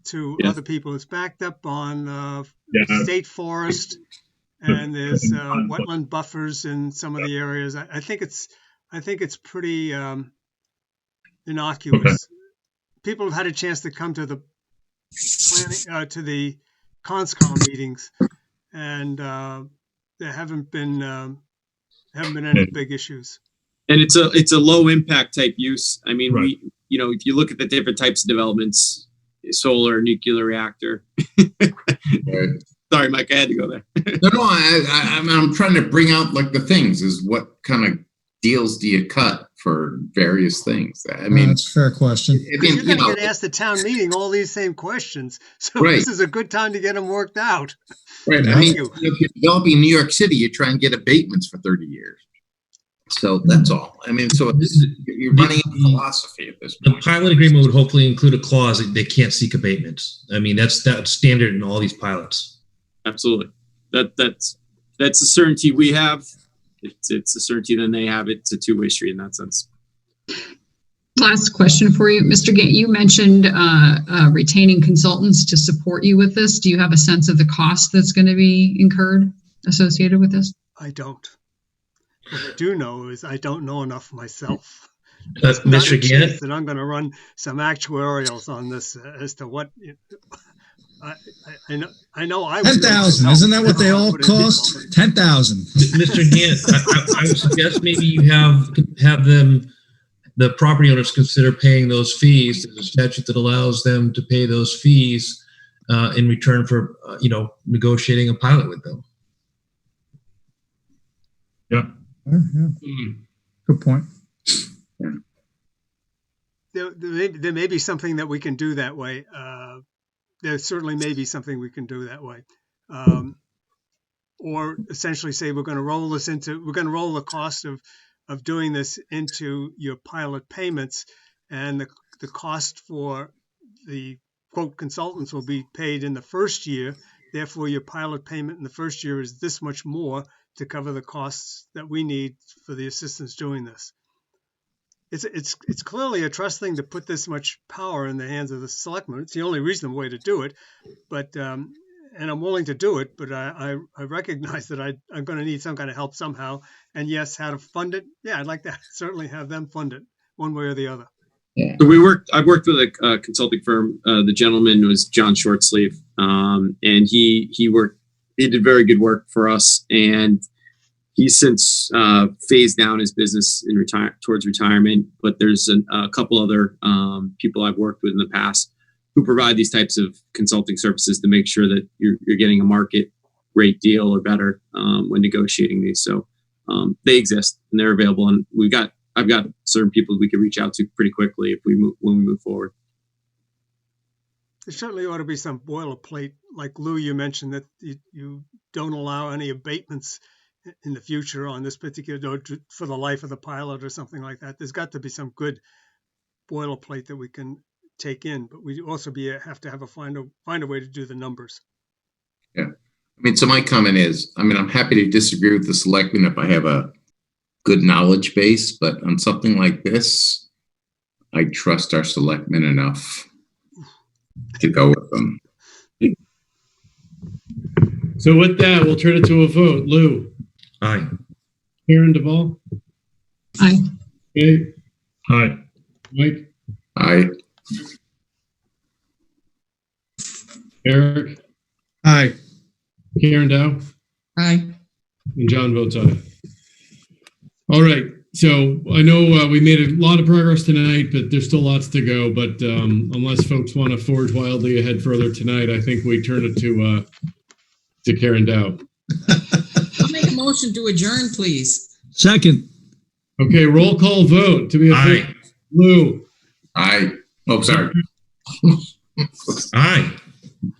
to other people. It's backed up on state forest, and there's wetland buffers in some of the areas. I think it's pretty innocuous. Okay. People have had a chance to come to the planning to the CONSCOM meetings, and there haven't been any big issues. And it's a low impact type use. I mean, Right. if you look at the different types of developments, solar, nuclear reactor. Right. Sorry, Mike, I had to go there. No, I'm trying to bring out like the things is what kind of deals do you cut for various things? I mean, that's a fair question. You're going to get asked at town meeting all these same questions. So Right. this is a good time to get them worked out. right. I Thank mean, you. if you're developing New York City, you try and get abatements for 30 years. So that's all. I mean, so you're running out of philosophy at this The point. pilot agreement would hopefully include a clause that they can't seek abatements. I mean, that's standard in all these pilots. Absolutely. That's a certainty we have. It's a certainty then they have. It's a two-way street in that sense. Last question for you, Mr. Gant. You mentioned retaining consultants to support you with this. Do you have a sense of the cost that's going to be incurred associated with this? I don't. What I do know is I don't know enough myself. Mr. Gant? That I'm going to run some actuarials on this as to what I know. I 10,000. Isn't that what they all cost? 10,000. Mr. Gant, I would suggest maybe you have them, the property owners, consider paying those fees. There's a statute that allows them to pay those fees in return for negotiating a pilot with them. Yeah. Yeah. Good point. There may be something that we can do that way. There certainly may be something we can do that way. Or essentially say we're going to roll the cost of doing this into your pilot payments, and the cost for the quote consultants will be paid in the first year. Therefore, your pilot payment in the first year is this much more to cover the costs that we need for the assistance doing this. It's clearly a trust thing to put this much power in the hands of the selectmen. It's the only reasonable way to do it, but and I'm willing to do it. But I recognize that I'm going to need some kind of help somehow. And yes, how to fund it? Yeah, I'd like to certainly have them fund it one way or the other. Yeah. So I've worked with a consulting firm. The gentleman was John Shortsleeve, and he did very good work for us, and he's since phased down his business in towards retirement. But there's a couple other people I've worked with in the past who provide these types of consulting services to make sure that you're getting a market rate deal or better when negotiating these. So they exist and they're available, and I've got certain people we can reach out to pretty quickly when we move forward. There certainly ought to be some boilerplate, like Lou, you mentioned that you don't allow any abatements in the future on this particular for the life of the pilot or something like that. There's got to be some good boilerplate that we can take in, but we also have to find a way to do the numbers. Yeah. I mean, so my comment is, I mean, I'm happy to disagree with the selectmen if I have a good knowledge base, but on something like this, I trust our selectmen enough to go with them. So with that, we'll turn it to a vote. Lou? Aye. Karen Duvall? Aye. Okay. Aye. Mike? Aye. Eric? Aye. Karen Dow? Aye. And John votes aye. All right. So I know we made a lot of progress tonight, but there's still lots to go. But unless folks want to forge wildly ahead further tonight, I think we turn it to Karen Dow. I'll make a motion to adjourn, please. Second. Okay, roll call vote to be official. Aye. Lou? Aye. Oh, sorry. Aye.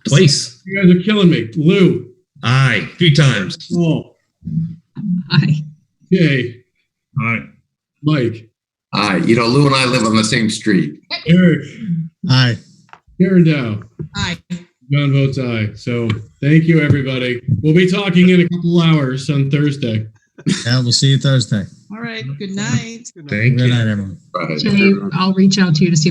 Twice. You guys are killing me. Lou? Aye. 3 times. Oh. Aye. Okay. Aye. Mike? Aye. You know, Lou and I live on the same street. Eric? Aye. Karen Dow? Aye. John votes aye. So thank you, everybody. We'll be talking in a couple hours on Thursday. Yeah, we'll see you Thursday. All right. Good night. Good night. Thank Good you. night, everyone. Bye. Jay, I'll reach out to you to see